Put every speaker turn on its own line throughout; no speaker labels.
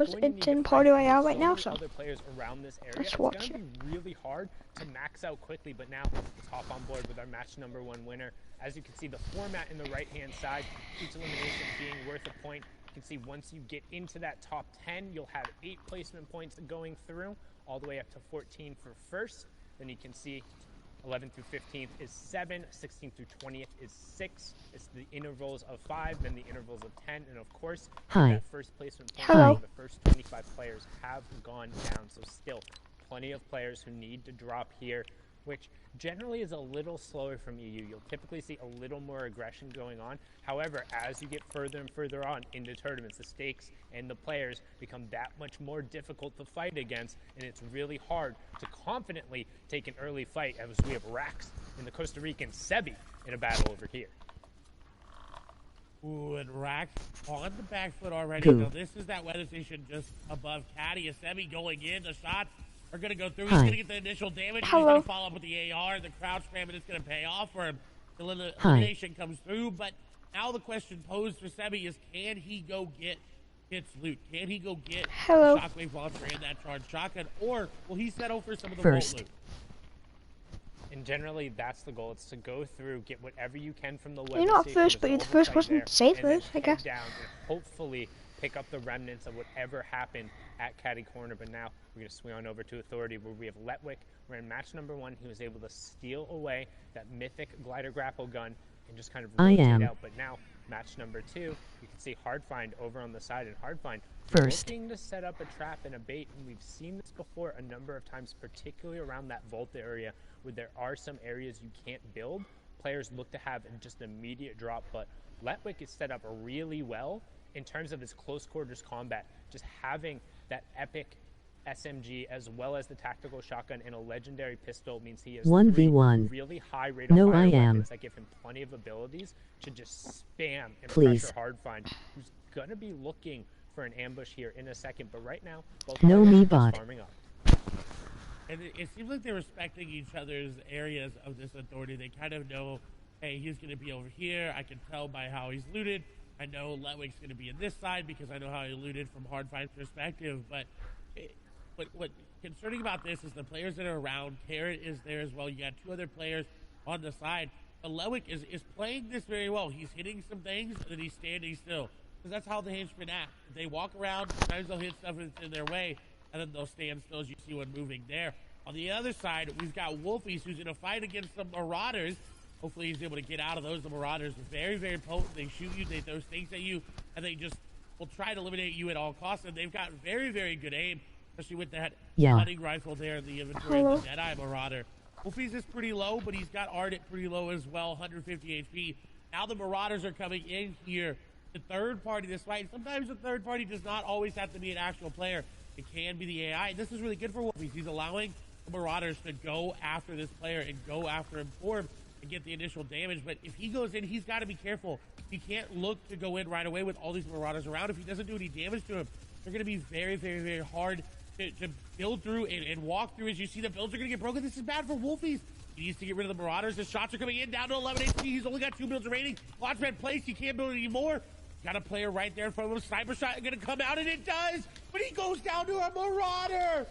It's in Party Royale right now, so
other players around this area.
let's
It's
watch
going to
it.
be really hard to max out quickly, but now let's hop on board with our match number 1 winner. As you can see, the format in the right-hand side, each elimination being worth a point. You can see once you get into that top 10, you'll have 8 placement points going through, all the way up to 14 for first. Then you can see 11th through 15th is 7, 16th through 20th is 6. It's the intervals of 5, then the intervals of 10, and of course, that first placement point, the first 25 players have gone down. So still, plenty of players who need to drop here, which generally is a little slower from EU. You'll typically see a little more aggression going on. However, as you get further and further on into tournaments, the stakes and the players become that much more difficult to fight against, and it's really hard to confidently take an early fight, as we have Rax and the Costa Rican Sebi in a battle over here.
Ooh, and Rax on the back foot already. Now, this is that weather station just above Caddy. Sebi going in. The shots are going to go through. He's going to get the initial damage. He's going to follow up with the AR. The crouch spam, and it's going to pay off for him. The elimination comes through. But now the question posed for Sebi is, can he go get his loot? Can he go get the Shockwave launcher and that charged shotgun? Or will he settle for some of the Volt loot?
And generally, that's the goal. It's to go through, get whatever you can from the weather
You're not
station,
first, but you're the first person to say first, I guess.
Down and hopefully pick up the remnants of whatever happened at Caddy Corner. But now we're going to swing on over to Authority, where we have Letwick. We're in match number 1. He was able to steal away that mythic glider grapple gun and just kind of rotate out. But now match number 2, you can see Hardfind over on the side, and Hardfind looking to set up a trap and a bait. And we've seen this before a number of times, particularly around that vault area, where there are some areas you can't build. Players look to have just an immediate drop, but Letwick is set up really well in terms of his close quarters combat. Just having that epic SMG as well as the tactical shotgun and a legendary pistol means he has
1v1
really high rate of fire weapons that give him plenty of abilities to just spam and pressure Hardfind, who's gonna be looking for an ambush here in a second. But right now, both players are farming up.
And it seems like they're respecting each other's areas of this Authority. They kind of know, hey, he's going to be over here. I can tell by how he's looted. I know Letwick's going to be in this side because I know how he looted from Hardfind's perspective. But what concerning about this is the players that are around. Carrot is there as well. You got 2 other players on the side. But Letwick is playing this very well. He's hitting some things, and then he's standing still. Because that's how the henchmen act. If they walk around, sometimes they'll hit stuff that's in their way, and then they'll stand still as you see one moving there. On the other side, we've got Wolfies, who's in a fight against some Marauders. Hopefully he's able to get out of those. The Marauders are very, very potent. They shoot you, they throw stakes at you, and they just will try to eliminate you at all costs. And they've got very, very good aim, especially with that hunting rifle there in the inventory of the Deadeye Marauder. Wolfies is pretty low, but he's got Ardent pretty low as well, 150 HP. Now the Marauders are coming in here. The third party this fight. Sometimes the third party does not always have to be an actual player. It can be the AI. This is really good for Wolfies. He's allowing the Marauders to go after this player and go after him for him and get the initial damage. But if he goes in, he's got to be careful. He can't look to go in right away with all these Marauders around. If he doesn't do any damage to him, they're going to be very, very, very hard to build through and walk through. As you see, the builds are going to get broken. This is bad for Wolfies. He needs to get rid of the Marauders. The shots are coming in, down to 11 HP. He's only got 2 builds remaining. Launchpad placed. He can't build anymore. Got a player right there in front of him. Sniper shot going to come out, and it does. But he goes down to a Marauder.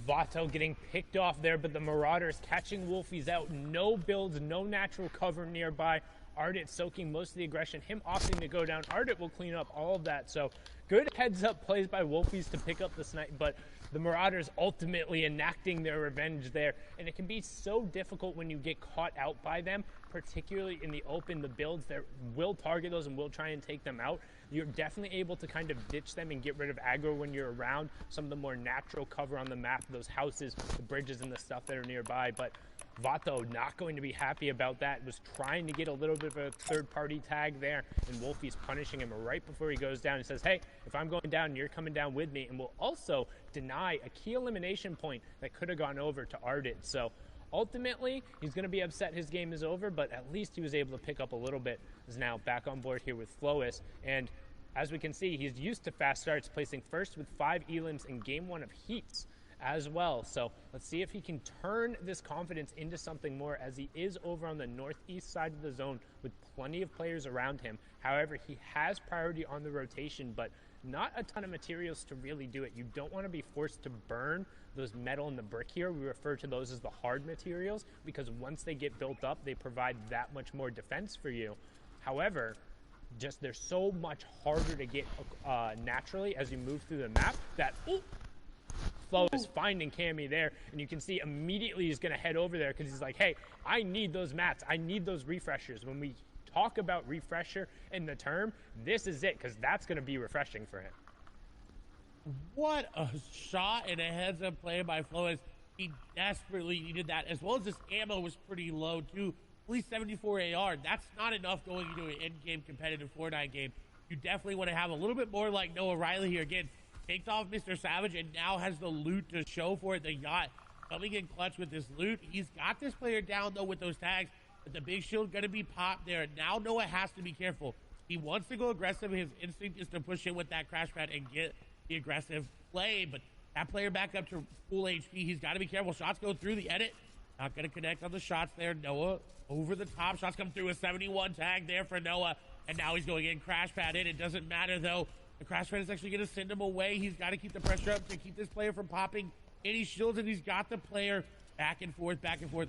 Vato getting picked off there, but the Marauders catching Wolfies out. No builds, no natural cover nearby. Ardent soaking most of the aggression. Him opting to go down. Ardent will clean up all of that. So good heads-up plays by Wolfies to pick up the snipe, but the Marauders ultimately enacting their revenge there. And it can be so difficult when you get caught out by them, particularly in the open. The builds that will target those and will try and take them out. You're definitely able to kind of ditch them and get rid of aggro when you're around some of the more natural cover on the map, those houses, the bridges, and the stuff that are nearby. But Vato not going to be happy about that. Was trying to get a little bit of a third-party tag there, and Wolfie's punishing him right before he goes down. He says, hey, if I'm going down, you're coming down with me, and will also deny a key elimination point that could have gone over to Ardent. So ultimately, he's going to be upset his game is over, but at least he was able to pick up a little bit. Is now back on board here with Flois, and as we can see, he's used to fast starts, placing first with 5 elims in game 1 of Heats as well. So let's see if he can turn this confidence into something more, as he is over on the northeast side of the zone with plenty of players around him. However, he has priority on the rotation, but not a ton of materials to really do it. You don't want to be forced to burn those metal and the brick here. We refer to those as the hard materials because once they get built up, they provide that much more defense for you. However, just they're so much harder to get naturally as you move through the map that Flo is finding Cammy there, and you can see immediately he's going to head over there because he's like, hey, I need those mats. I need those refreshers. When we talk about refresher in the term, this is it because that's going to be refreshing for him.
What a shot and a heads-up play by Flores. He desperately needed that, as well as his ammo was pretty low, too. At least 74 AR. That's not enough going into an in-game competitive Fortnite game. You definitely want to have a little bit more like Noah Riley here. Again, takes off Mr. Savage and now has the loot to show for it. The Yacht coming in clutch with this loot. He's got this player down, though, with those tags, but the big shield going to be popped there. Now Noah has to be careful. He wants to go aggressive. His instinct is to push in with that crash pad and get the aggressive play, but that player back up to full HP. He's got to be careful. Shots go through the edit. Not going to connect on the shots there. Noah over the top. Shots come through. A 71 tag there for Noah, and now he's going in. Crash pad in. It doesn't matter, though. The crash pad is actually going to send him away. He's got to keep the pressure up to keep this player from popping any shields, and he's got the player back and forth,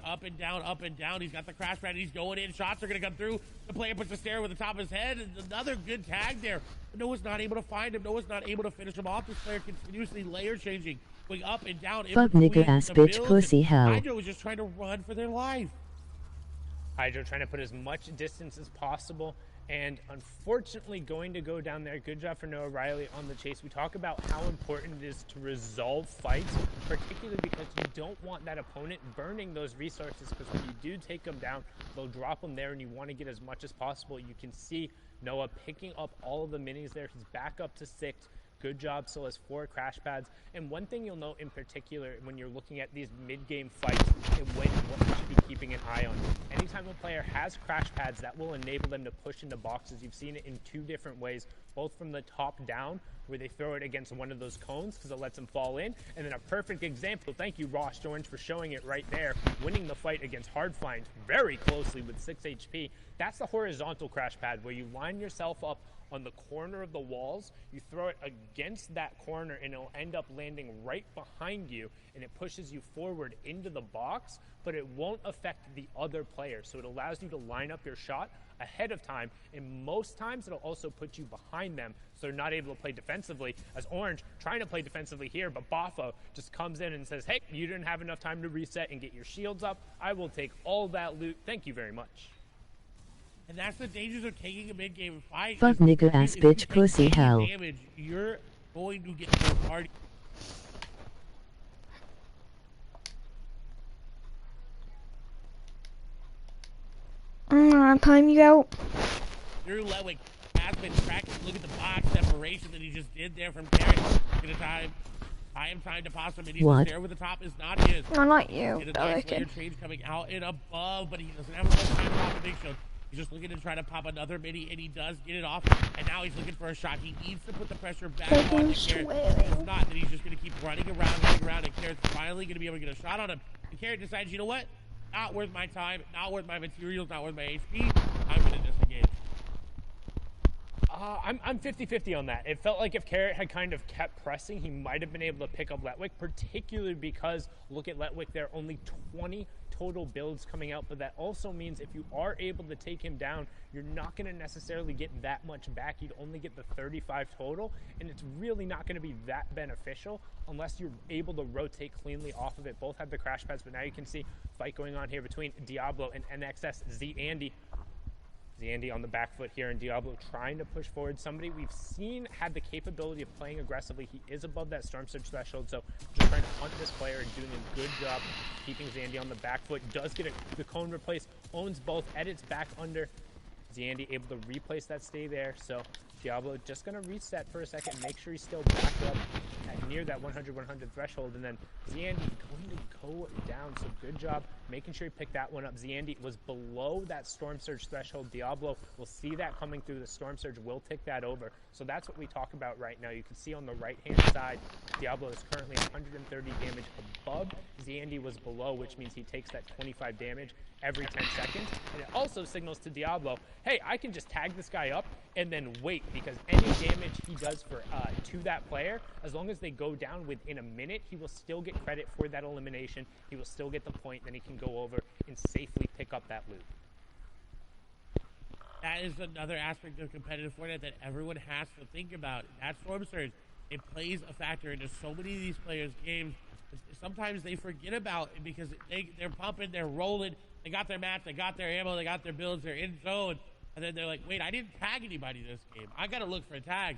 up and down, up and down. He's got the crash pad. He's going in. Shots are going to come through. The player puts the stare over the top of his head, and another good tag there. But Noah's not able to find him. Noah's not able to finish him off. This player continuously layer changing, going up and down.
Fuck nigga ass bitch pussy hell.
Hydro was just trying to run for their life.
Hydro trying to put as much distance as possible, and unfortunately going to go down there. Good job for Noah Riley on the chase. We talk about how important it is to resolve fights, particularly because you don't want that opponent burning those resources, because when you do take them down, they'll drop them there, and you want to get as much as possible. You can see Noah picking up all of the minis there. He's back up to 6. Good job. Still has 4 crash pads. And one thing you'll note in particular when you're looking at these mid-game fights and what you should be keeping an eye on. Anytime a player has crash pads, that will enable them to push into boxes. You've seen it in 2 different ways, both from the top down, where they throw it against one of those cones because it lets them fall in. And then a perfect example, thank you, Ross Orange, for showing it right there, winning the fight against Hardfind very closely with 6 HP. That's the horizontal crash pad, where you line yourself up on the corner of the walls, you throw it against that corner, and it'll end up landing right behind you, and it pushes you forward into the box, but it won't affect the other player. So it allows you to line up your shot ahead of time, and most times it'll also put you behind them, so they're not able to play defensively, as Orange trying to play defensively here, but Bafo just comes in and says, hey, you didn't have enough time to reset and get your shields up. I will take all that loot. Thank you very much.
And that's the dangers of taking a mid-game fight.
Fuck nigga ass bitch pussy hell.
Damage, you're going to get third party.
Time you out.
Drew Ledwick has been tracking. Look at the box separation that he just did there from Carrot. Look at the time. I am trying to pass him, and he's there with the top is not his.
I like you.
It is nice player change coming out and above, but he doesn't have enough time to pop a big shield. He's just looking to try to pop another mini, and he does get it off. And now he's looking for a shot. He needs to put the pressure back on the Carrot. If not, then he's just going to keep running around, and Carrot's finally going to be able to get a shot on him. And Carrot decides, you know what? Not worth my time, not worth my materials, not worth my HP. I'm going to disengage.
I'm 50-50 on that. It felt like if Carrot had kind of kept pressing, he might have been able to pick up Letwick, particularly because, look at Letwick, there are only 20 total builds coming out, but that also means if you are able to take him down, you're not going to necessarily get that much back. You'd only get the 35 total, and it's really not going to be that beneficial unless you're able to rotate cleanly off of it. Both have the crash pads, but now you can see fight going on here between Diablo and NXS ZAndy. ZAndy on the back foot here, and Diablo trying to push forward. Somebody we've seen had the capability of playing aggressively. He is above that Storm Surge threshold, so just trying to hunt this player and doing a good job keeping ZAndy on the back foot. Does get the cone replaced, owns both, edits back under. ZAndy able to replace that stay there, so Diablo just going to reset for a second, make sure he's still back up at near that 100-100 threshold, and then ZAndy going to go down, so good job making sure he picked that one up. ZAndy was below that Storm Surge threshold. Diablo will see that coming through. The Storm Surge will tick that over, so that's what we talk about right now. You can see on the right-hand side, Diablo is currently 130 damage above. ZAndy was below, which means he takes that 25 damage every 10 seconds, and it also signals to Diablo, hey, I can just tag this guy up and then wait because any damage he does to that player, as long as they go down within a minute, he will still get credit for that elimination. He will still get the point, then he can go over and safely pick up that loot.
That is another aspect of competitive Fortnite that everyone has to think about. That Storm Surge, it plays a factor into so many of these players' games. Sometimes they forget about it because they're pumping, they're rolling, they got their mats, they got their ammo, they got their builds, they're in zone, and then they're like, wait, I didn't tag anybody this game. I gotta look for a tag.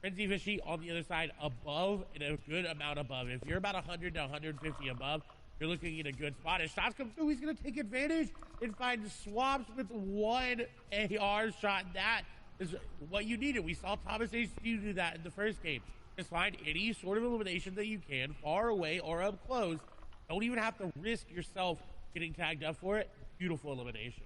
Frenzy Fishy on the other side, above and a good amount above. If you're about 100 to 150 above, you're looking at a good spot. As shots come through, he's going to take advantage and find swaps with one AR shot. That is what you needed. We saw Thomas HC do that in the first game. Just find any sort of elimination that you can, far away or up close. Don't even have to risk yourself getting tagged up for it. Beautiful elimination.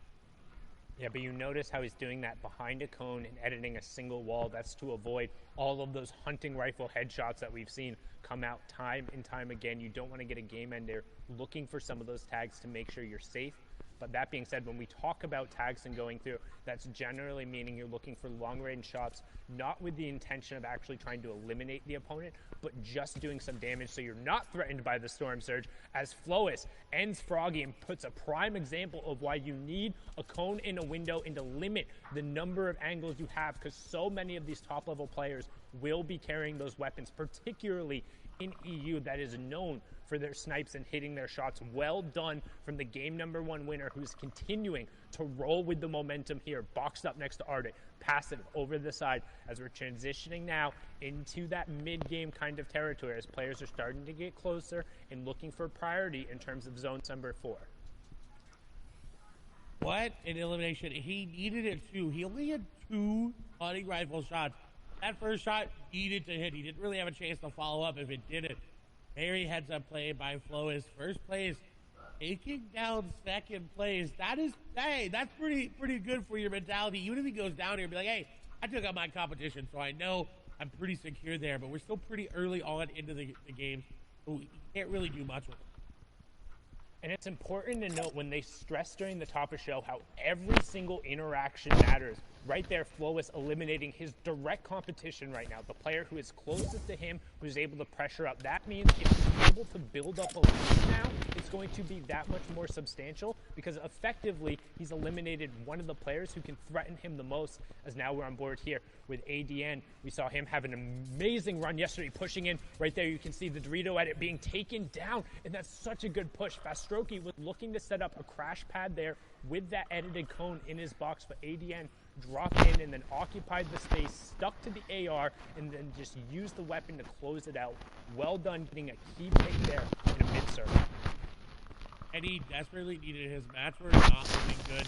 Yeah, but you notice how he's doing that behind a cone and editing a single wall. That's to avoid all of those hunting rifle headshots that we've seen come out time and time again. You don't want to get a game ender looking for some of those tags to make sure you're safe. But that being said, when we talk about tags and going through, that's generally meaning you're looking for long-range shots, not with the intention of actually trying to eliminate the opponent, but just doing some damage so you're not threatened by the Storm Surge, as Flois ends Froggy and puts a prime example of why you need a cone in a window and to limit the number of angles you have, because so many of these top-level players will be carrying those weapons, particularly in EU, that is known for their snipes and hitting their shots. Well done from the game #1 winner, who's continuing to roll with the momentum here, boxed up next to Ardit, passive over the side, as we're transitioning now into that mid-game kind of territory, as players are starting to get closer and looking for priority in terms of zone number 4.
What an elimination. He needed it too. He only had 2 hunting rifle shots. That first shot needed to hit. He didn't really have a chance to follow up if it didn't. Very heads-up play by Flois. First place, taking down second place. That is, hey, that's pretty good for your mentality. Even if he goes down here and be like, hey, I took out my competition, so I know I'm pretty secure there. But we're still pretty early on into the game, so we can't really do much with it.
And it's important to note when they stress during the top of show how every single interaction matters. Right there, Flois eliminating his direct competition right now, the player who is closest to him, who's able to pressure up. That means if he's able to build up a lead now, it's going to be that much more substantial, because effectively he's eliminated one of the players who can threaten him the most, as now we're on board here with ADN. We saw him have an amazing run yesterday, pushing in. Right there, you can see the Dorito edit being taken down, and that's such a good push. Fastroki was looking to set up a crash pad there with that edited cone in his box, but ADN dropped in and then occupied the space, stuck to the AR, and then just used the weapon to close it out. Well done getting a key pick there in a mid-circle.
And he desperately needed his match. Were not looking good.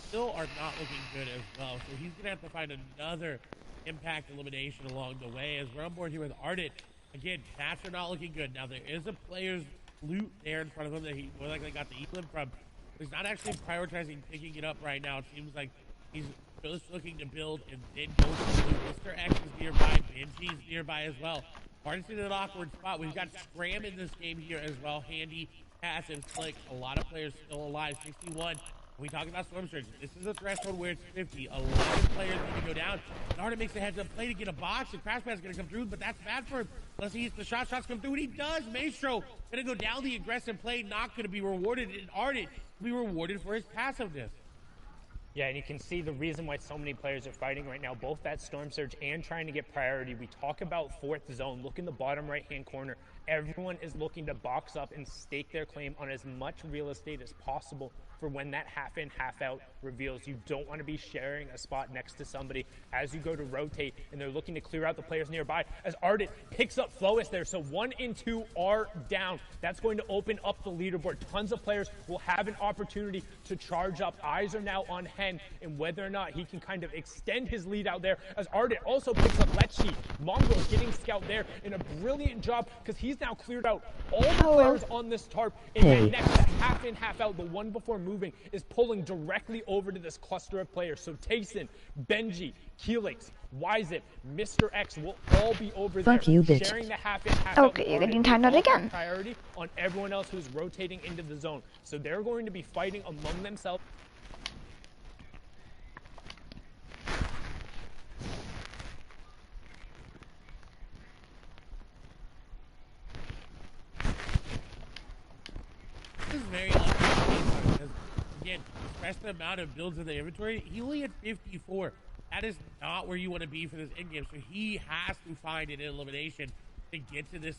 Still are not looking good as well. So he's going to have to find another impact elimination along the way, as we're on board here with Ardit. Again, mats are not looking good. Now, there is a player's loot there in front of him that he more likely got the E-clip from. He's not actually prioritizing picking it up right now. It seems like he's just looking to build and then go to the loot. Mr. X is nearby. Benji's nearby as well. Martin's in an awkward spot. We've got Scram in this game here as well. Handy, passive, slick. A lot of players still alive. 61. We talk about Storm Surge. This is a threshold where it's 50. 11 players need to go down. Narda makes a heads-up play to get a box, and Crashpad's going to come through, but that's bad for him. Unless he hits the shot. Shots come through, and he does. Maestro going to go down the aggressive play, not going to be rewarded. And Ardit will be rewarded for his passiveness.
Yeah, and you can see the reason why so many players are fighting right now, both that Storm Surge and trying to get priority. We talk about 4th zone. Look in the bottom right-hand corner. Everyone is looking to box up and stake their claim on as much real estate as possible for when that half in, half out reveals. You don't want to be sharing a spot next to somebody as you go to rotate, and they're looking to clear out the players nearby, as Ardit picks up Flois there. So 1 and 2 are down. That's going to open up the leaderboard. Tons of players will have an opportunity to charge up. Eyes are now on Hen, and whether or not he can kind of extend his lead out there, as Ardit also picks up Letchi. Mongrel getting scout there in a brilliant job, because he's now cleared out all the players on this tarp, and then next to half in, half out, the one before moving is pulling directly over to this cluster of players. So Tayson, Benji, Keelix, Wyzip, Mr. X will all be over there,
you, bitch.
sharing the half in, half out.
Okay, you're getting timed out again.
Priority on everyone else who's rotating into the zone. So they're going to be fighting among themselves.
very lucky because, again, express the amount of builds in the inventory. He only had 54. That is not where you want to be for this endgame. So he has to find an elimination to get to these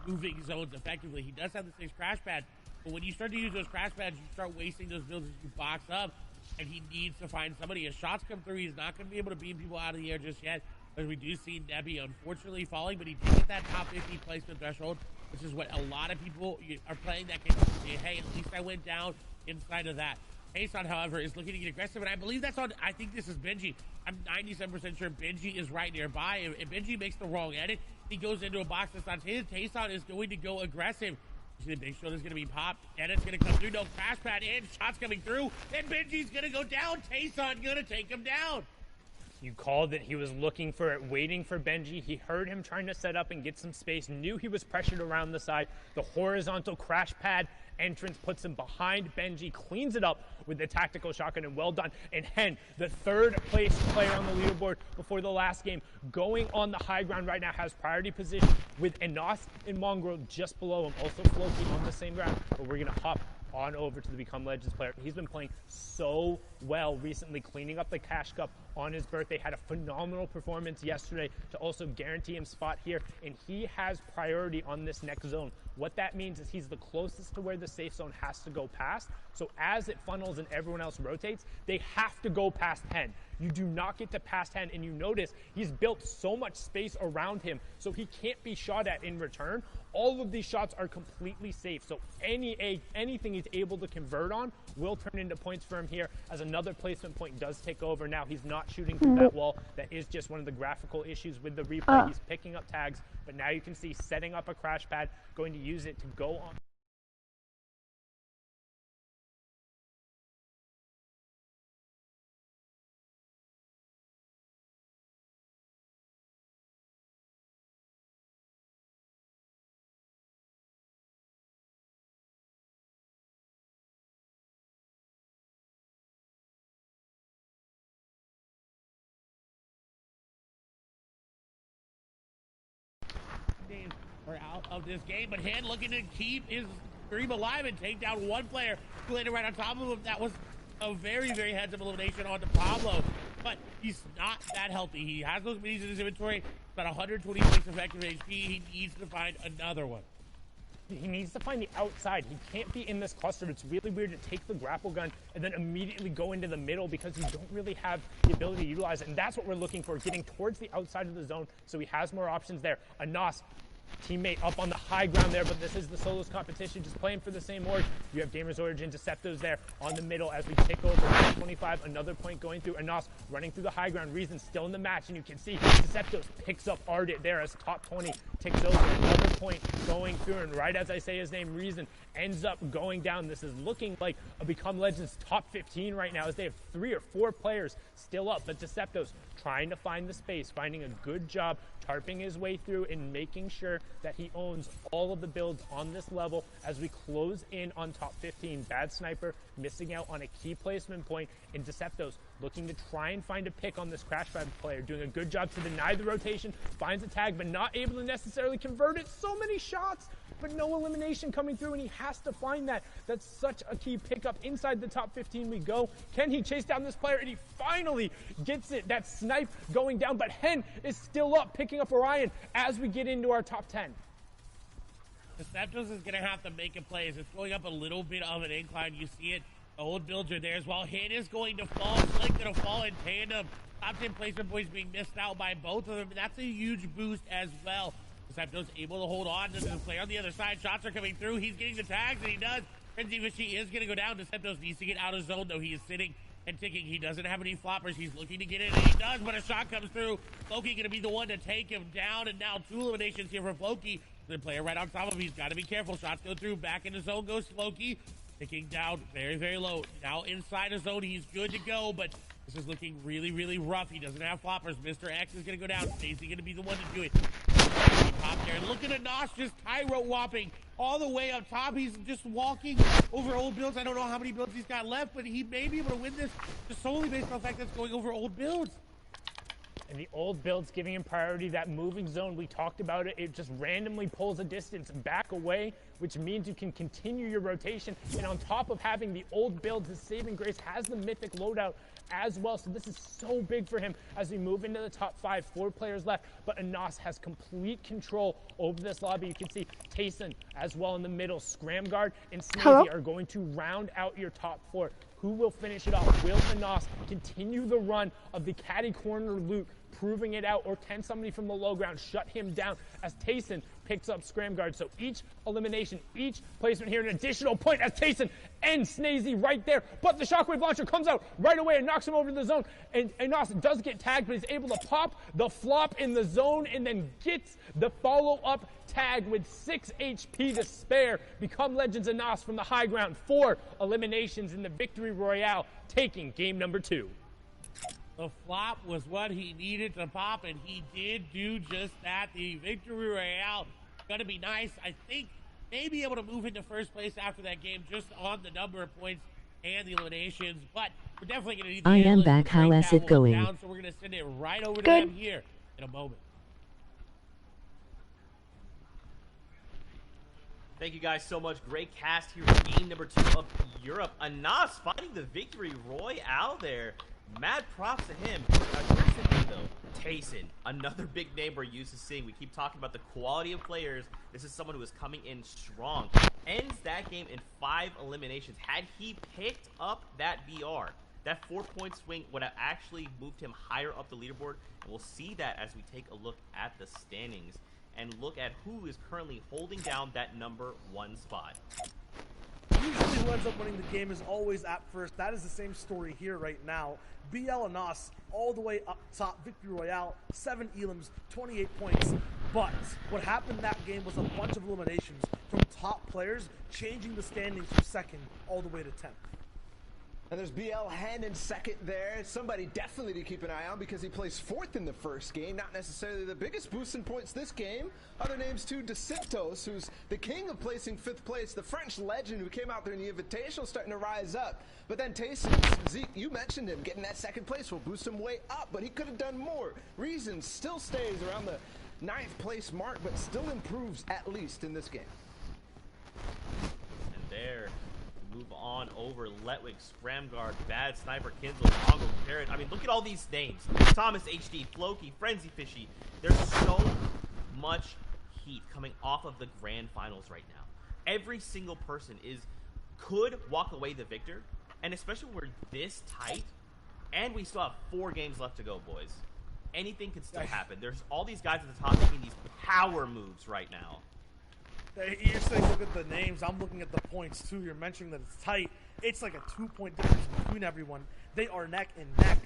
moving zones effectively. He does have the 6 crash pad, but when you start to use those crash pads, you start wasting those builds as you box up, and he needs to find somebody. As shots come through, he's not going to be able to beam people out of the air just yet, as we do see Nebby unfortunately falling, but he did get that top 50 placement threshold, which is what a lot of people are playing that can say, hey, at least I went down inside of that. Tayson, however, is looking to get aggressive, and I believe that's on, I think this is Benji. I'm 97% sure Benji is right nearby. If Benji makes the wrong edit, he goes into a box that's not his. Tayson is going to go aggressive. You see the big shoulder's going to be popped. Edit's going to come through. No crash pad in. Shots coming through. And Benji's going to go down. Tayson going to take him down.
You called it. He was looking for it, waiting for Benji. He heard him trying to set up and get some space, knew he was pressured around the side. The horizontal crash pad entrance puts him behind Benji, cleans it up with the tactical shotgun, and well done. And Hen, the 3rd place player on the leaderboard before the last game, going on the high ground right now, has priority position with Enos and Mongrel just below him, also Floki on the same ground. But we're going to hop on over to the Become Legends player. He's been playing so well recently, cleaning up the Cash Cup on his birthday. Had a phenomenal performance yesterday to also guarantee him spot here, and he has priority on this next zone. What that means is he's the closest to where the safe zone has to go past. So as it funnels and everyone else rotates, they have to go past Hen. You do not get to past Hen, and you notice he's built so much space around him so he can't be shot at in return. All of these shots are completely safe, so anything he's able to convert on will turn into points for him here, as another placement point does take over. Now he's not shooting through that wall. That is just one of the graphical issues with the replay. He's picking up tags, but now you can see setting up a crash pad, going to use it to go on.
Are out of this game, but Hen looking to keep his dream alive and take down one player who landed right on top of him. That was a very, very heads-up elimination onto Pablo, but he's not that healthy. He has those minis in his inventory, about 126 effective HP. He needs to find another one.
He needs to find the outside. He can't be in this cluster. It's really weird to take the grapple gun and then immediately go into the middle because you don't really have the ability to utilize it. And that's what we're looking for, getting towards the outside of the zone so he has more options there. Anas, teammate up on the high ground there, but this is the solos competition, just playing for the same org. You have Gamers Origin, Deceptos there on the middle as we take over 25, another point going through. Anas running through the high ground. Reason still in the match, and you can see Deceptos picks up Ardit there as top 20 takes over. Another point going through, and right as I say his name, Reason ends up going down. This is looking like a Become Legends top 15 right now, as they have 3 or 4 players still up, but Deceptos trying to find the space, finding a good job, tarping his way through and making sure that he owns all of the builds on this level as we close in on top 15. Bad Sniper missing out on a key placement point, and Deceptos looking to try and find a pick on this Crash Pad player, doing a good job to deny the rotation, finds a tag, but not able to necessarily convert it. So many shots, but no elimination coming through, and he has to find that. That's such a key pickup. Inside the top 15 we go. Can he chase down this player? And he finally gets it. That snipe going down, but Hen is still up, picking up Orion as we get into our top 10.
Deceptos is going to have to make a play as it's going up a little bit of an incline. You see it. The old builds are there as well. Hen is going to fall. Slick going to fall in tandem. Top 10 placement points being missed out by both of them. That's a huge boost as well. Deceptos able to hold on to the player on the other side. Shots are coming through. He's getting the tags, and he does. Frenzy Fishy is going to go down. Deceptos needs to get out of zone, though. He is sitting and ticking. He doesn't have any floppers. He's looking to get in, and he does, but a shot comes through. Floki going to be the one to take him down, and now 2 eliminations here for Floki. The player right on top of him. He's got to be careful. Shots go through. Back into zone goes Floki. Ticking down very, very low. Now inside a zone. He's good to go, but this is looking really, really rough. He doesn't have floppers. Mr. X is going to go down. Stacy going to be the one to do it. Top there. Look at Anas just Tyro whopping all the way up top. He's just walking over old builds. I don't know how many builds he's got left, but he may be able to win this just solely based on the fact that it's going over old builds.
And the old build's giving him priority. That moving zone, we talked about it. It just randomly pulls a distance back away, which means you can continue your rotation. And on top of having the old build, his saving grace has the mythic loadout as well. So this is so big for him as we move into the top 5. 4 players left, but Anas has complete control over this lobby. You can see Tayson as well in the middle. Scramguard and Snazy are going to round out your top 4. Who will finish it off? Will Anas continue the run of the caddy corner loot, proving it out, or can somebody from the low ground shut him down as Tayson picks up Scramguard? So each elimination, each placement here, an additional point as Tayson ends Snazy right there. But the Shockwave Launcher comes out right away and knocks him over to the zone. And Anas does get tagged, but he's able to pop the flop in the zone and then gets the follow-up tag with 6 HP to spare. Become Legends Anas from the high ground. 4 eliminations in the Victory Royale, taking game number 2.
The flop was what he needed to pop, and he did do just that. The Victory Royale going to be nice. I think maybe able to move into first place after that game just on the number of points and the eliminations, but we're definitely going to need the
I am
analysts
back.
to
How
break
is
that
it
one
going?
down, so we're going to send it right over to
Good.
them here in a moment.
Thank you guys so much. Great cast here in game number 2 of Europe. Anas finding the Victory Royale there. Mad props to him. Here's the thing, though. Tayson, another big name we're used to seeing. We keep talking about the quality of players. This is someone who is coming in strong. Ends that game in 5 eliminations. Had he picked up that BR, that 4-point swing would have actually moved him higher up the leaderboard. And we'll see that as we take a look at the standings and look at who is currently holding down that number 1 spot.
Usually who ends up winning the game is always at first. That is the same story here right now. BL Anas all the way up top. Victory Royale, 7 elims, 28 points. But what happened that game was a bunch of eliminations from top players, changing the standings from 2nd all the way to 10th.
And there's BL Hen in 2nd there. Somebody definitely to keep an eye on because he placed 4th in the first game. Not necessarily the biggest boost in points this game. Other names too, DeCintos, who's the king of placing 5th place. The French legend who came out there in the Invitational starting to rise up. But then Tayson, Zeke, you mentioned him. Getting that 2nd place will boost him way up, but he could have done more. Reason still stays around the 9th place mark, but still improves at least in this game.
And there, move on over Letwig, Scramguard, Bad Sniper, Kinzel, Congo, Carrot. I mean, look at all these names. Thomas HD, Floki, Frenzy Fishy. There's so much heat coming off of the grand finals right now. Every single person could walk away the victor, and especially when we're this tight, and we still have 4 games left to go, boys. Anything could still happen. There's all these guys at the top making these power moves right now.
You're saying look at the names. I'm looking at the points too. You're mentioning that it's tight. It's like a 2-point difference between everyone. They are neck and neck.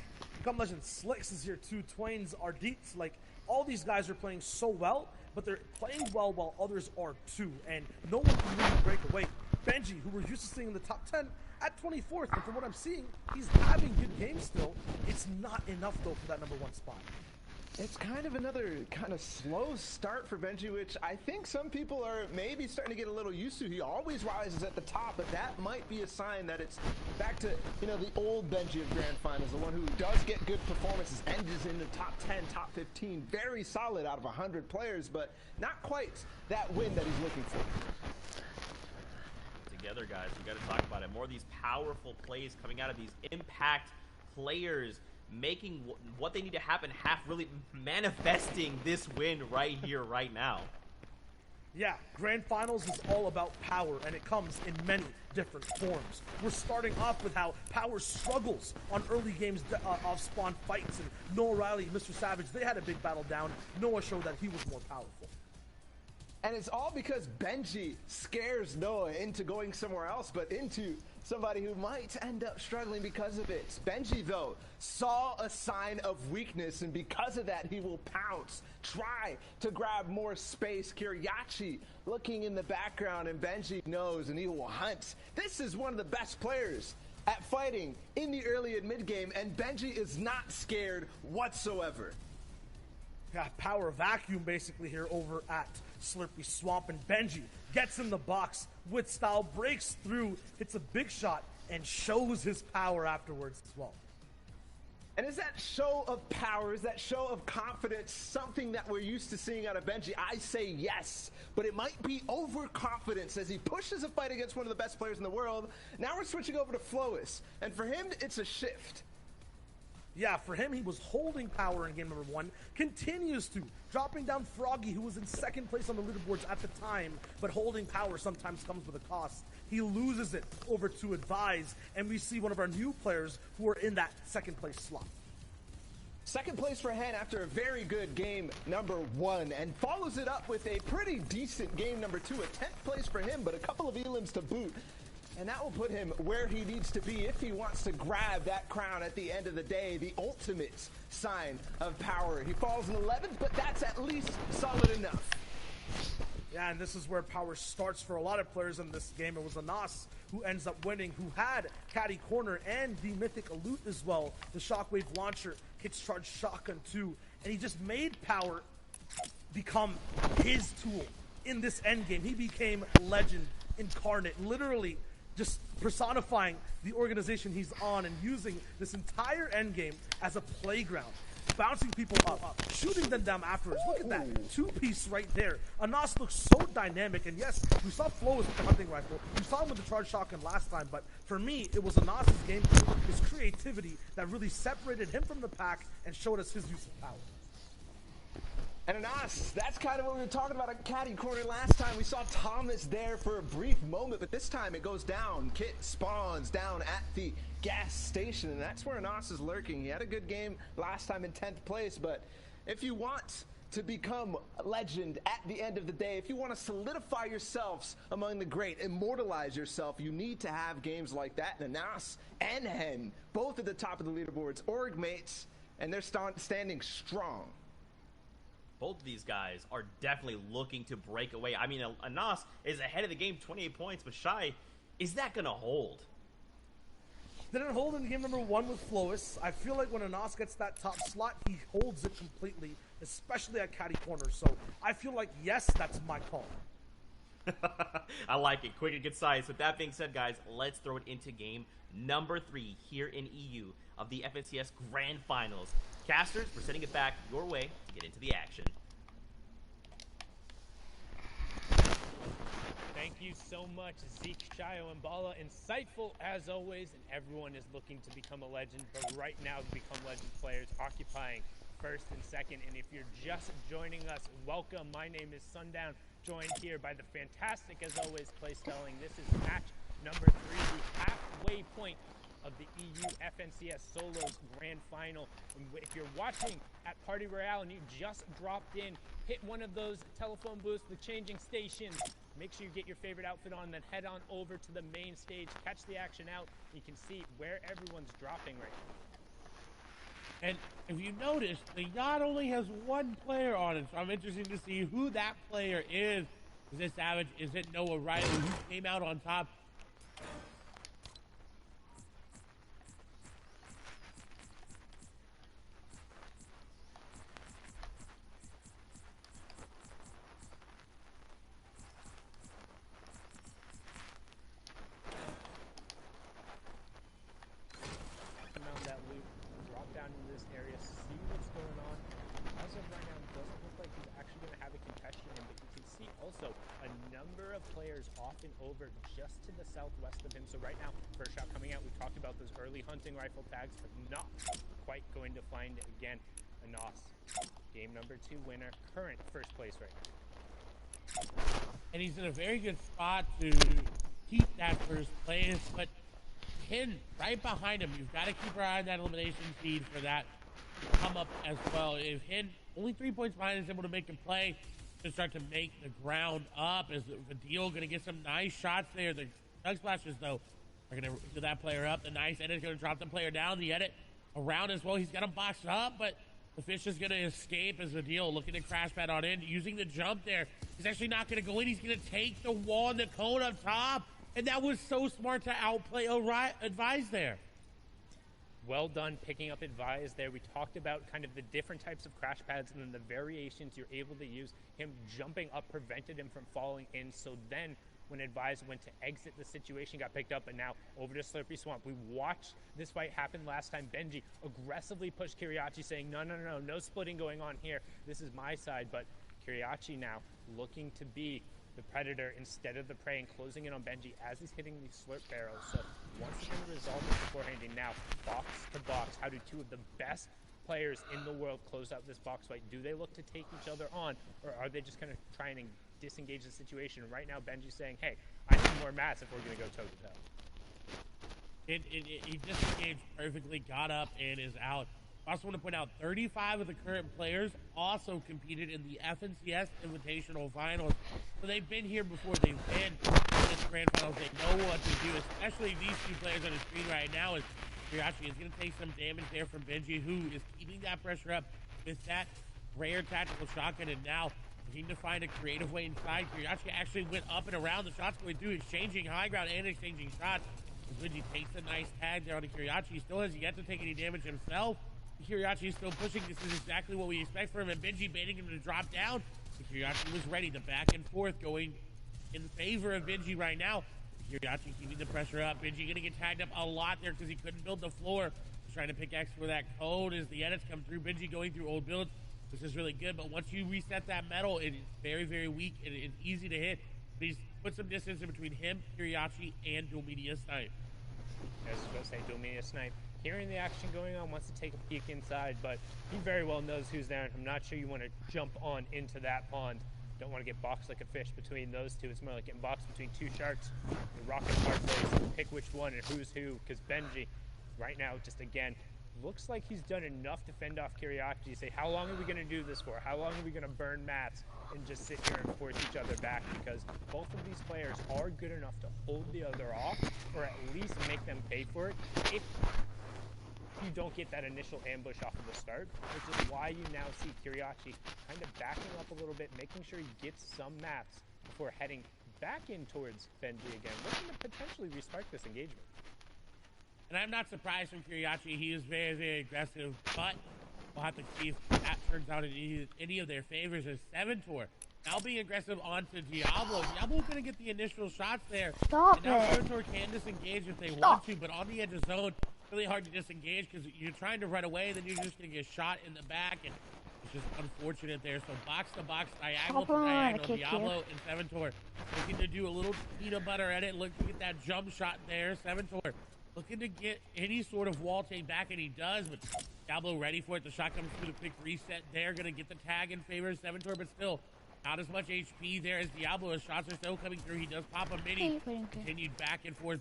Come Legend Slicks is here too. Twain's Ardits. Like all these guys are playing so well, but they're playing well while others are too. And no one can really break away. Benji, who we're used to seeing in the top 10, at 24th. And from what I'm seeing, he's having good games still. It's not enough though for that number 1 spot.
It's kind of another kind of slow start for Benji, which I think some people are maybe starting to get a little used to. He always rises at the top, but that might be a sign that it's back to, you know, the old Benji of Grand Finals, the one who does get good performances, ends in the top 10, top 15, very solid out of 100 players, but not quite that win that he's looking for.
Together, guys, we got to talk about it. More of these powerful plays coming out of these impact players, making what they need to happen, really manifesting this win right here, right now.
Yeah, Grand Finals is all about power, and it comes in many different forms. We're starting off with how power struggles on early games of spawn fights, and Noah Riley, Mr. Savage, they had a big battle down. Noah showed that he was more powerful.
And it's all because Benji scares Noah into going somewhere else, but into somebody who might end up struggling because of it. Benji, though, saw a sign of weakness, and because of that, he will pounce, try to grab more space. Kiriachi looking in the background, and Benji knows, and he will hunt. This is one of the best players at fighting in the early and mid game, and Benji is not scared whatsoever.
Yeah, power vacuum basically here over at Slurpy Swamp, and Benji gets in the box with style, breaks through, hits a big shot, and shows his power afterwards as well.
And is that show of power, is that show of confidence something that we're used to seeing out of Benji? I say yes, but it might be overconfidence as he pushes a fight against one of the best players in the world. Now we're switching over to Flois, and for him, it's a shift.
Yeah, for him, he was holding power in game number 1, continues to, dropping down Froggy, who was in second place on the leaderboards at the time, but holding power sometimes comes with a cost. He loses it over to Advise, and we see one of our new players who are in that second place slot.
Second place for Hen after a very good game number 1, and follows it up with a pretty decent game number 2, a 10th place for him, but a couple of elims to boot. And that will put him where he needs to be if he wants to grab that crown at the end of the day, the ultimate sign of power. He falls in 11th, but that's at least solid enough.
Yeah, and this is where power starts for a lot of players in this game. It was Anas who ends up winning, who had Caddy Corner and the Mythic Loot as well. The Shockwave Launcher, Hits Charge Shotgun too, and he just made power become his tool in this endgame. He became Legend incarnate, literally just personifying the organization he's on and using this entire endgame as a playground. Bouncing people up, shooting them down afterwards. Look at that two-piece right there. Anas looks so dynamic, and yes, we saw Flois with the hunting rifle. We saw him with the charge shotgun last time, but for me, it was Anas's gameplay, his creativity that really separated him from the pack and showed us his use of power.
And Anas, that's kind of what we were talking about at Caddy Corner last time. We saw Thomas there for a brief moment, but this time it goes down. Kit spawns down at the gas station, and that's where Anas is lurking. He had a good game last time in 10th place, but if you want to become a legend at the end of the day, if you want to solidify yourselves among the great, immortalize yourself, you need to have games like that. And Anas and Hen, both at the top of the leaderboards, org mates, and they're standing strong.
Both of these guys are definitely looking to break away. I mean, Anas is ahead of the game, 28 points, but Shy, is that going to hold?
Didn't hold in game number 1 with Flois. I feel like when Anas gets that top slot, he holds it completely, especially at Caddy Corner. So I feel like, yes, that's my call.
I like it. Quick and concise. With that being said, guys, let's throw it into game number 3 here in EU of the FNCS Grand Finals. Casters, we're sending it back your way to get into the action.
Thank you so much, Zeke, Shayo, and Bala. Insightful as always, and everyone is looking to become a legend, but right now to become legend players, occupying first and second. And if you're just joining us, welcome. My name is Sundown, joined here by the fantastic, as always, Playstelling. This is match number 3, the halfway point of the EU FNCS Solos Grand Final. And if you're watching at Party Royale and you just dropped in, hit one of those telephone booths, the changing stations. Make sure you get your favorite outfit on, then head on over to the main stage, catch the action out. You can see where everyone's dropping right now.
And if you notice, the yacht only has 1 player on it, so I'm interested to see who that player is. Is it Savage? Is it Noah Riley, who came out on top?
Over just to the southwest of him. So right now, first shot coming out, we talked about those early hunting rifle tags, but not quite going to find it again. Anas, game number 2 winner, current first place right now.
And he's in a very good spot to keep that first place, but Hen right behind him. You've got to keep our eye on that elimination feed for that to come up as well. If Hen, only 3 points behind, is able to make a play to start to make the ground up, is Vadil going to get some nice shots there. The Chug Splashers, though, are going to do that player up. The nice edit is going to drop the player down. The edit around as well. He's got him boxed up, but the fish is going to escape as Vadil looking to crash pad on in, using the jump there. He's actually not going to go in. He's going to take the wall and the cone up top, and that was so smart to outplay Advise there.
Well done picking up Advise there. We talked about kind of the different types of crash pads and then the variations you're able to use. Him jumping up prevented him from falling in. So then when advised when to exit the situation, got picked up, and now over to Slurpy Swamp. We watched this fight happen last time. Benji aggressively pushed Kiriachi, saying, no splitting going on here. This is my side, but Kiriachi now looking to be the predator instead of the prey and closing in on Benji as he's hitting these slurp barrels. So once again, resolving beforehand, and now box to box. How do two of the best players in the world close out this box fight? Do they look to take each other on, or are they just kind of trying to disengage the situation? Right now, Benji's saying, hey, I need more mats if we're going to go toe-to-toe.
He disengaged perfectly, got up, and is out. I also want to point out 35 of the current players also competed in the FNCS Invitational Finals. So they've been here before. They've been in this Grand Finals. They know what to do, especially these two players on the screen right now. Is Kiriachi is going to take some damage there from Benji, who is keeping that pressure up with that rare tactical shotgun, and now needing to find a creative way inside. Kiriachi actually went up and around the shots going through, exchanging high ground and exchanging shots. Benji takes a nice tag there on the Kiriachi. He still has yet to take any damage himself. Kiriachi is still pushing. This is exactly what we expect from him. And Benji baiting him to drop down. Kiriachi was ready. The back and forth going in favor of Benji right now. Kiriachi keeping the pressure up. Benji going to get tagged up a lot there because he couldn't build the floor. He's trying to pickaxe for that code as the edits come through. Benji going through old builds. This is really good, but once you reset that metal, it is very, very weak and it's easy to hit. But he's put some distance in between him, Kiriachi, and Dulmedia Snipe.
I was going to say Dulmedia Snipe. Hearing the action going on, wants to take a peek inside, but he very well knows who's there, and I'm not sure you want to jump on into that pond. Don't want to get boxed like a fish between those two. It's more like getting boxed between two sharks. The rocket hard place, pick which one and who's who, because Benji, right now, just again, looks like he's done enough to fend off Kiriachi. Say, how long are we going to do this for? How long are we going to burn mats and just sit here and force each other back? Because both of these players are good enough to hold the other off, or at least make them pay for it, if you don't get that initial ambush off of the start, which is why you now see Kiriachi kind of backing up a little bit, making sure he gets some mats before heading back in towards Benji again, looking to potentially restart this engagement.
And I'm not surprised from Kiriachi. He is very, very aggressive, but we'll have to see if that turns out in any of their favors. As Seventor now being aggressive onto Diablo. Diablo's going to get the initial shots there.
Stop
and now
it.
Seventor can disengage if they want to, but on the edge of zone, really hard to disengage because you're trying to run away, then you're just going to get shot in the back, and it's just unfortunate there. So box to box, diagonal to diagonal, Diablo and Seventor looking to do a little peanut butter edit, looking to get that jump shot there. Seventor looking to get any sort of wall take back, and he does, but Diablo ready for it. The shot comes through the quick reset there, going to get the tag in favor of Seventor, but still not as much HP there as Diablo. His shots are still coming through. He does pop a mini. Continued back and forth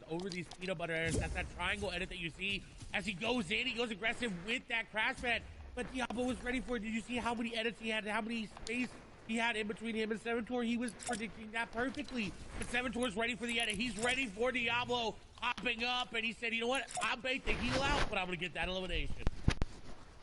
over these peanut butter areas. That's that triangle edit that you see as he goes in. He goes aggressive with that crash pad, but Diablo was ready for it. Did you see how many edits he had, how many space he had in between him and Seventor? He was predicting that perfectly. But Seventor's ready for the edit. He's ready for Diablo hopping up, and he said, you know what? I'll bait the heal out, but I'm going to get that elimination.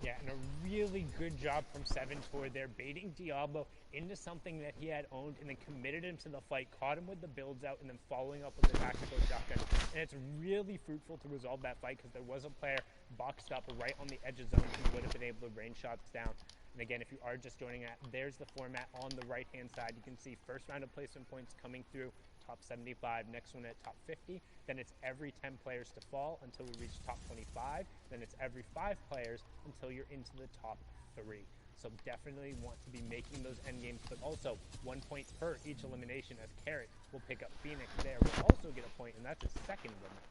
Yeah, and a really good job from Seventor there, baiting Diablo into something that he had owned and then committed him to the fight, caught him with the builds out, and then following up with the tactical shotgun. And it's really fruitful to resolve that fight because there was a player boxed up right on the edge of zone who would have been able to rain shots down. And again, if you are just joining that, there's the format on the right-hand side. You can see first round of placement points coming through, top 75, next one at top 50. Then it's every 10 players to fall until we reach top 25. Then it's every 5 players until you're into the top 3. So definitely want to be making those end games, but also 1 point per each elimination, as Carrot will pick up Phoenix there. Will also get a point, and that's his second elimination.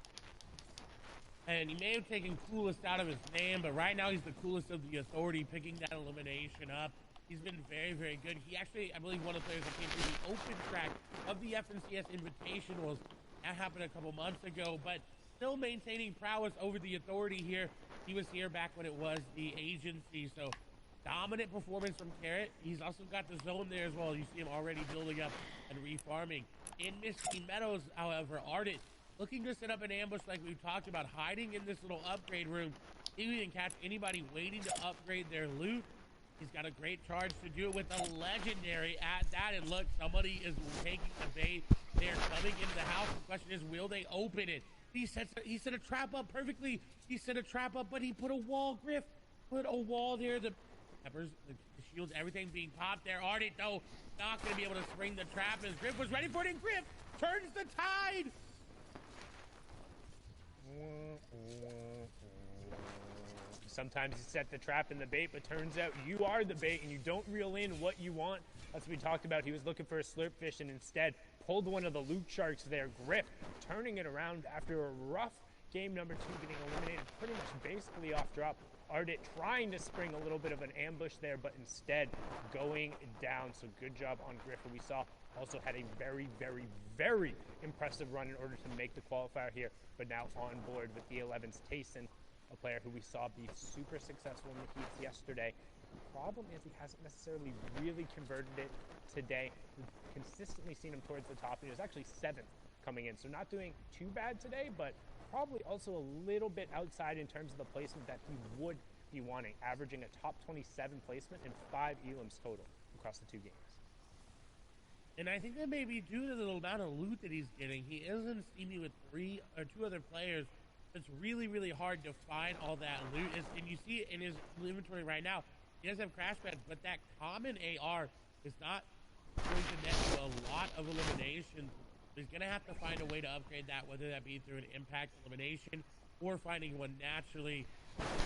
And he may have taken coolest out of his name, but right now he's the coolest of the authority, picking that elimination up. He's been very, very good. He actually, I believe, one of the players that came through the open track of the FNCS Invitationals. That happened a couple months ago, but still maintaining prowess over the authority here. He was here back when it was the agency, so dominant performance from Carrot. He's also got the zone there as well. You see him already building up and refarming. In Misty Meadows, however, Ardent looking to set up an ambush like we've talked about, hiding in this little upgrade room. He can catch anybody waiting to upgrade their loot. He's got a great charge to do it with a legendary at that. And look, somebody is taking the bait. They're coming into the house. The question is, will they open it? He set a trap up perfectly. He set a trap up, but he put a wall, Griff. Put a wall there. The Peppers, the shields, everything being popped there. Ardent, though, not going to be able to spring the trap as Griff was ready for it, and Griff turns the tide.
Sometimes you set the trap and the bait, but turns out you are the bait and you don't reel in what you want. That's what we talked about. He was looking for a slurp fish and instead pulled one of the loot sharks there. Griff turning it around after a rough game number 2, getting eliminated pretty much basically off drop. Ardit trying to spring a little bit of an ambush there, but instead going down. So good job on Griff, who we saw also had a very, very, very impressive run in order to make the qualifier here, but now on board with the 11's Tayson, a player who we saw be super successful in the heats yesterday. The problem is he hasn't necessarily really converted it today. We've consistently seen him towards the top. He was actually 7th coming in, so not doing too bad today, but probably also a little bit outside in terms of the placement that he would be wanting, averaging a top 27 placement and 5 elims total across the 2 games.
And I think that may be due to the amount of loot that he's getting. He isn't steamy with 2 other players. It's really, really hard to find all that loot. And you see it in his inventory right now. He does have crash pads, but that common AR is not going to net you a lot of elimination. He's going to have to find a way to upgrade that, whether that be through an impact elimination or finding one naturally.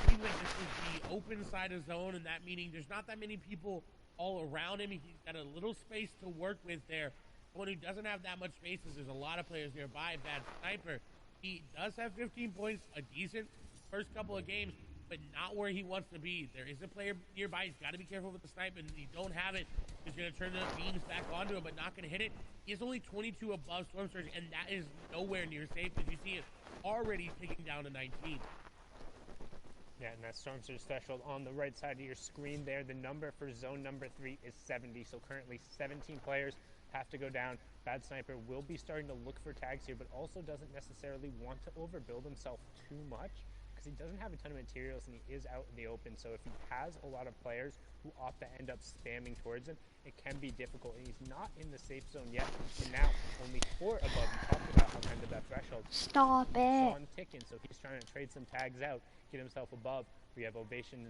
Even if this is the open side of zone, and that meaning there's not that many people all around him. He's got a little space to work with there. Someone who doesn't have that much space is there's a lot of players nearby. Bad Sniper. He does have 15 points, a decent first couple of games, but not where he wants to be. There is a player nearby. He's got to be careful with the snipe, and if you don't have it, he's going to turn the beams back onto him, but not going to hit it. He has only 22 above Storm Surge, and that is nowhere near safe, as you see it already ticking down to 19.
Yeah, and that Storm Surge threshold on the right side of your screen there. The number for zone number 3 is 70, so currently 17 players have to go down. Bad Sniper will be starting to look for tags here, but also doesn't necessarily want to overbuild himself too much because he doesn't have a ton of materials and he is out in the open. So if he has a lot of players who opt to end up spamming towards him, it can be difficult. And he's not in the safe zone yet, and now only 4 above. We talked about how kind of that threshold.
Stop it.
Saw him ticking, so he's trying to trade some tags out, get himself above. We have Ovation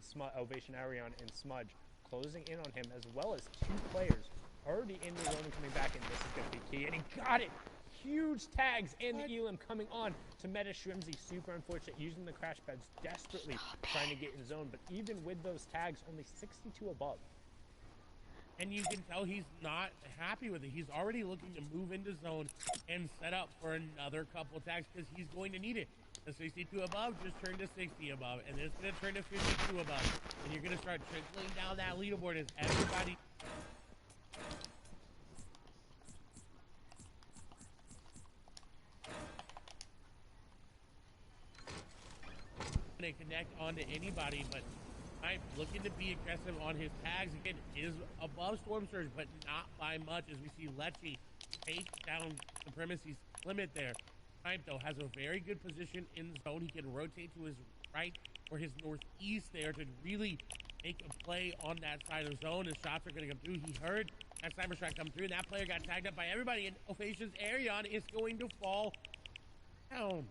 Arion and Smudge closing in on him, as well as 2 players already in the zone and coming back, and this is going to be key. And he got it! Huge tags and the Elim coming on to Meta Shrimzy. Super unfortunate, using the crash pads desperately trying to get in zone, but even with those tags, only 62 above.
And you can tell he's not happy with it. He's already looking to move into zone and set up for another couple tags because he's going to need it. The 62 above just turned to 60 above, and it's going to turn to 52 above. And you're going to start trickling down that leaderboard as everybody... connect onto anybody, but I'm looking to be aggressive on his tags. Again, is above Storm Surge, but not by much, as we see Lecce take down Supremacy's limit there. Type, though, has a very good position in zone. He can rotate to his right or his northeast there to really make a play on that side of zone. His shots are going to come through. He heard that cyber strike come through, and that player got tagged up by everybody, and Ovation's Arion is going to fall down.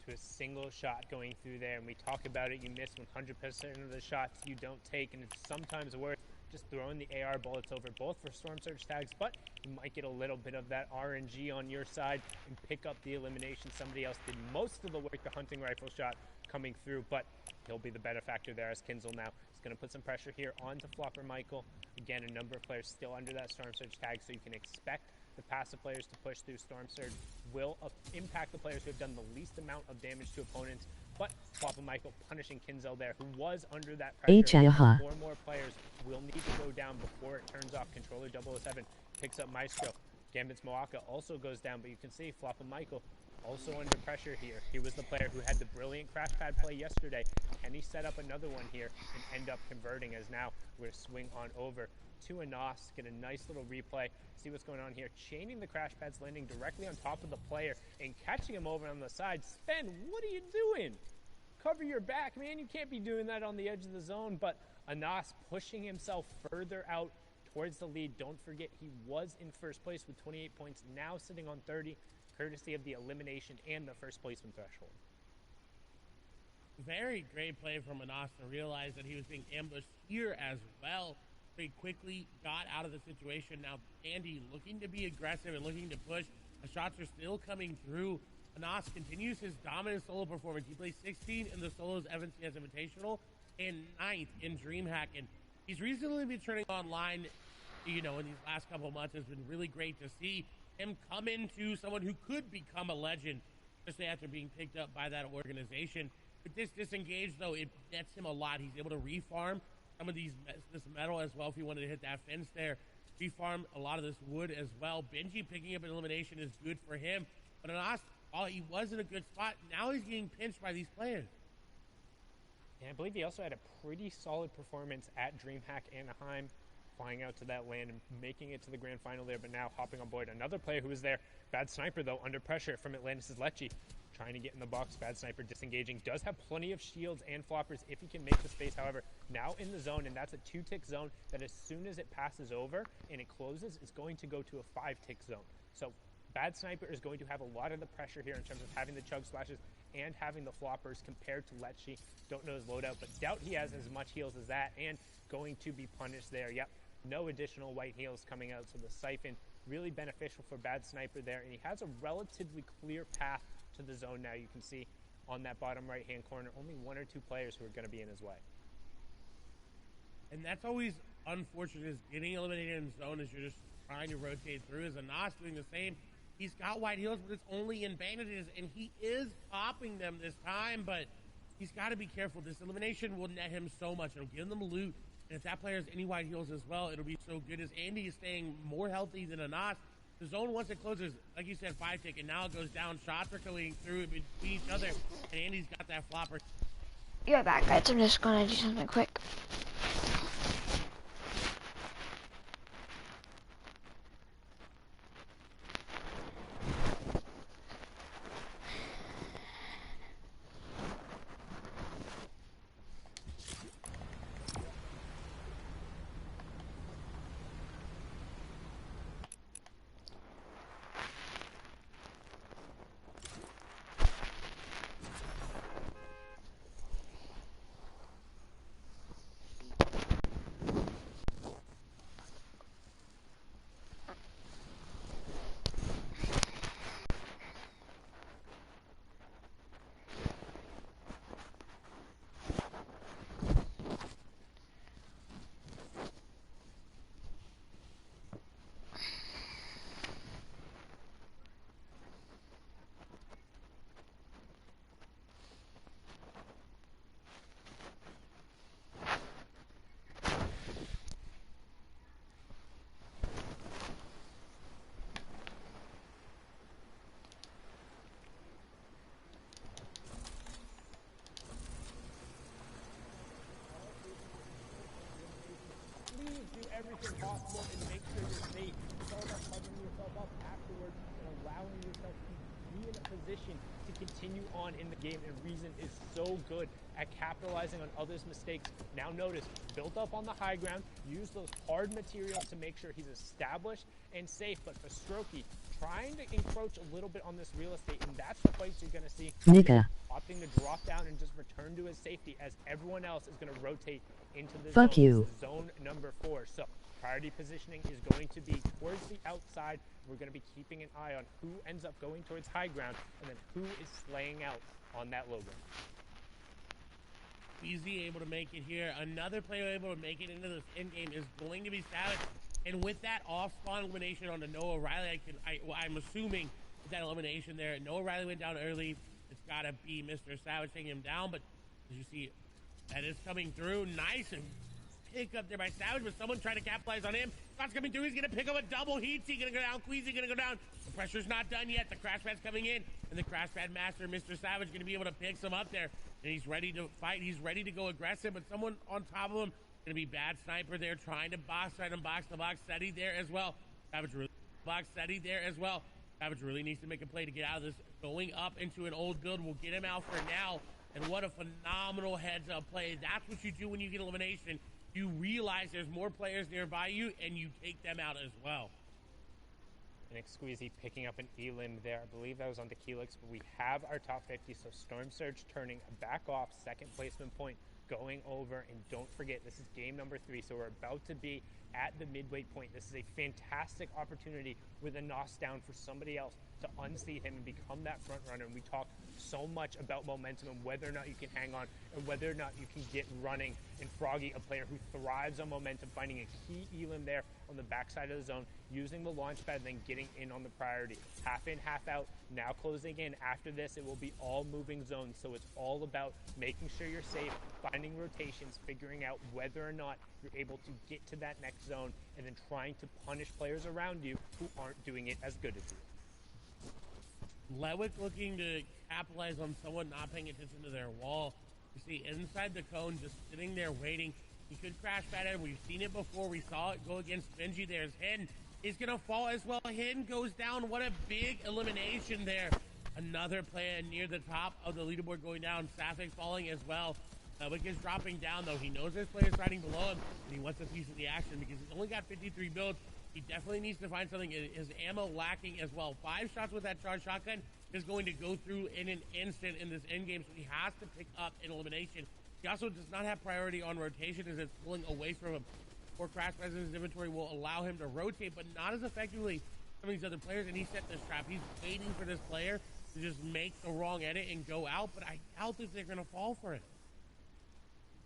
A single shot going through there, and we talk about it. You miss 100% of the shots you don't take, and it's sometimes worth just throwing the AR bullets over, both for Storm Surge tags, but you might get a little bit of that RNG on your side and pick up the elimination. Somebody else did most of the work, the hunting rifle shot coming through, but he'll be the better factor there as Kinzel now is going to put some pressure here onto Flopper Michael. Again, a number of players still under that Storm Surge tag, so you can expect the passive players to push through. Storm Surge will impact the players who have done the least amount of damage to opponents, but Flopper Michael punishing Kinzel there, who was under that pressure. 4 more players will need to go down before it turns off. Controller 007 picks up Maestro. Gambit's Moaka also goes down, but you can see Flopper Michael also under pressure here. He was the player who had the brilliant crash pad play yesterday. Can he set up another one here and end up converting, as now we're going to swing on over to Anas, get a nice little replay, see what's going on here. Chaining the crash pads, landing directly on top of the player and catching him over on the side. Sven, what are you doing? Cover your back, man. You can't be doing that on the edge of the zone. But Anas pushing himself further out towards the lead. Don't forget, he was in first place with 28 points, now sitting on 30, courtesy of the elimination and the first placement threshold.
Very great play from Anas to realize that he was being ambushed here as well. Very quickly got out of the situation. Now Andy looking to be aggressive and looking to push. The shots are still coming through. Anas continues his dominant solo performance. He plays 16 in the solos Evan CS Invitational and 9th in DreamHack. And he's recently been turning online, you know, in these last couple of months. It's been really great to see him come into someone who could become a legend, especially after being picked up by that organization. With this disengage, though, it nets him a lot. He's able to refarm some of this metal as well if he wanted to hit that fence there. Refarm a lot of this wood as well. Benji picking up an elimination is good for him. But Anas, while he was in a good spot, now he's getting pinched by these players.
And I believe he also had a pretty solid performance at DreamHack Anaheim, flying out to that land and making it to the grand final there, but now hopping on board another player who was there. Bad Sniper, though, under pressure from Atlantis' Lecce. Trying to get in the box. Bad Sniper disengaging. Does have plenty of shields and floppers if he can make the space, however. Now in the zone, and that's a 2-tick zone that as soon as it passes over and it closes, it's going to go to a 5-tick zone. So Bad Sniper is going to have a lot of the pressure here in terms of having the chug splashes and having the floppers compared to Lecce. Don't know his loadout, but doubt he has as much heals as that, and going to be punished there. Yep, no additional white heals coming out, so the Siphon really beneficial for Bad Sniper there, and he has a relatively clear path to the zone now. You can see on that bottom right hand corner only 1 or 2 players who are going to be in his way.
And that's always unfortunate, is getting eliminated in zone as you're just trying to rotate through. As Anas doing the same. He's got white heals, but it's only in bandages, and he is popping them this time, but he's got to be careful. This elimination will net him so much. It'll give them loot, and if that player has any white heals as well, it'll be so good. As Andy is staying more healthy than Anas. The zone, once it closes, like you said, 5-tick, and now it goes down. Shots are going through between each other, and Andy's got that flopper.
You're back, guys. I'm just gonna do something quick.
Everything possible and make sure you're safe. It's all about covering yourself up afterwards and allowing yourself to be in a position to continue on in the game. And Reason is so good at capitalizing on others' mistakes. Now notice, built up on the high ground, use those hard materials to make sure he's established and safe. But for Strokey, trying to encroach a little bit on this real estate, and that's the fights you're going to see.
Nigga.
Opting to drop down and just return to his safety as everyone else is going to rotate into the
Fuck
zone.
you.
Zone number 4. So priority positioning is going to be towards the outside. We're going to be keeping an eye on who ends up going towards high ground and then who is slaying out on that logo.
Easy able to make it here. Another player able to make it into this end game is going to be Savage. And with that off-spawn elimination on the Noah Riley, I'm assuming with that elimination there, Noah Riley went down early. It's got to be Mr. Savage taking him down, but as you see, that is coming through. Nice and pick up there by Savage, but someone trying to capitalize on him. Shots coming through. He's going to pick up a double. Heat's going to go down. Queasy going to go down. The pressure's not done yet. The Crash Pad's coming in, and the Crash Pad master, Mr. Savage, going to be able to pick some up there. And he's ready to fight. He's ready to go aggressive, but someone on top of him, going to be Bad Sniper there, trying to box, trying to box the box. Seti there as well. Savage really box Seti there as well. Savage really needs to make a play to get out of this. Going up into an old build will get him out for now. And what a phenomenal heads-up play. That's what you do when you get elimination. You realize there's more players nearby you, and you take them out as well.
And Exqueezy picking up an Elim there. I believe that was on Tequilix, but we have our top 50. So Storm Surge turning back off, second placement point going over. And don't forget, this is game number 3, so we're about to be at the midway point. This is a fantastic opportunity with a NOS down for somebody else to unseat him and become that front runner. And we talk so much about momentum and whether or not you can hang on and whether or not you can get running. And Froggy, a player who thrives on momentum, finding a key Elim there on the backside of the zone, using the launch pad, then getting in on the priority. Half in, half out, now closing in. After this, it will be all moving zones, so it's all about making sure you're safe, finding rotations, figuring out whether or not you're able to get to that next zone, and then trying to punish players around you who aren't doing it as good as you.
Lewick looking to capitalize on someone not paying attention to their wall. You see inside the cone, just sitting there waiting. He could crash pad it. We've seen it before. We saw it go against Benji. There's Hidden. Is going to fall as well. Hidden goes down. What a big elimination there. Another player near the top of the leaderboard going down. Safik falling as well. Lewick is dropping down, though. He knows there's players riding below him, and he wants a piece of the action because he's only got 53 builds. He definitely needs to find something. His ammo lacking as well. 5 shots with that charged shotgun is going to go through in an instant in this end game, so he has to pick up an elimination. He also does not have priority on rotation as it's pulling away from him. Or Crash President's inventory will allow him to rotate, but not as effectively some of these other players, and he set this trap. He's waiting for this player to just make the wrong edit and go out, but I doubt that they're going to fall for it.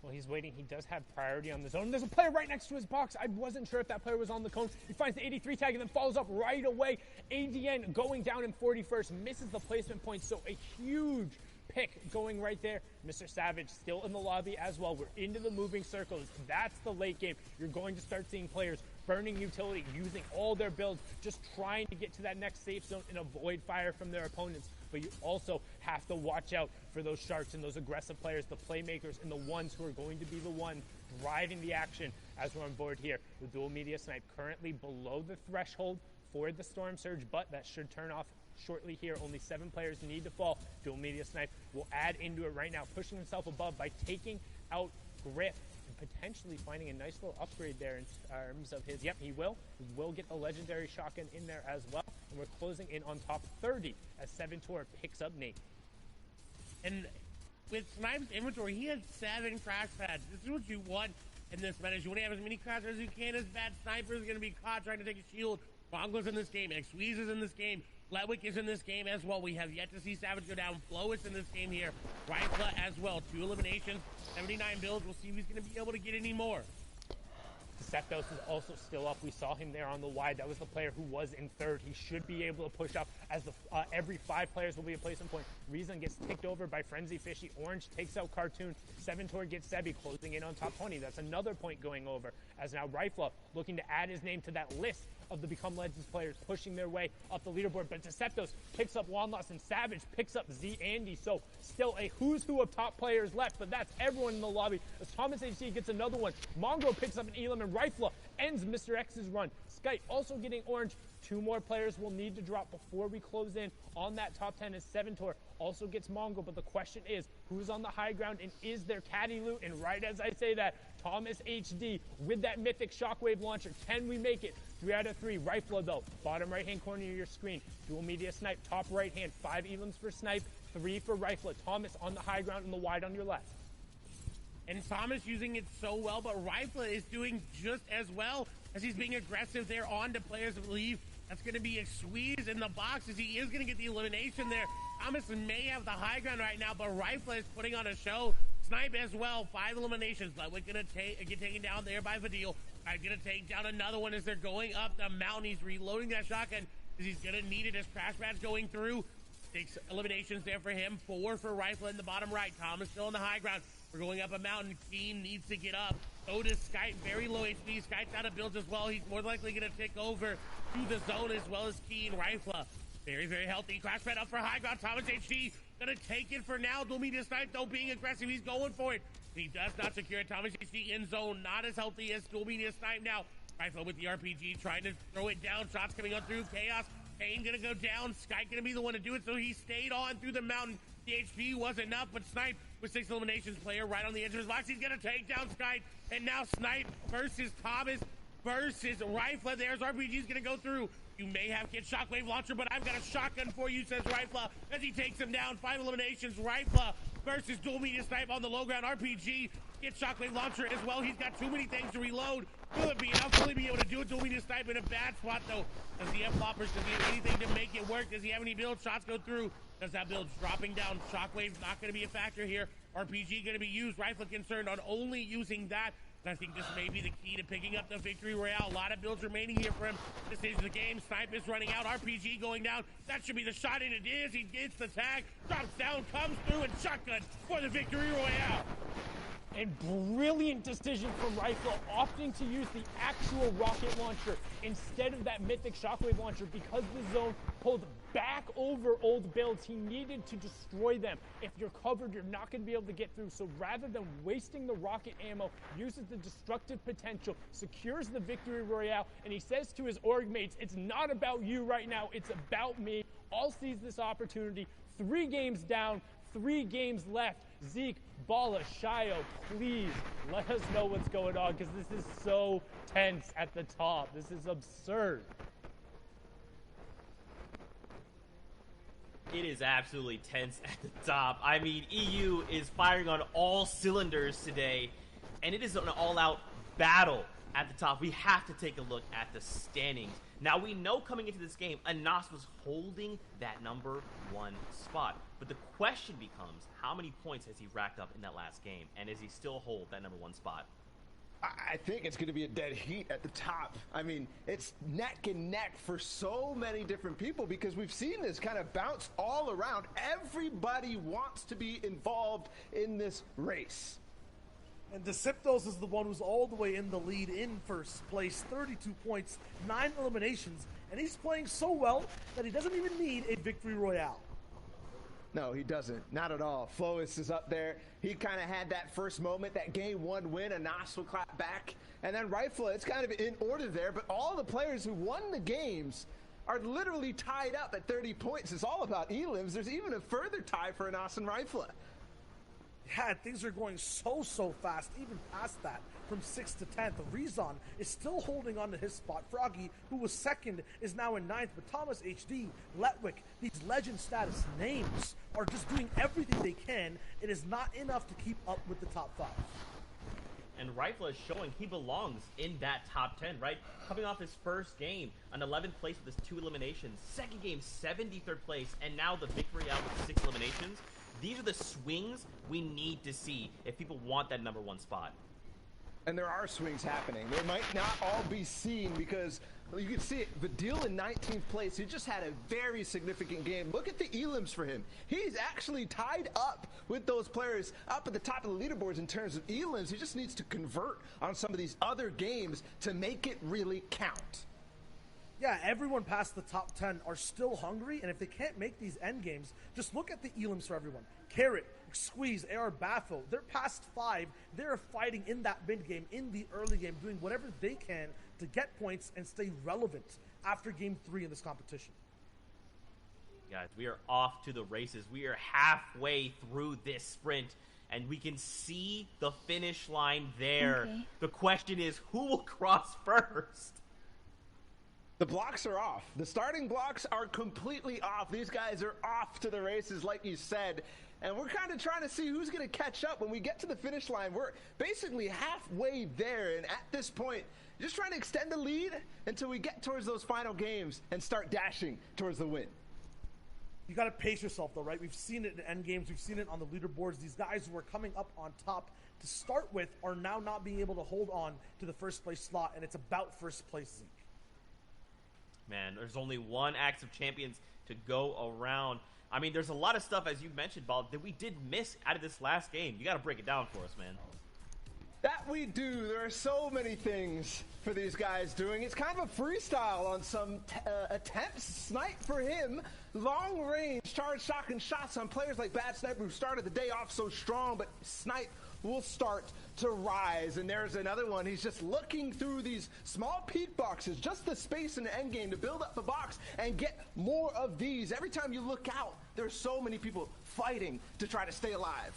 Well, he's waiting. He does have priority on the zone. There's a player right next to his box. I wasn't sure if that player was on the cone. He finds the 83 tag and then follows up right away. ADN going down in 41st, misses the placement point, so a huge pick going right there. Mr. Savage still in the lobby as well. We're into the moving circles. That's the late game. You're going to start seeing players burning utility, using all their builds, just trying to get to that next safe zone and avoid fire from their opponents. But you also have to watch out for those sharks and those aggressive players, the playmakers, and the ones who are going to be the ones driving the action as we're on board here. The dual media snipe currently below the threshold for the Storm Surge, but that should turn off shortly here. Only 7 players need to fall. Dual media snipe will add into it right now, pushing himself above by taking out Griff and potentially finding a nice little upgrade there in terms of his. Yep, he will. He will get the legendary shotgun in there as well. And we're closing in on top 30 as 7-Tor picks up Nate.
And with Snipe's inventory, he had 7 crash pads. This is what you want in this meta. You want to have as many crashers as you can. As bad Sniper is going to be caught trying to take a shield. Bongo's in this game. Exqueeze is in this game. Lewick is in this game as well. We have yet to see Savage go down. Flo is in this game here. Rifla as well. 2 eliminations, 79 builds. We'll see if he's going to be able to get any more.
Deceptos is also still up. We saw him there on the wide. That was the player who was in third. He should be able to push up as the every 5 players will be a placement point. Reason gets ticked over by Frenzy Fishy. Orange takes out Cartoon. 7-Tor gets Sebi, closing in on top 20. That's another point going over. As now Rifla looking to add his name to that list of the Become Legends players pushing their way up the leaderboard. But Deceptos picks up Wanloss and Savage picks up Z Andy. So still a who's who of top players left, but that's everyone in the lobby. As Thomas HC gets another one. Mongo picks up an Elim and Rifla ends Mr. X's run. Skype also getting orange. 2 more players will need to drop before we close in on that top 10 as 7-Tor also gets Mongo. But the question is, who's on the high ground and is there caddy loot? And right as I say that, Thomas HD with that mythic shockwave launcher. Can we make it? 3 out of 3. Rifla though, bottom right hand corner of your screen. Dual media snipe, top right hand. 5 Elims for snipe, 3 for Rifla. Thomas on the high ground and the wide on your left.
And Thomas using it so well, but Rifla is doing just as well as he's being aggressive there on to players of leave. That's going to be a squeeze in the box as he is going to get the elimination there. Thomas may have the high ground right now, but Rifla is putting on a show. Snipe as well, 5 eliminations. Ludwig going to get taken down there by Fadil. I'm going to take down another one as they're going up the mountain. He's reloading that shotgun because he's going to need it as Crash Pad's going through. 6 eliminations there for him, 4 for Rifla in the bottom right. Thomas still on the high ground. We're going up a mountain. Keen needs to get up. So does Skype, very low HP. Skype's out of builds as well. He's more likely going to take over to the zone as well as Keen. Rifla, very, very healthy. Crash Pad up for high ground. Thomas HD going to take it for now. Dual media snipe, though, being aggressive. He's going for it. He does not secure it. Thomas HD in zone, not as healthy as Dual media snipe now. Rifla with the RPG, trying to throw it down. Shots coming on through. Chaos. Kane going to go down. Skype going to be the one to do it, so he stayed on through the mountain. The HP wasn't enough, but Snipe with 6 eliminations, player right on the edge of his box. He's going to take down Skype, and now Snipe versus Thomas. versus Rifla. There's RPG's gonna go through. You may have Kid Shockwave Launcher, but I've got a shotgun for you, says Rifla, as he takes him down. 5 eliminations. Rifla versus Dual Media Snipe on the low ground. RPG, Kid Shockwave Launcher as well. He's got too many things to reload. Will it be enough? Will he be able to do it? Dual Media Snipe in a bad spot, though. Does he have floppers? Does he have anything to make it work? Does he have any builds? Shots go through. Does that build dropping down? Shockwave's not going to be a factor here. RPG going to be used. Rifla concerned on only using that. I think this may be the key to picking up the victory royale. A lot of builds remaining here for him. This is the game. Snipe is running out. RPG going down. That should be the shot, and it is. He gets the tag, drops down, comes through, and shotgun for the victory royale.
And brilliant decision from Rifla, opting to use the actual rocket launcher instead of that mythic shockwave launcher because the zone pulled back over old builds. He needed to destroy them. If you're covered, you're not going to be able to get through. So rather than wasting the rocket ammo, uses the destructive potential, secures the victory royale, and he says to his org mates, it's not about you right now, it's about me. All sees this opportunity. 3 games down, 3 games left. Zeke, Bala, Shio, please let us know what's going on because this is so tense at the top. This is absurd.
It is absolutely tense at the top. I mean, EU is firing on all cylinders today, and it is an all-out battle at the top. We have to take a look at the standings. Now, we know coming into this game, Anas was holding that number 1 spot. But the question becomes, how many points has he racked up in that last game? And does he still hold that number 1 spot?
I think it's going to be a dead heat at the top. I mean, it's neck and neck for so many different people because we've seen this kind of bounce all around. Everybody wants to be involved in this race.
And Deceptos is the one who's all the way in the lead in first place, 32 points, 9 eliminations, and he's playing so well that he doesn't even need a victory royale.
No, he doesn't. Not at all. Flois is up there. He kind of had that first moment, that game 1 win. Anas will clap back. And then Rifla, it's kind of in order there, but all the players who won the games are literally tied up at 30 points. It's all about elims. There's even a further tie for Anas and Rifla.
Yeah, things are going so fast, even past that. From 6th to 10th, Rezon is still holding on to his spot. Froggy, who was 2nd, is now in 9th, but Thomas HD, Letwick, these legend status names are just doing everything they can. It is not enough to keep up with the top 5.
And Rifla is showing he belongs in that top 10, right? Coming off his first game, an 11th place with his 2 eliminations. Second game, 73rd place, and now the victory out with 6 eliminations. These are the swings we need to see if people want that number 1 spot.
And there are swings happening. They might not all be seen because you can see it. Vidil in 19th place. He just had a very significant game. Look at the elims for him. He's actually tied up with those players up at the top of the leaderboards in terms of elims. He just needs to convert on some of these other games to make it really count.
Yeah, everyone past the top 10 are still hungry, and if they can't make these end games, just look at the elims for everyone. Carrot, Squeeze, AR Baffo, they're past 5. They're fighting in that mid game, in the early game, doing whatever they can to get points and stay relevant after game 3 in this competition.
Guys, we are off to the races. We are halfway through this sprint, and we can see the finish line there.
Okay.
The question is, who will cross first?
The blocks are off. The starting blocks are completely off. These guys are off to the races, like you said. And we're kind of trying to see who's going to catch up when we get to the finish line. We're basically halfway there. And at this point, just trying to extend the lead until we get towards those final games and start dashing towards the win.
You got to pace yourself, though, right? We've seen it in end games. We've seen it on the leaderboards. These guys who are coming up on top to start with are now not being able to hold on to the first place slot. And it's about first place, Zeke.
Man, there's only one Axe of Champions to go around. I mean, there's a lot of stuff, as you mentioned, Ball, that we did miss out of this last game. You got to break it down for us, man.
That we do. There are so many things for these guys doing. It's kind of a freestyle on some attempts. Snipe for him. Long range charge shotgun shots on players like Bad Sniper who started the day off so strong, but Snipe will start to rise. And there's another one. He's just looking through these small peak boxes, just the space in the end game to build up the box and get more of these. Every time you look out, there's so many people fighting to try to stay alive.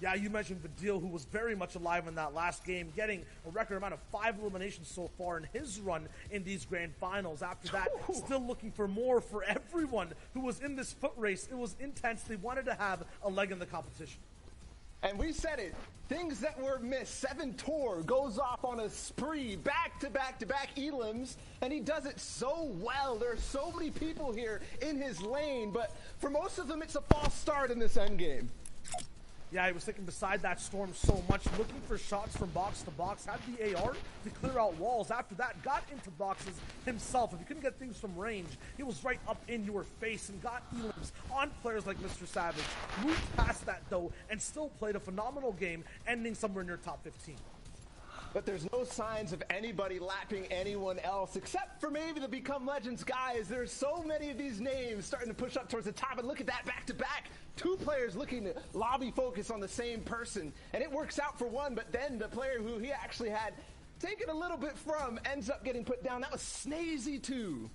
Yeah, you mentioned Vadil, who was very much alive in that last game, getting a record amount of 5 eliminations so far in his run in these grand finals. After that, still looking for more for everyone who was in this foot race. It was intense. They wanted to have a leg in the competition.
And we said it, things that were missed. 7Tor goes off on a spree, back-to-back elims, and he does it so well. There are so many people here in his lane, but for most of them, it's a false start in this endgame.
Yeah, he was sticking beside that Storm so much, looking for shots from box to box, had the AR to clear out walls. After that, got into boxes himself. If he couldn't get things from range, he was right up in your face and got elims on players like Mr. Savage. Moved past that, though, and still played a phenomenal game, ending somewhere near top 15.
But there's no signs of anybody lapping anyone else, except for maybe the Become Legends guys. There's so many of these names starting to push up towards the top, and look at that back-to-back. 2 players looking to lobby focus on the same person, and it works out for one, but then the player who he actually had taken a little bit from ends up getting put down. That was Snazy too.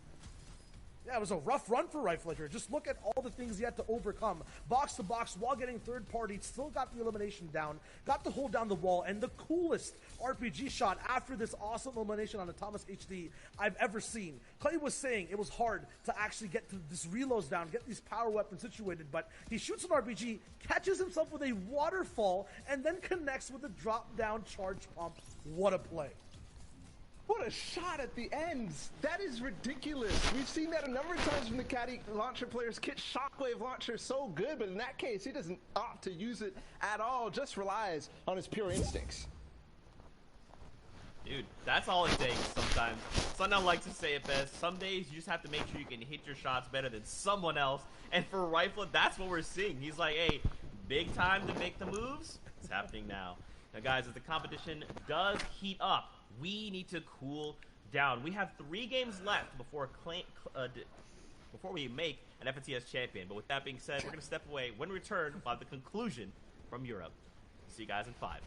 Yeah, it was a rough run for Riflecker. Just look at all the things he had to overcome. Box to box while getting third party, still got the elimination down, got to hold down the wall, and the coolest RPG shot after this awesome elimination on the Thomas HD I've ever seen. Clay was saying it was hard to actually get to this reloads down, get these power weapons situated, but he shoots an RPG, catches himself with a waterfall, and then connects with a drop down charge pump. What a play.
What a shot at the ends. That is ridiculous. We've seen that a number of times from the Caddy launcher players. Kit Shockwave launcher so good, but in that case, he doesn't opt to use it at all, just relies on his pure instincts.
Dude, that's all it takes sometimes. Sundown likes to say it best. Some days you just have to make sure you can hit your shots better than someone else. And for Rifle, that's what we're seeing. He's like, hey, big time to make the moves. It's happening now. Now, guys, as the competition does heat up, we need to cool down. We have 3 games left before we make an FNCS champion. But with that being said, we're going to step away. When we return, we'll have the conclusion from Europe. See you guys in 5.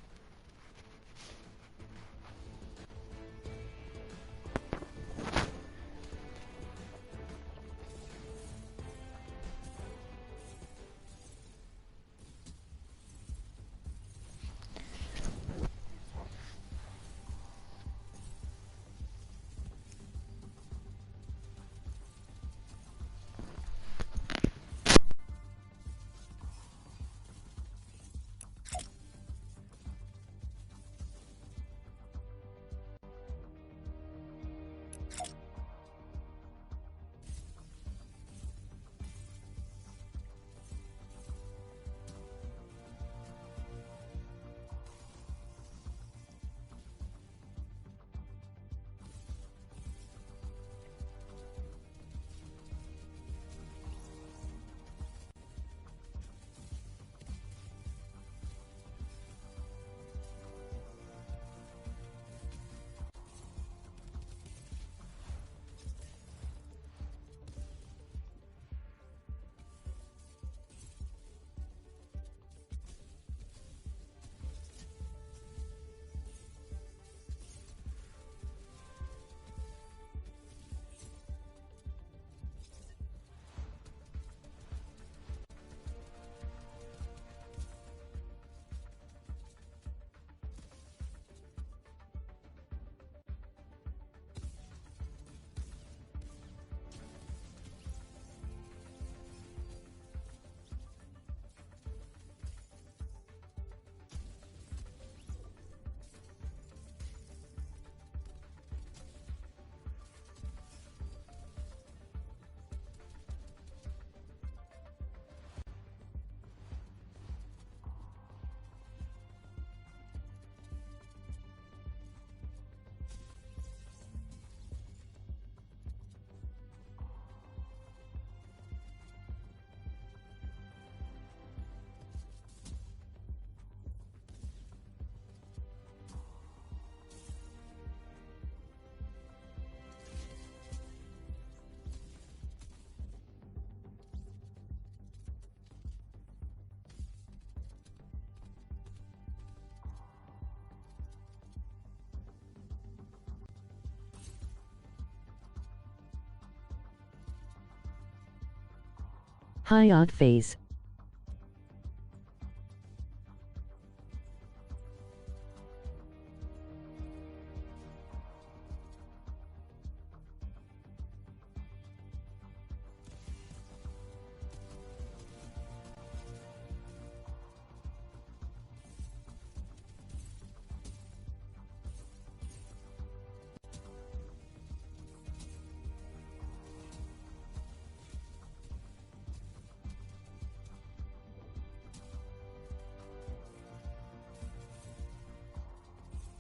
High odd phase.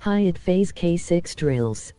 Hyatt Phase K6 drills.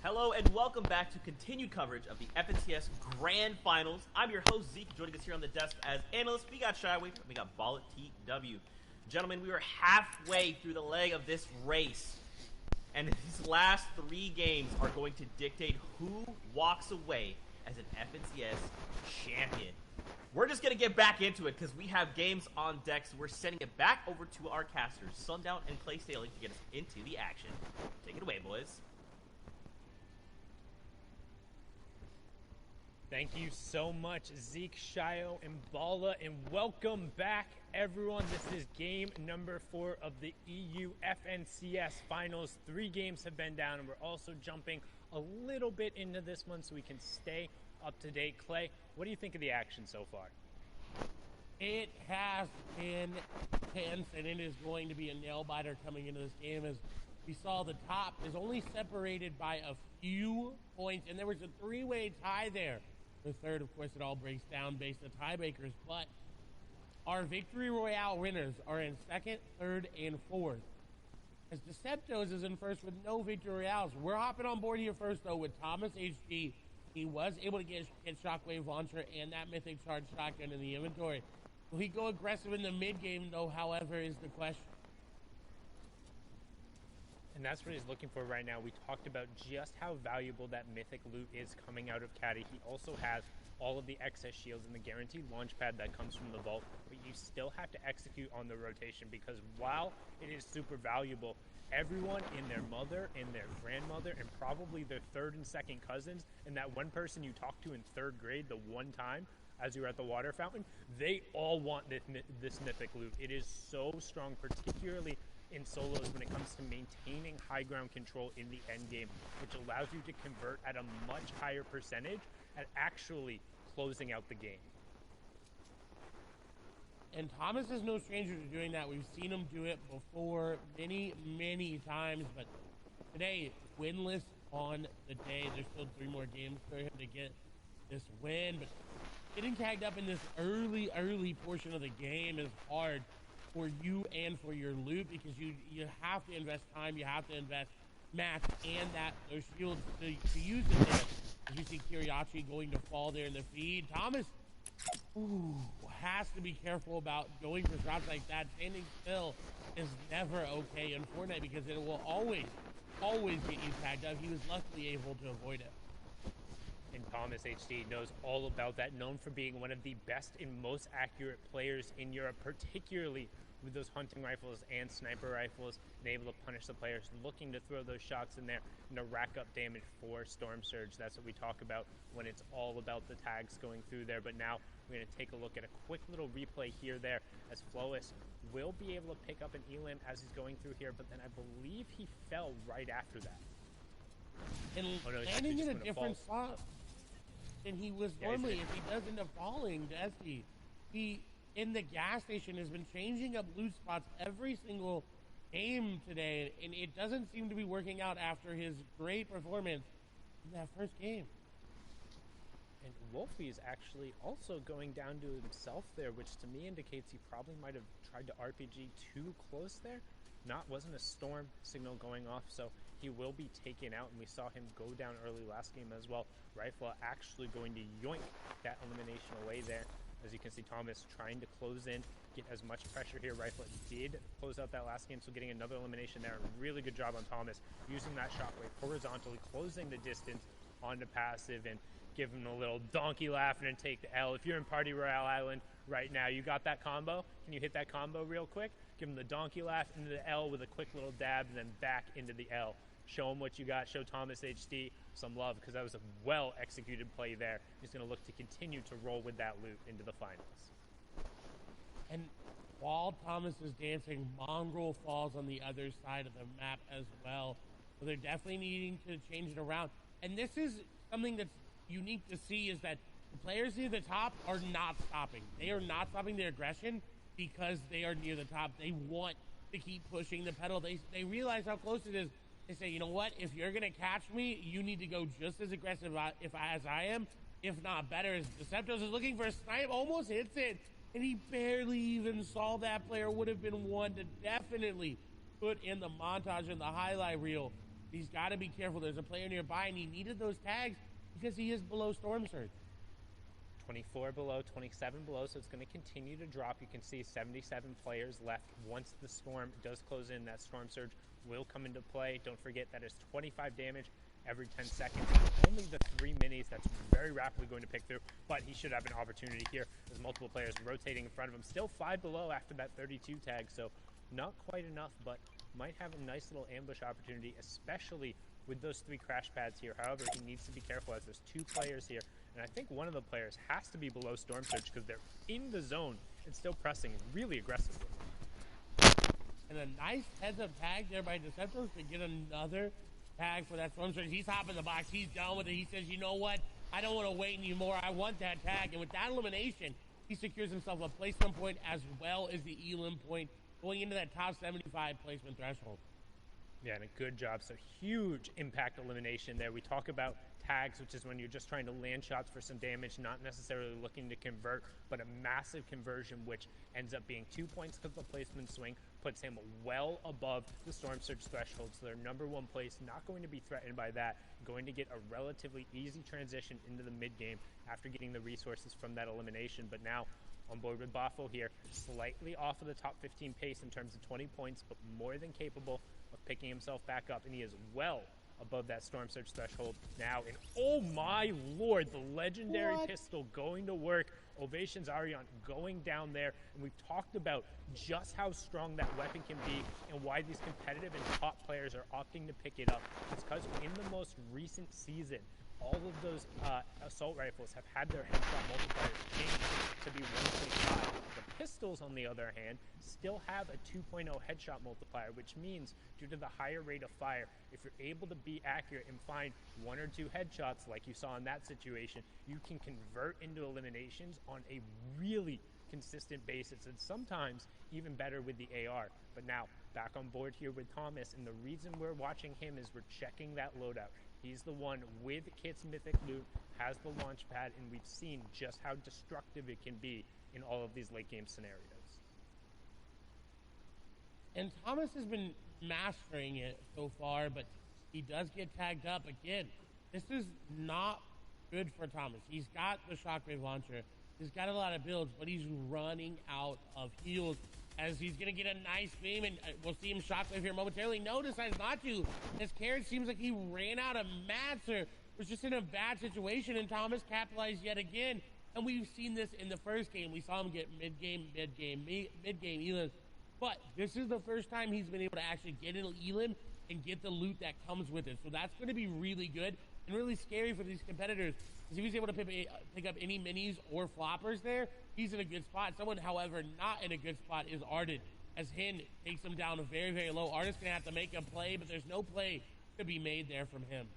Hello and welcome back to continued coverage of the FNCS Grand Finals. I'm your host, Zeke. Joining us here on the desk as analysts, we got Shyway, and we got Ball TW. Gentlemen, we are halfway through the leg of this race, and these last 3 games are going to dictate who walks away as an FNCS champion. We're just going to get back into it because we have games on deck, so we're sending it back over to our casters, Sundown and Clay Staley, to get us into the action. Take it away, boys.
Thank you so much, Zeke, Shio, and Bala, and welcome back, everyone. This is game number 4 of the EU FNCS Finals. 3 games have been down, and we're also jumping a little bit into this one so we can stay up to date. Clay, what do you think of the action so far?
It has been tense, and it is going to be a nail-biter coming into this game. As we saw, the top is only separated by a few points, and there was a 3-way tie there. The third, of course, it all breaks down based on tiebreakers, but our Victory Royale winners are in 2nd, 3rd, and 4th. As Deceptos is in 1st with no Victory Royales. We're hopping on board here first, though, with Thomas HD. He was able to get Shockwave Launcher and that Mythic Charge Shotgun in the inventory. Will he go aggressive in the mid-game, though, however, is the question.
And that's what he's looking for right now. We talked about just how valuable that mythic loot is coming out of Caddy. He also has all of the excess shields and the guaranteed launch pad that comes from the vault, but you still have to execute on the rotation because while it is super valuable, everyone and their mother and their grandmother and probably their 3rd and 2nd cousins and that one person you talked to in 3rd grade the one time as you were at the water fountain, they all want this mythic loot. It is so strong, particularly in solos when it comes to maintaining high ground control in the end game, which allows you to convert at a much higher percentage at actually closing out the game.
And Thomas is no stranger to doing that. We've seen him do it before many, many times, but today, winless on the day. There's still 3 more games for him to get this win, but getting tagged up in this early portion of the game is hard for you and for your loot because you have to invest time, you have to invest mats and those shields to use it there. As you see Kiriachi going to fall there in the feed. Thomas has to be careful about going for shots like that. Standing still is never okay in Fortnite because it will always get you tagged up. He was luckily able to avoid it.
And Thomas HD knows all about that, known for being one of the best and most accurate players in Europe, particularly with those hunting rifles and sniper rifles and able to punish the players looking to throw those shots in there and to rack up damage for Storm Surge. That's what we talk about when it's all about the tags going through there. But now we're going to take a look at a quick little replay here there as Flois will be able to pick up an elim as he's going through here, but then I believe he fell right after that.
And landing in a different spot than he was normally. If he does end up falling, Dusty, he in the gas station has been changing up loot spots every single game today, and it doesn't seem to be working out after his great performance in that first game.
And Wolfie is actually also going down to himself there, which to me indicates he probably might have tried to RPG too close there. Wasn't a storm signal going off, so he will be taken out, and we saw him go down early last game as well. Rifle actually going to yoink that elimination away there. As you can see, Thomas trying to close in, get as much pressure here. Rifle did close out that last game, so getting another elimination there. Really good job on Thomas, using that shockwave horizontally, closing the distance on the passive, and give him a little donkey laugh and then take the L. If you're in Party Royale Island right now, you got that combo? Can you hit that combo real quick? Give him the donkey laugh into the L with a quick little dab, and then back into the L. Show him what you got. Show Thomas HD some love, because that was a well-executed play there. He's going to look to continue to roll with that loot into the finals.
And while Thomas is dancing, Mongrel falls on the other side of the map as well. So they're definitely needing to change it around. And this is something that's unique to see, is that the players near the top are not stopping. They are not stopping their aggression because they are near the top. They want to keep pushing the pedal. They realize how close it is. They say, you know what? If you're going to catch me, you need to go just as aggressive as I am, if not better. As Deceptos is looking for a snipe, almost hits it, and he barely even saw that player. Would have been one to definitely put in the montage and the highlight reel. He's got to be careful. There's a player nearby, and he needed those tags because he is below Storm Surge.
24 below, 27 below, so it's going to continue to drop. You can see 77 players left. Once the storm does close in, that Storm Surge will come into play. Don't forget that is 25 damage every 10 seconds. Only the 3 minis that's very rapidly going to pick through, but he should have an opportunity here. There's multiple players rotating in front of him. Still 5 below after that 32 tag, so not quite enough, but might have a nice little ambush opportunity, especially with those 3 crash pads here. However, he needs to be careful as there's 2 players here, and I think one of the players has to be below Storm Surge because they're in the zone and still pressing really aggressively.
And a nice heads-up tag there by Deceptos to get another tag for that Storm Surge. He's hopping the box. He's done with it. He says, you know what? I don't want to wait anymore. I want that tag. And with that elimination, he secures himself a placement point as well as the elim point going into that top 75 placement threshold.
Yeah, and a good job. So huge impact elimination there. We talk about tags, which is when you're just trying to land shots for some damage, not necessarily looking to convert, but a massive conversion, which ends up being 2 points because the placement swing puts him well above the Storm Surge threshold. So their number 1 place, not going to be threatened by that, going to get a relatively easy transition into the mid game after getting the resources from that elimination. But now on board with Bafo here, slightly off of the top 15 pace in terms of 20 points, but more than capable of picking himself back up, and he is well above that Storm Surge threshold now. And oh my lord, the legendary pistol going to work. Ovations Arion going down there, and we've talked about just how strong that weapon can be and why these competitive and top players are opting to pick it up. It's because in the most recent season, all of those assault rifles have had their headshot multipliers changed to be 1.5. The pistols, on the other hand, still have a 2.0 headshot multiplier, which means due to the higher rate of fire, if you're able to be accurate and find 1 or 2 headshots like you saw in that situation, you can convert into eliminations on a really consistent basis, and sometimes even better with the AR. But now, back on board here with Thomas, and the reason we're watching him is we're checking that loadout. He's the one with Kit's Mythic Loot, has the launch pad, and we've seen just how destructive it can be in all of these late game scenarios.
And Thomas has been mastering it so far, but he does get tagged up again. This is not good for Thomas. He's got the Shockwave launcher. He's got a lot of builds, but he's running out of heals as he's going to get a nice beam, and we'll see him Shockwave here momentarily. No, decides not to. As Carrot seems like he ran out of mats or was just in a bad situation, and Thomas capitalized yet again. And we've seen this in the first game. We saw him get mid-game elims. But this is the first time he's been able to actually get an Elim and get the loot that comes with it. So that's going to be really good and really scary for these competitors. Because if he's able to pick up any minis or floppers there, he's in a good spot. Someone, however, not in a good spot is Ardent. As Hin takes him down very, very low. Ardent's going to have to make a play, but there's no play to be made there from him.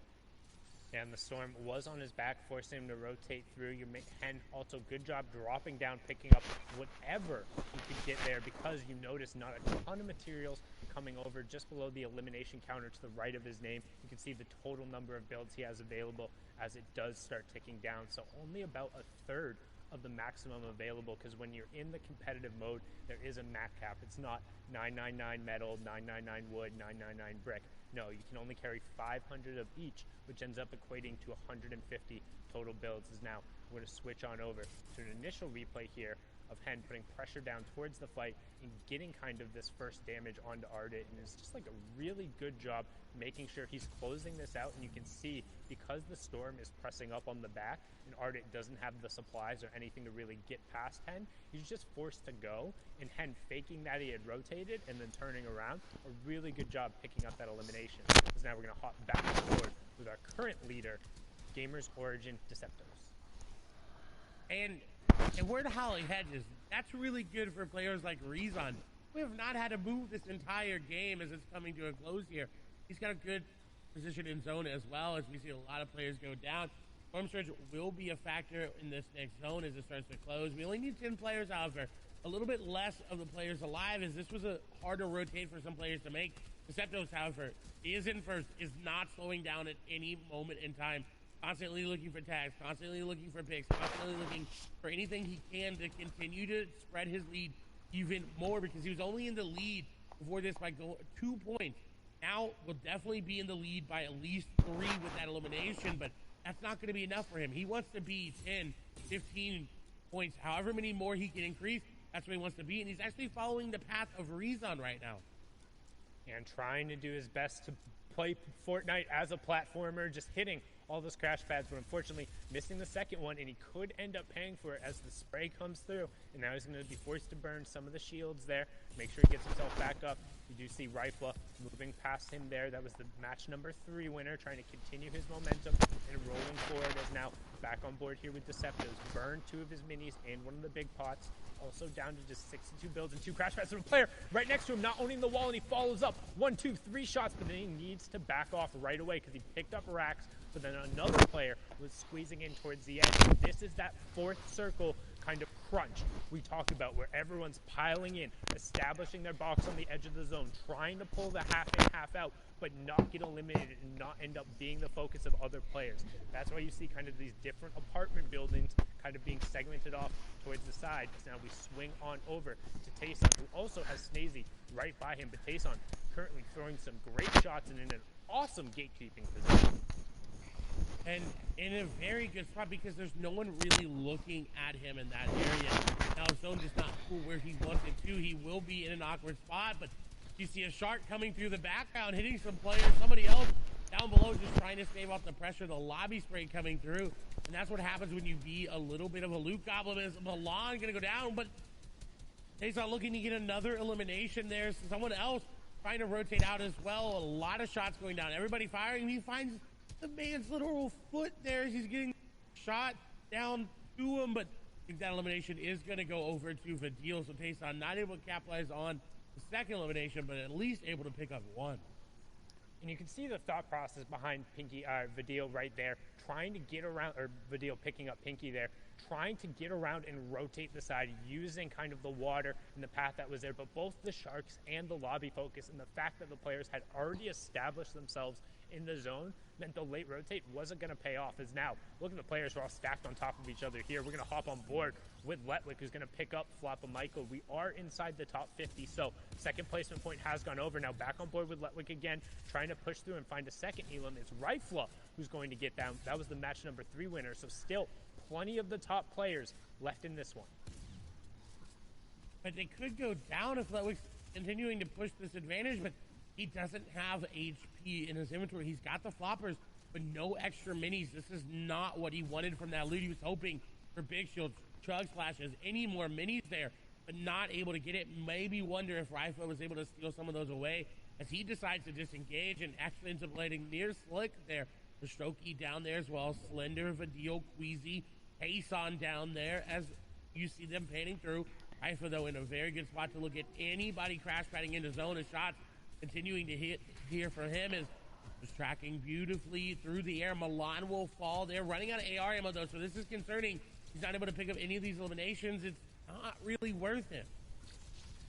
And the Storm was on his back, forcing him to rotate through. Hen also good job dropping down, picking up whatever he could get there, because you notice not a ton of materials coming over just below the elimination counter to the right of his name. You can see the total number of builds he has available as it does start ticking down. So only about a third of the maximum available, because when you're in the competitive mode, there is a mat cap. It's not 999 metal, 999 wood, 999 brick. No, you can only carry 500 of each, which ends up equating to 150 total builds. Is now we're going to switch on over to an initial replay here of Hen putting pressure down towards the fight and getting kind of this first damage onto Ardent, and it's just like a really good job making sure he's closing this out. And you can see, because the Storm is pressing up on the back and Ardent doesn't have the supplies or anything to really get past Hen, he's just forced to go, and Hen faking that he had rotated and then turning around. A really good job picking up that elimination. Because now we're going to hop back on board with our current leader, Gamers Origin Deceptos.
And where the Holly hedges, that's really good for players like Rezon. We have not had to move this entire game as it's coming to a close here. He's got a good position in zone as well, as we see a lot of players go down. Storm Surge will be a factor in this next zone as it starts to close. We only need 10 players, however. A little bit less of the players alive, as this was a harder rotate for some players to make. Deceptos, however, is in first, is not slowing down at any moment in time. Constantly looking for tags, constantly looking for picks, constantly looking for anything he can to continue to spread his lead even more, because he was only in the lead before this by 2 points. Now will definitely be in the lead by at least 3 with that elimination, but that's not going to be enough for him. He wants to be 10, 15 points, however many more he can increase. That's what he wants to be, and he's actually following the path of Rezon right now.
And trying to do his best to play Fortnite as a platformer, just hitting all those crash pads, but unfortunately missing the second one, and he could end up paying for it as the spray comes through. And now he's going to be forced to burn some of the shields there, make sure he gets himself back up. You do see Rifla moving past him there. That was the match number 3 winner, trying to continue his momentum and rolling forward, as now back on board here with Deceptos. Burned 2 of his minis and one of the big pots. Also down to just 62 builds and 2 crash pads. So a player right next to him not owning the wall, and he follows up 1, 2, 3 shots, but then he needs to back off right away because he picked up racks, but then another player was squeezing in towards the edge. This is that 4th circle kind of crunch we talk about, where everyone's piling in, establishing their box on the edge of the zone, trying to pull the half in, half out, but not get eliminated and not end up being the focus of other players. That's why you see kind of these different apartment buildings kind of being segmented off towards the side. Now we swing on over to Tayson, who also has Snazy right by him, but Tayson currently throwing some great shots and in an awesome gatekeeping position.
And in a very good spot, because there's no one really looking at him in that area. Now, zone is not cool where he wants it to. He will be in an awkward spot, but you see a shark coming through the background, hitting some players. Somebody else down below just trying to stave off the pressure. The lobby spray coming through. And that's what happens when you be a little bit of a loot goblin. Is Milan going to go down, but he's not looking to get another elimination there. So someone else trying to rotate out as well. A lot of shots going down. Everybody firing. He finds the man's literal foot there. He's getting shot down to him, but I think that elimination is going to go over to Vidil. So Tayson not able to capitalize on the second elimination, but at least able to pick up 1.
And you can see the thought process behind Vidil right there, trying to get around, or Vidil picking up Pinky there, trying to get around and rotate the side, using kind of the water and the path that was there. But both the Sharks and the lobby focus, and the fact that the players had already established themselves in the zone, meant the late rotate wasn't going to pay off. As now, look at the players who are all stacked on top of each other here. We're going to hop on board with Letwick, who's going to pick up Floppa Michael. We are inside the top 50, so second placement point has gone over. Now back on board with Letwick again, trying to push through and find a second Elam. It's Rifla who's going to get down. That was the match number 3 winner, so still plenty of the top players left in this one.
But they could go down if Letwick's continuing to push this advantage, but he doesn't have HP in his inventory. He's got the floppers, but no extra minis. This is not what he wanted from that loot. He was hoping for big shields, chug splashes, any more minis there. but not able to get it. Maybe wonder if Rifle was able to steal some of those away as he decides to disengage and actually ends up landing near Slick there. The Strokey down there as well. Slender, Vadil, Queasy, Tayson down there as you see them panning through. Rifle, though, in a very good spot to look at anybody crash padding into zone. His shots continuing to hit here for him is just tracking beautifully through the air. Milan will fall there. Running out of AR ammo, though, so this is concerning. He's not able to pick up any of these eliminations. It's not really worth it.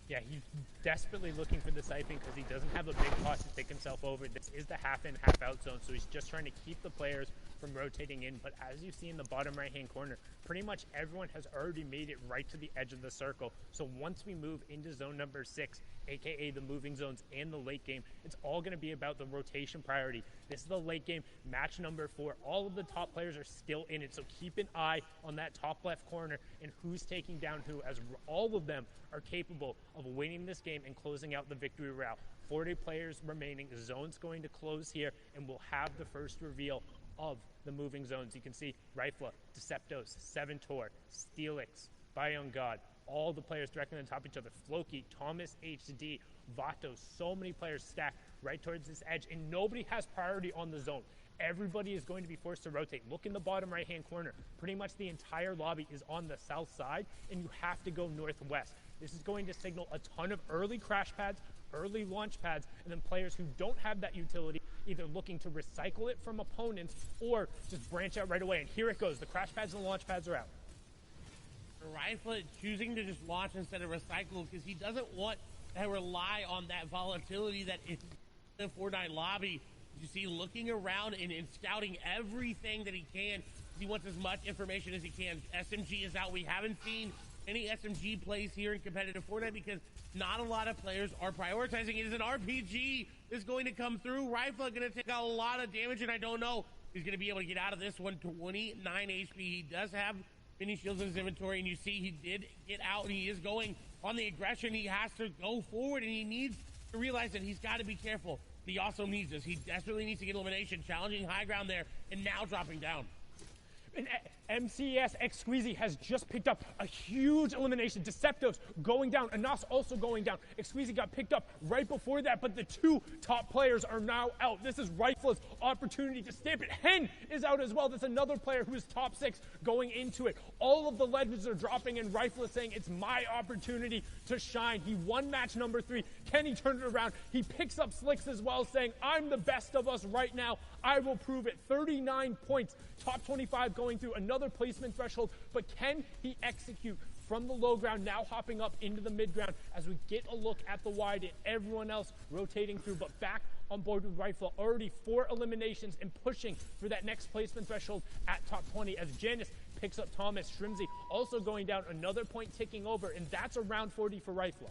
Yeah, he's desperately looking for the siping because he doesn't have a big pot to take himself over. This is the half-in, half-out zone, so he's just trying to keep the players from rotating in. But as you see in the bottom right-hand corner, pretty much everyone has already made it right to the edge of the circle. So once we move into zone number 6, aka the moving zones and the late game, it's all going to be about the rotation priority. This is the late game, match number 4. All of the top players are still in it, so keep an eye on that top left corner and who's taking down who, as all of them are capable of winning this game and closing out the victory route. 40 players remaining. The zone's going to close here, and we'll have the first reveal of the moving zones. You can see Rifla, Deceptos, Seventor, Steelix, Bion God, all the players directly on top of each other. Floki, Thomas HD, Vato, so many players stacked right towards this edge, and nobody has priority on the zone. Everybody is going to be forced to rotate. Look in the bottom right-hand corner. Pretty much the entire lobby is on the south side, and you have to go northwest. This is going to signal a ton of early crash pads, early launch pads, and then players who don't have that utility either looking to recycle it from opponents or just branch out right away. And here it goes. The crash pads and the launch pads are out.
Rifle choosing to just launch instead of recycle because he doesn't want to rely on that volatility that is in the Fortnite lobby. You see, looking around and scouting everything that he can. He wants as much information as he can. SMG is out. We haven't seen any SMG plays here in competitive Fortnite because not a lot of players are prioritizing it as an RPG is going to come through. Rifle going to take a lot of damage, and I don't know if he's going to be able to get out of this one. 29 HP. He does have mini shields in his inventory, and you see he did get out, and he is going on the aggression. He has to go forward, and he needs to realize that he's got to be careful. He also needs this. He desperately needs to get elimination, challenging high ground there, and now dropping down.
And MCS X Squeezy has just picked up a huge elimination. Deceptos going down. Anas also going down. X Squeezy got picked up right before that, but the 2 top players are now out. This is Rifle's opportunity to stamp it. Hen is out as well. That's another player who is top 6 going into it. All of the legends are dropping, and Rifle is saying, it's my opportunity to shine. He won match number 3. Kenny turned it around. He picks up Slicks as well, saying, I'm the best of us right now. I will prove it. 39 points. Top 25 going through another placement threshold, but can he execute from the low ground, now hopping up into the mid ground as we get a look at the wide and everyone else rotating through, but back on board with Rifle. Already 4 eliminations and pushing for that next placement threshold at top 20 as Janice picks up Thomas. Shrimsy also going down, another point ticking over, and that's around 40 for Rifle.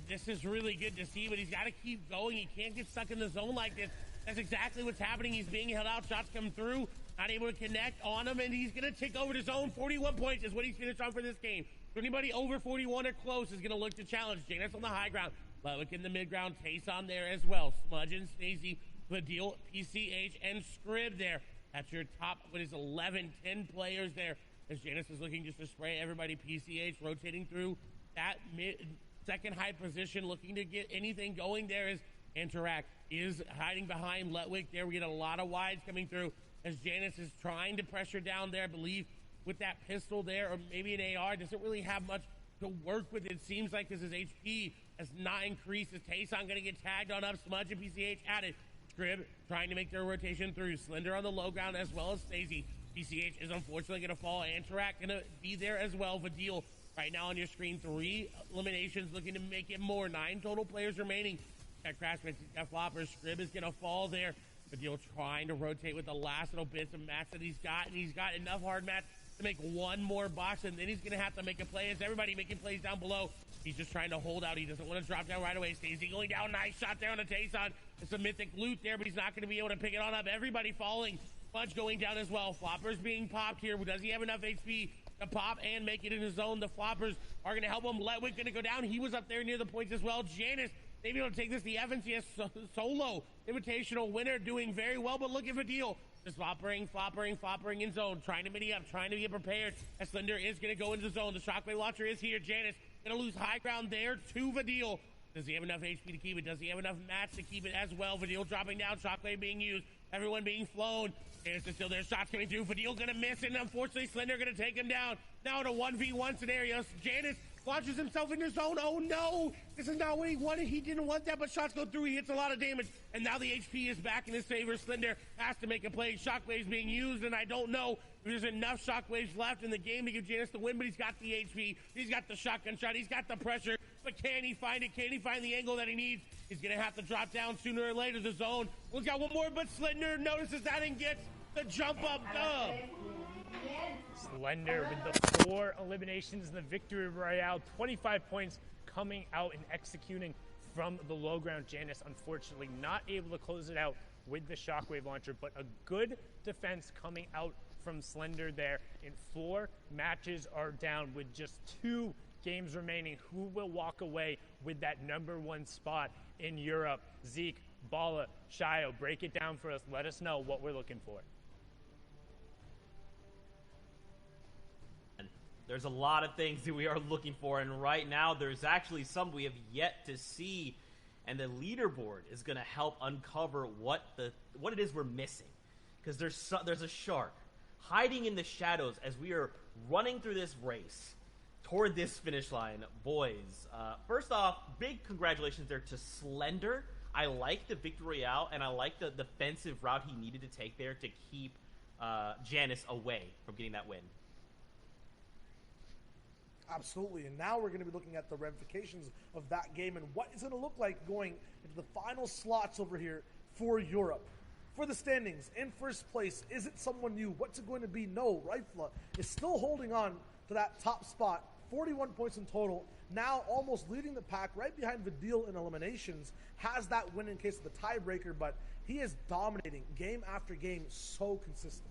This is really good to see, but he's got to keep going. He can't get stuck in the zone like this. That's exactly what's happening. He's being held out. Shots come through. Not able to connect on him, and he's going to take over the zone. 41 points is what he's finished on for this game. So anybody over 41 or close is going to look to challenge. Janus on the high ground. Levick in the mid ground. Tayson there as well. Smudge and Stacey. Vadil, PCH, and Scrib there. That's your top, 11, 10 players there. As Janus is looking just to spray everybody. PCH rotating through that second high position, looking to get anything going there is Interact is hiding behind Letwick there. We get a lot of wides coming through as Janus is trying to pressure down there. I believe with that pistol there, or maybe an AR, doesn't really have much to work with. It seems like because his HP has not increased. Is Tayson going to get tagged on up? Smudge and PCH at it. Scrib trying to make their rotation through. Slender on the low ground as well as Stacey. PCH is unfortunately going to fall. Interact going to be there as well. Vadil right now on your screen. 3 eliminations looking to make it more. 9 total players remaining. That crash that Flopper. Scrib is going to fall there. Vadil trying to rotate with the last little bits of match that he's got. And he's got enough hard match to make one more box. And then he's going to have to make a play. As everybody making plays down below. He's just trying to hold out. He doesn't want to drop down right away. Stacey going down. Nice shot there on the Tayson. It's a mythic loot there, but he's not going to be able to pick it on up. Everybody falling. Bunch going down as well. Floppers being popped here. Does he have enough HP to pop and make it in his zone? The Floppers are going to help him. Letwick going to go down. He was up there near the points as well. Janus maybe able to take this. The FNCS solo invitational winner doing very well, but look at Vadil Just floppering in zone, trying to mini up, trying to get prepared. As Slender is going to go into the zone. The Shockwave launcher is here. Janus going to lose high ground there to Vidil. Does he have enough HP to keep it? Does he have enough mats to keep it as well? Vidil dropping down, Shockwave being used, everyone being flown. Janus is still there, shots coming through. Vidil going to miss, and unfortunately Slender going to take him down. Now in a 1v1 scenario, Janus launches himself into zone. Oh no! This is not what he wanted. He didn't want that, but shots go through. He hits a lot of damage, and now the HP is back in his favor. Slender has to make a play. Shockwave's being used, and I don't know if there's enough Shockwaves left in the game to give Janus the win, but he's got the HP. He's got the shotgun shot. He's got the pressure, but can he find it? Can he find the angle that he needs? He's going to have to drop down sooner or later. The zone. Look out, one more, but Slender notices that and gets the jump up dub.
Slender with the 4 eliminations in the victory royale, 25 points coming out and executing from the low ground. Janus unfortunately not able to close it out with the Shockwave launcher, but a good defense coming out from Slender there. In 4 matches are down with just 2 games remaining. Who will walk away with that #1 spot in Europe? Zeke, Bala, Shio, break it down for us. Let us know what we're looking for.
There's a lot of things that we are looking for, and right now there's actually some we have yet to see, and the leaderboard is going to help uncover what it is we're missing, because there's a shark hiding in the shadows as we are running through this race toward this finish line. Boys, first off, big congratulations there to Slender. I like the victory royale, and I like the defensive route he needed to take there to keep Janus away from getting that win.
Absolutely, and now we're going to be looking at the ramifications of that game and what it's going to look like going into the final slots over here for Europe. For the standings, in first place, is it someone new? What's it going to be? No, Rifla is still holding on to that top spot, 41 points in total, now almost leading the pack, right behind Vidil in eliminations, has that win in case of the tiebreaker, but he is dominating game after game, so consistent.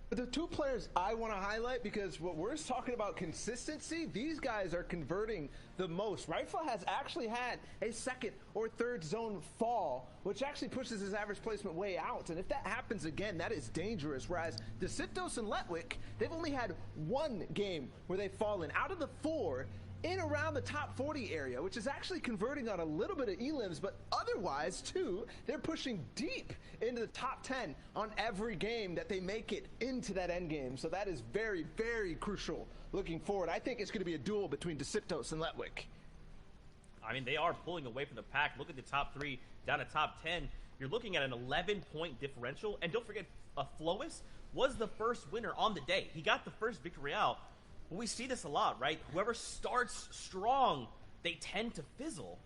The 2 players I want to highlight, because what we're talking about consistency, these guys are converting the most. Rifle has actually had a 2nd or 3rd zone fall, which actually pushes his average placement way out. And if that happens again, that is dangerous. Whereas Dissiptos and Letwick, they've only had 1 game where they've fallen out of the 4 in around the top 40 area, which is actually converting on a little bit of elims, but otherwise, too, they're pushing deep into the top 10 on every game that they make it into that end game. So that is very, very crucial looking forward. I think it's going to be a duel between Dissiptos and Letwick.
I mean, they are pulling away from the pack. Look at the top 3 down to top 10. You're looking at an 11-point differential. And don't forget, Flois was the first winner on the day. He got the first victory out. But we see this a lot, right? Whoever starts strong, they tend to fizzle.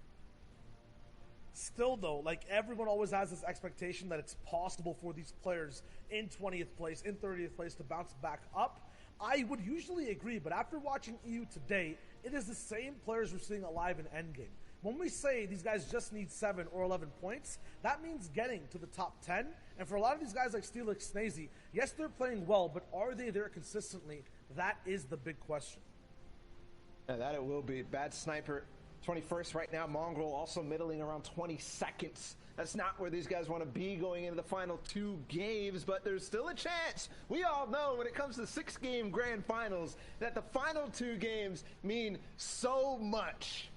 Still, though, like, everyone always has this expectation that it's possible for these players in 20th place, in 30th place to bounce back up. I would usually agree, but after watching EU today, it is the same players we're seeing alive in Endgame. When we say these guys just need 7 or 11 points, that means getting to the top 10. And for a lot of these guys like Steelix, Snazy, yes, they're playing well, but are they there consistently? That is the big question.
Yeah, that it will be. Bad Sniper, 21st right now. Mongrel also middling around 22nd. That's not where these guys want to be going into the final 2 games, but there's still a chance. We all know when it comes to 6-game grand finals that the final 2 games mean so much.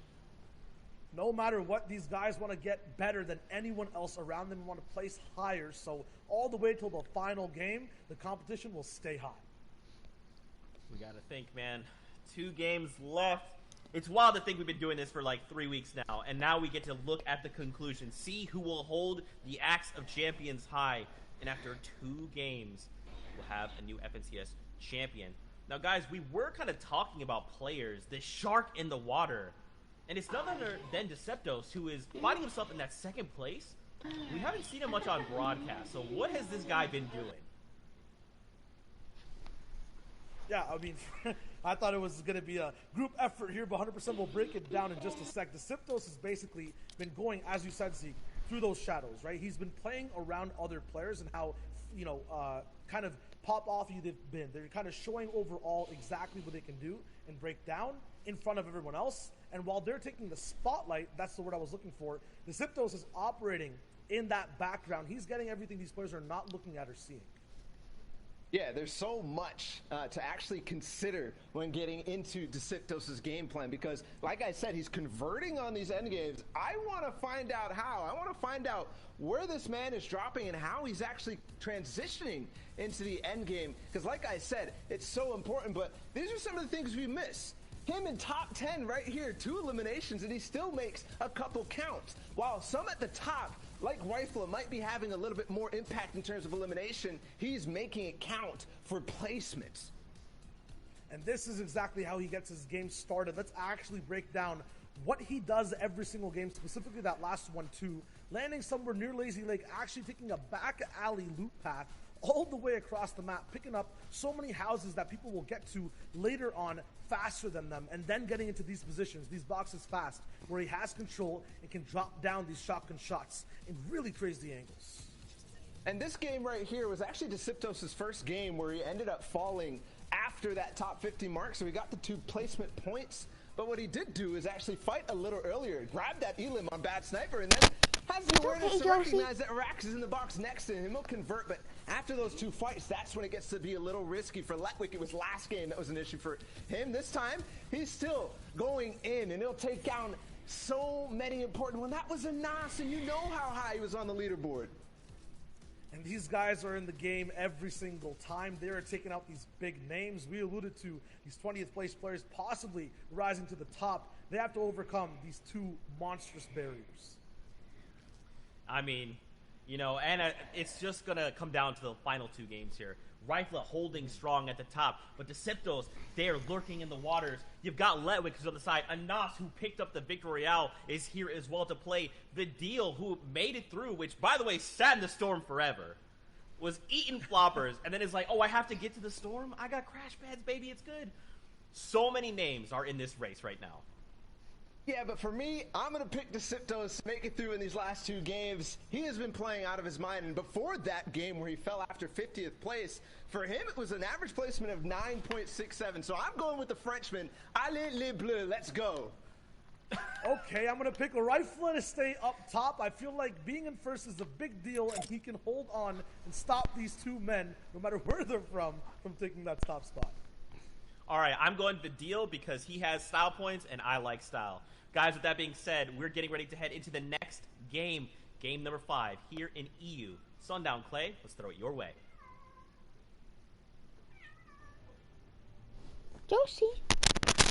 No matter what, these guys want to get better than anyone else around them and want to place higher. So all the way till the final game, the competition will stay high.
We got to think, man. 2 games left. It's wild to think we've been doing this for like 3 weeks now, and now we get to look at the conclusion, see who will hold the Axe of Champions high, and after 2 games, we'll have a new FNCS champion. Now, guys, we were kind of talking about players, the shark in the water, and it's none other than Dissiptos, who is finding himself in that 2nd place. We haven't seen him much on broadcast, so what has this guy been doing?
Yeah, I mean, I thought it was going to be a group effort here, but 100% we'll break it down in just a sec. Dissiptos has basically been going, as you said, Zeke, through those shadows, right? He's been playing around other players and how, you know, kind of pop-offy they've been. They're kind of showing overall exactly what they can do and break down in front of everyone else. And while they're taking the spotlight, that's the word I was looking for, Dissiptos is operating in that background. He's getting everything these players are not looking at or seeing.
Yeah, there's so much to actually consider when getting into Dissiptos' game plan because, like I said, he's converting on these end games. I want to find out how. I want to find out where this man is dropping and how he's actually transitioning into the end game because, like I said, it's so important, but these are some of the things we miss. Him in top 10 right here, 2 eliminations, and he still makes a couple counts. While some at the top, like Rifle, might be having a little bit more impact in terms of elimination, he's making it count for placements.
And this is exactly how he gets his game started. Let's actually break down what he does every single game, specifically that last one too. Landing somewhere near Lazy Lake, actually taking a back alley loop path all the way across the map, picking up so many houses that people will get to later on faster than them, and then getting into these positions, these boxes fast, where he has control and can drop down these shotgun shots in really crazy angles.
And this game right here was actually Dissiptos' first game where he ended up falling after that top 50 mark, so he got the 2 placement points. But what he did do is actually fight a little earlier, grab that Elim on Bad Sniper, and then has the awareness to recognize that Rax is in the box next to him. He'll convert, but after those 2 fights, that's when it gets to be a little risky for Letwick. It was last game that was an issue for him. This time, he's still going in, and he'll take down so many important ones. That was a Nas, and you know how high he was on the leaderboard.
And these guys are in the game every single time. They are taking out these big names. We alluded to these 20th place players possibly rising to the top. They have to overcome these 2 monstrous barriers.
I mean, you know, and it's just going to come down to the final 2 games here. Rifle holding strong at the top, but Dissiptos, they're lurking in the waters. You've got Letwick who's on the side. Anas, who picked up the Victory Royale, is here as well to play. The Deal, who made it through, which, by the way, sat in the storm forever, was eating floppers, and then is like, oh, I have to get to the storm? I got crash pads, baby, it's good. So many names are in this race right now.
Yeah, but for me, I'm going to pick Dissiptos to make it through in these last 2 games. He has been playing out of his mind, and before that game where he fell after 50th place, for him it was an average placement of 9.67. So I'm going with the Frenchman. Allez les bleus, let's go.
Okay, I'm going to pick a Rifle to stay up top. I feel like being in first is a big deal, and he can hold on and stop these 2 men, no matter where they're from taking that top spot.
All right, I'm going The Deal because he has style points, and I like style. Guys, with that being said, we're getting ready to head into the next game, game number 5, here in EU. Sundown, Clay, let's throw it your way.
Josie.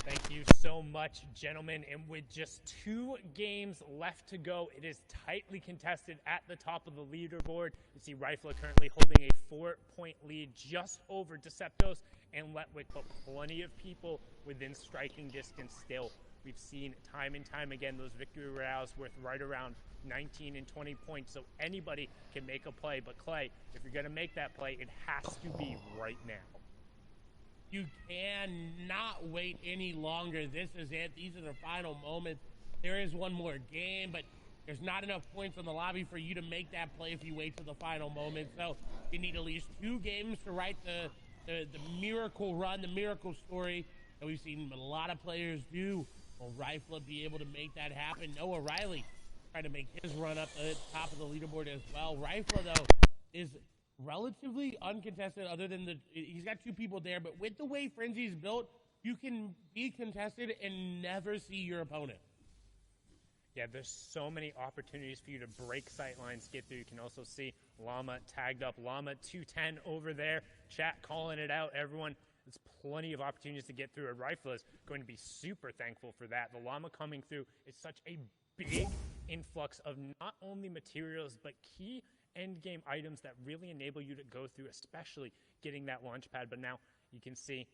Thank you so much, gentlemen. And with just 2 games left to go, it is tightly contested at the top of the leaderboard. You see Rifle currently holding a 4-point lead just over Dissiptos and Letwick, but plenty of people within striking distance still. We've seen time and time again those Victory Royales worth right around 19 and 20 points, so anybody can make a play. But Clay, if you're going to make that play, it has to be right now.
You cannot wait any longer. This is it. These are the final moments. There is one more game, but there's not enough points on the lobby for you to make that play if you wait till the final moment. So you need at least 2 games to write the miracle run, the miracle story that we've seen a lot of players do. Will Rifle be able to make that happen? Noah Riley trying to make his run up the top of the leaderboard as well. Rifle, though, is relatively uncontested other than he's got 2 people there, but with the way Frenzy's built, you can be contested and never see your opponent.
Yeah, there's so many opportunities for you to break sight lines, get through. You can also see Llama tagged up. Llama 210 over there. Chat calling it out. Everyone, there's plenty of opportunities to get through. And Rifle is going to be super thankful for that. The Llama coming through is such a big influx of not only materials, but key end game items that really enable you to go through, especially getting that launch pad. But now you can see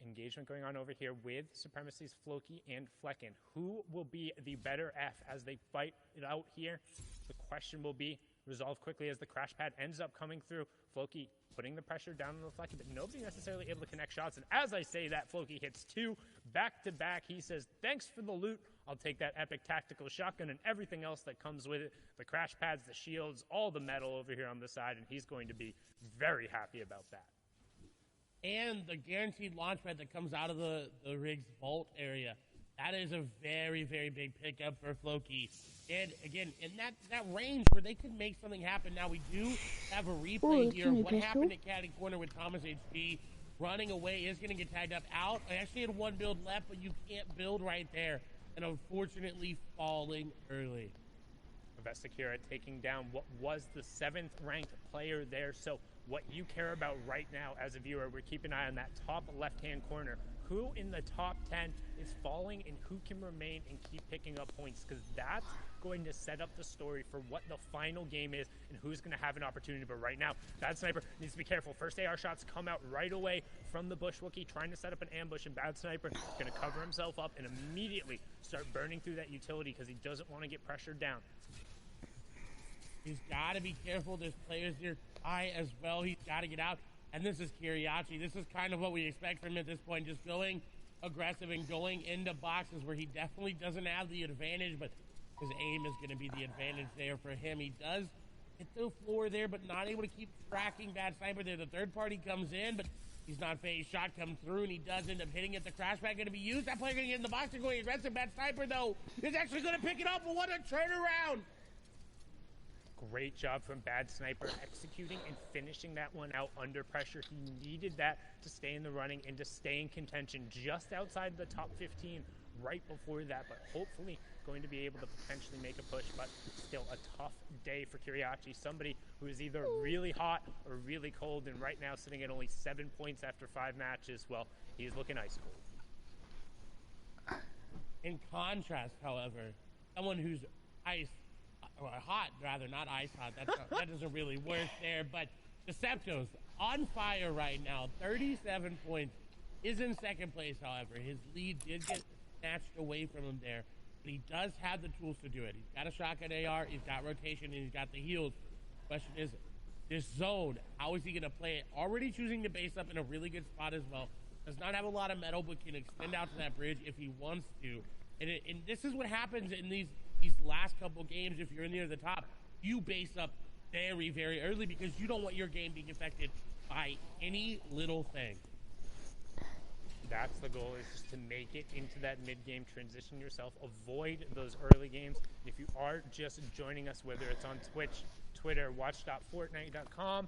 engagement going on over here with Supremacy's Floki and Flecken. Who will be the better F as they fight it out here? The question will be resolved quickly as the crash pad ends up coming through. Floki putting the pressure down on the Flecky, but nobody necessarily able to connect shots. And as I say that, Floki hits 2 back-to-back. He says, thanks for the loot. I'll take that epic tactical shotgun and everything else that comes with it. The crash pads, the shields, all the metal over here on the side, and he's going to be very happy about that.
And the guaranteed launch pad that comes out of the rig's vault area. That is a very, very big pickup for Floki. And again, in that range where they could make something happen. Now we do have a replay here. What happened at Caddy Corner with Thomas HG running away is going to get tagged up out. I actually had one build left, but you can't build right there. And unfortunately falling early.
Vestakira taking down what was the 7th ranked player there. So what you care about right now as a viewer, we're keeping an eye on that top left-hand corner. Who in the top 10 is falling and who can remain and keep picking up points, because that's going to set up the story for what the final game is and who's going to have an opportunity. But right now, Bad Sniper needs to be careful. First AR shots come out right away from the Bush Wookiee, trying to set up an ambush, and Bad Sniper is going to cover himself up and immediately start burning through that utility because he doesn't want to get pressured down.
He's got to be careful. There's players near I as well. He's got to get out. And this is Kiriachi. This is kind of what we expect from him at this point, just going aggressive and going into boxes where he definitely doesn't have the advantage, but his aim is going to be the advantage there for him. He does hit the floor there, but not able to keep tracking Bad Sniper there. The third party comes in, but he's not phased. Shot comes through, and he does end up hitting it. The crashback going to be used. That player going to get in the box. They're going aggressive. Bad Sniper, though, is actually going to pick it up, but what a turnaround.
Great job from Bad Sniper executing and finishing that one out under pressure. He needed that to stay in the running and to stay in contention just outside the top 15 right before that, but hopefully going to be able to potentially make a push. But still a tough day for Kiriachi, somebody who is either really hot or really cold, and right now sitting at only 7 points after 5 matches. Well, he's looking ice cold.
In contrast, however, someone who's hot, rather, not ice hot. That doesn't really work there. But Deceptos on fire right now. 37 points. Is in second place, however. His lead did get snatched away from him there. But he does have the tools to do it. He's got a shotgun AR, he's got rotation, and he's got the heals. Question is, this zone, how is he going to play it? Already choosing to base up in a really good spot as well. Does not have a lot of metal, but can extend out to that bridge if he wants to. And this is what happens in these last couple games. If you're near the top, you base up very, very early because you don't want your game being affected by any little thing.
That's the goal, is just to make it into that mid-game, transition yourself, avoid those early games. If you are just joining us, whether it's on Twitch, Twitter, watch.fortnite.com,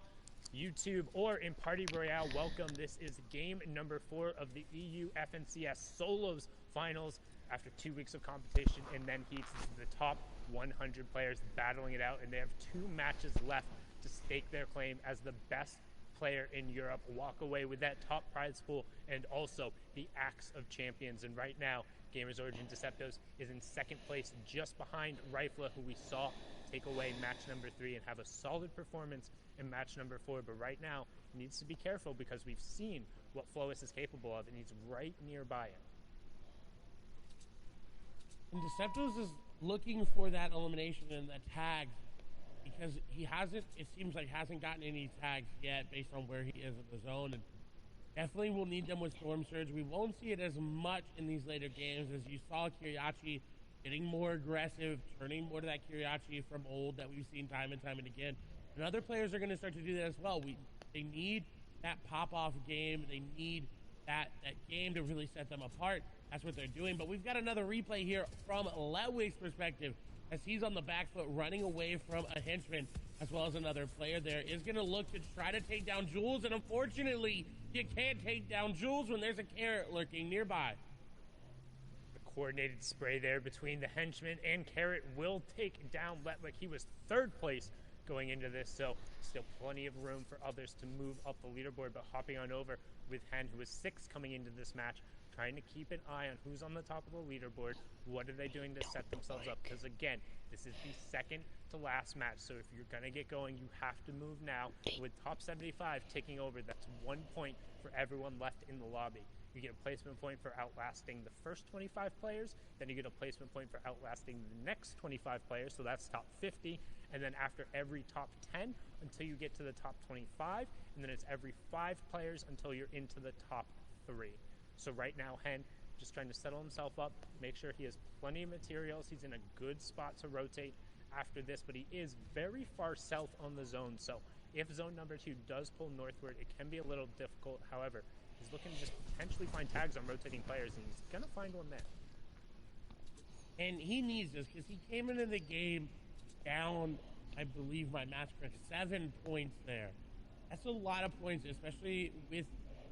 YouTube, or in Party Royale, welcome. This is game number 4 of the EU FNCS Solos Finals. After 2 weeks of competition and then heats, the top 100 players battling it out, and they have 2 matches left to stake their claim as the best player in Europe, walk away with that top prize pool and also the Axe of Champions. And right now, Gamers Origin Deceptos is in second place, just behind Rifla, who we saw take away match number 3 and have a solid performance in match number 4. But right now, he needs to be careful because we've seen what Flois is capable of, and he's right nearby it.
And Deceptos is looking for that elimination and that tag because he hasn't, it seems like, hasn't gotten any tags yet based on where he is in the zone. And definitely will need them with Storm Surge. We won't see it as much in these later games as you saw Kiriachi getting more aggressive, turning more to that Kiriachi from old that we've seen time and time and again. And other players are going to start to do that as well. They need that pop-off game. They need that game to really set them apart. That's what they're doing. But we've got another replay here from Letwig's perspective as he's on the back foot running away from a henchman, as well as another player there is going to look to try to take down Jules. And unfortunately, you can't take down Jules when there's a Carrot lurking nearby.
The coordinated spray there between the henchman and Carrot will take down Letwig. He was third place going into this, so still plenty of room for others to move up the leaderboard. But hopping on over with Hen, who was 6th coming into this match, trying to keep an eye on who's on the top of the leaderboard. What are they doing to set themselves up? Because again, this is the second to last match, so if you're going to get going, you have to move now. With top 75 ticking over, that's 1 point for everyone left in the lobby. You get a placement point for outlasting the first 25 players, then you get a placement point for outlasting the next 25 players, so that's top 50, and then after every top 10 until you get to the top 25, and then it's every 5 players until you're into the top 3. So right now, Hen just trying to settle himself up, make sure he has plenty of materials. He's in a good spot to rotate after this, but he is very far south on the zone. So if zone number 2 does pull northward, it can be a little difficult. However, he's looking to just potentially find tags on rotating players, and he's going to find one there.
And he needs this because he came into the game down, I believe my math's correct, 7 points there. That's a lot of points, especially with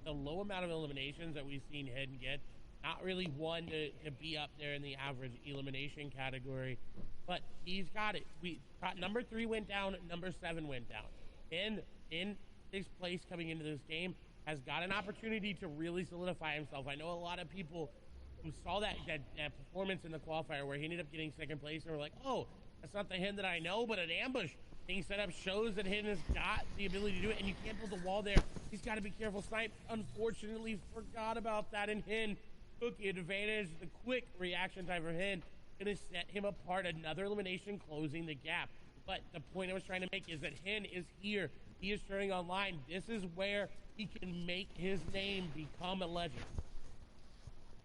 the low amount of eliminations that we've seen Hidden get. Not really one to be up there in the average elimination category, but he's got it. We got number 3 went down, number 7 went down. And in this place coming into this game has got an opportunity to really solidify himself. I know a lot of people who saw that performance in the qualifier where he ended up getting 2nd place and were like, oh, that's not the Hidden that I know, but an ambush being set up shows that Hidden has got the ability to do it, and you can't build a wall there. He's got to be careful. Snipe, unfortunately, forgot about that, and Hidden took advantage. The quick reaction time for Hidden going to set him apart. Another elimination, closing the gap. But the point I was trying to make is that Hidden is here. He is turning online. This is where he can make his name become a legend.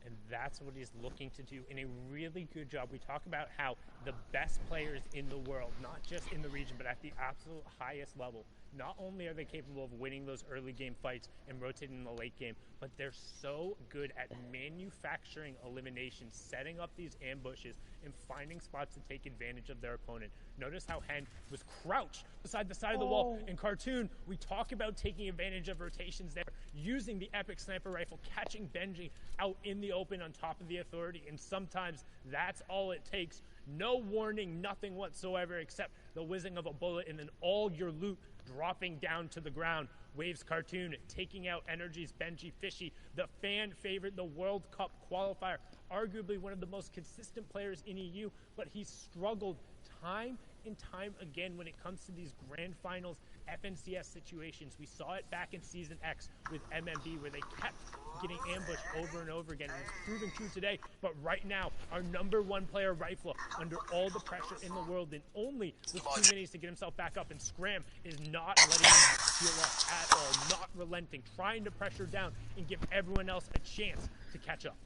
And that's what he's looking to do in a really good job. We talk about how the best players in the world, not just in the region, but at the absolute highest level, not only are they capable of winning those early game fights and rotating in the late game, but they're so good at manufacturing eliminations, setting up these ambushes, and finding spots to take advantage of their opponent. Notice how Hen was crouched beside the side of the wall. In Cartoon, we talk about taking advantage of rotations there, using the epic sniper rifle, catching Benji out in the open on top of the Authority, and sometimes that's all it takes. No warning, nothing whatsoever, except the whizzing of a bullet and then all your loot dropping down to the ground. Waves Cartoon taking out Energy's Benji Fishy, the fan favorite, the World Cup qualifier, arguably one of the most consistent players in EU, but he's struggled time and time again when it comes to these grand finals FNCS situations. We saw it back in Season X with MMB where they kept getting ambushed over and over again, and it's proven true today. But right now, our #1 player, Rifla, under all the pressure in the world and only with 2 minutes to get himself back up, and Scram is not letting him heal up at all, not relenting, trying to pressure down and give everyone else a chance to catch up.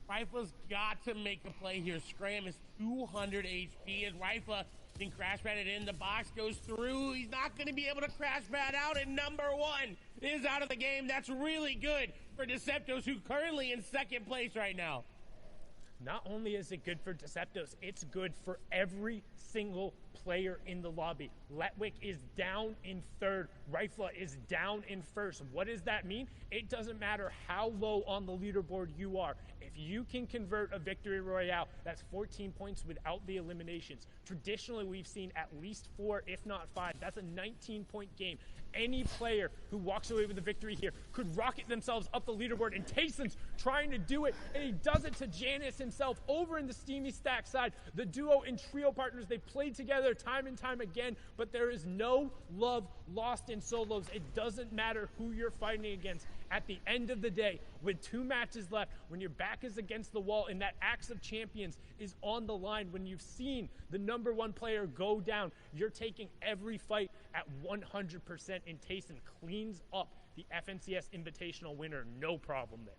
Rifla's got to make a play here. Scram is 200 HP as Rifla can crash pad it in. The box goes through. He's not going to be able to crash pad out, and #1 is out of the game. That's really good for Deceptos, who currently in 2nd place right now.
Not only is it good for Deceptos, it's good for every single player in the lobby. Letwick is down in 3rd. Rifla is down in 1st. What does that mean? It doesn't matter how low on the leaderboard you are. If you can convert a victory royale, that's 14 points without the eliminations. Traditionally, we've seen at least 4, if not 5. That's a 19-point game. Any player who walks away with a victory here could rocket themselves up the leaderboard, and Tayson's trying to do it, and he does it to Janice himself over in the Steamy Stack side. The duo and trio partners, they played together time and time again, but there is no love lost in solos. It doesn't matter who you're fighting against. At the end of the day, with 2 matches left, when your back is against the wall and that Axe of Champions is on the line, when you've seen the #1 player go down, you're taking every fight at 100%, and Tayson cleans up the FNCS Invitational winner, no problem there.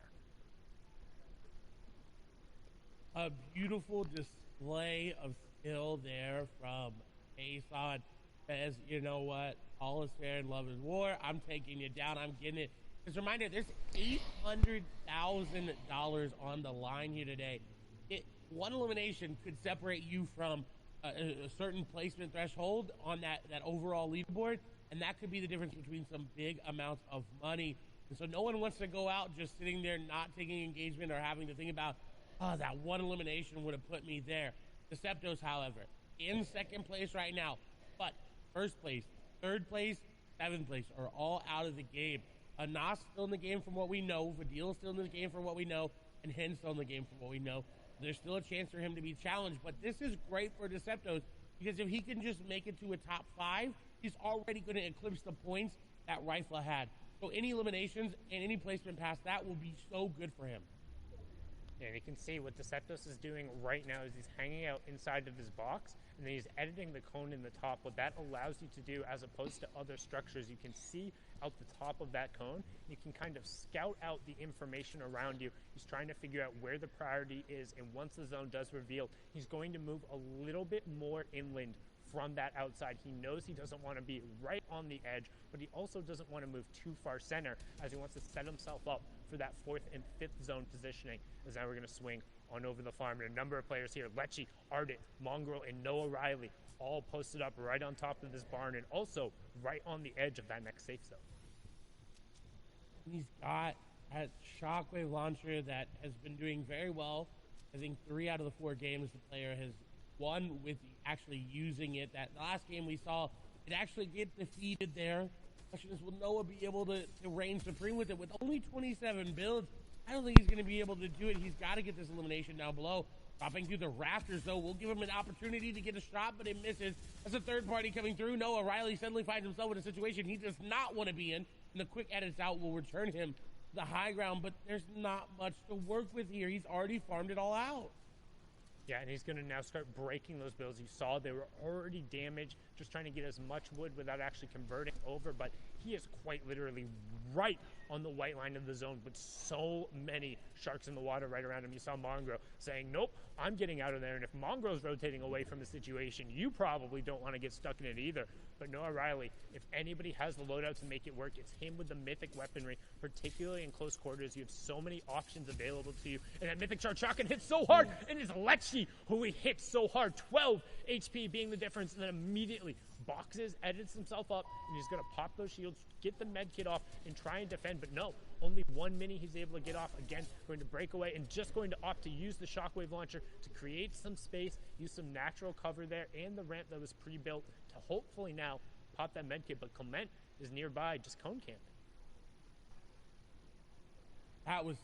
A beautiful display of skill there from Ason. Says, you know what, all is fair and love is war. I'm taking you down. I'm getting it. Just a reminder, there's $800,000 on the line here today. One elimination could separate you from a certain placement threshold on that overall leaderboard, and that could be the difference between some big amounts of money. And so no one wants to go out just sitting there not taking engagement or having to think about, oh, that one elimination would have put me there. Deceptos, however, in 2nd place right now, but 1st place, 3rd place, 7th place are all out of the game. Anas still in the game from what we know. Vadil still in the game from what we know. And Hen still in the game from what we know. There's still a chance for him to be challenged. But this is great for Deceptos because if he can just make it to a top 5, he's already going to eclipse the points that Rifla had. So any eliminations and any placement past that will be so good for him.
And you can see what Deceptos is doing right now is he's hanging out inside of his box, and then he's editing the cone in the top. What that allows you to do, as opposed to other structures, you can see out the top of that cone. You can kind of scout out the information around you. He's trying to figure out where the priority is, and once the zone does reveal, he's going to move a little bit more inland from that outside. He knows he doesn't want to be right on the edge, but he also doesn't want to move too far center as he wants to set himself up for that 4th and 5th zone positioning. As now we're going to swing on over the farm. And a number of players here, Lecce, Ardent, Mongrel, and Noah Riley, all posted up right on top of this barn and also right on the edge of that next safe zone.
He's got a shockwave launcher that has been doing very well. I think 3 out of the 4 games the player has won with actually using it. That last game we saw it actually get defeated there. The question is, will Noah be able to reign supreme with it? With only 27 builds, I don't think he's going to be able to do it. He's got to get this elimination down below. Dropping through the rafters, though, will give him an opportunity to get a shot, but it misses. As a third party coming through, Noah Riley suddenly finds himself in a situation he does not want to be in, and the quick edits out will return him to the high ground, but there's not much to work with here. He's already farmed it all out.
Yeah, and he's going to now start breaking those builds. You saw they were already damaged, just trying to get as much wood without actually converting over, but he is quite literally right on the white line of the zone with so many sharks in the water right around him. You saw Mongrel saying, nope, I'm getting out of there, and if Mongrel's rotating away from the situation, you probably don't want to get stuck in it either. But Noah Riley, if anybody has the loadout to make it work, it's him with the mythic weaponry, particularly in close quarters. You have so many options available to you, and that mythic shark shotgun hits so hard, and it's Lecce who he hits so hard, 12 HP being the difference, and then immediately boxes, edits himself up, and he's going to pop those shields, get the med kit off, and try and defend. But no, only 1 mini he's able to get off. Again, going to break away and just going to opt to use the shockwave launcher to create some space, use some natural cover there, and the ramp that was pre-built to hopefully now pop that med kit. But Clement is nearby, just cone camping.
That was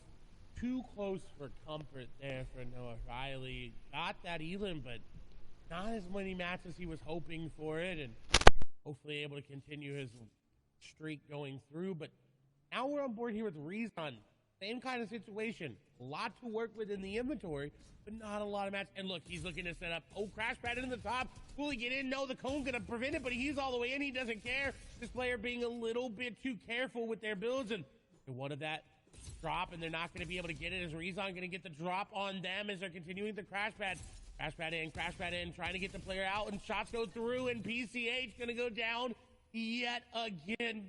too close for comfort there for Noah Riley. Got that Elam, but not as many matches he was hoping for it, and hopefully able to continue his streak going through. But now we're on board here with Rezon. Same kind of situation. A lot to work with in the inventory, but not a lot of matches. And look, he's looking to set up. Oh, crash pad in the top. Will he get in? No, the cone's going to prevent it, but he's all the way in. He doesn't care. This player being a little bit too careful with their builds, and they wanted that drop, and they're not going to be able to get it. Is Rezon going to get the drop on them as they're continuing the crash pad? Crash pad in, trying to get the player out, and shots go through, and PCH going to go down yet again.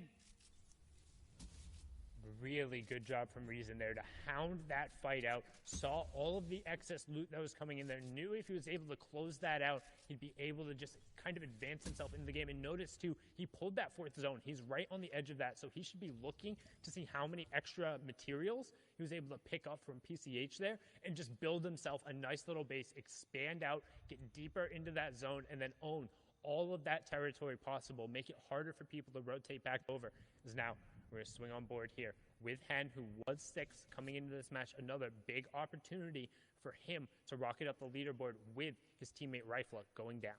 Really good job from Rezon there to hound that fight out, saw all of the excess loot that was coming in there, knew if he was able to close that out, he'd be able to just kind of advance himself into the game. And notice too, he pulled that 4th zone. He's right on the edge of that, so he should be looking to see how many extra materials he was able to pick up from PCH there and just build himself a nice little base, expand out, get deeper into that zone, and then own all of that territory possible, make it harder for people to rotate back over. Because now we're going to swing on board here with Hen, who was 6th coming into this match. Another big opportunity for him to rocket up the leaderboard with his teammate Rifla going down.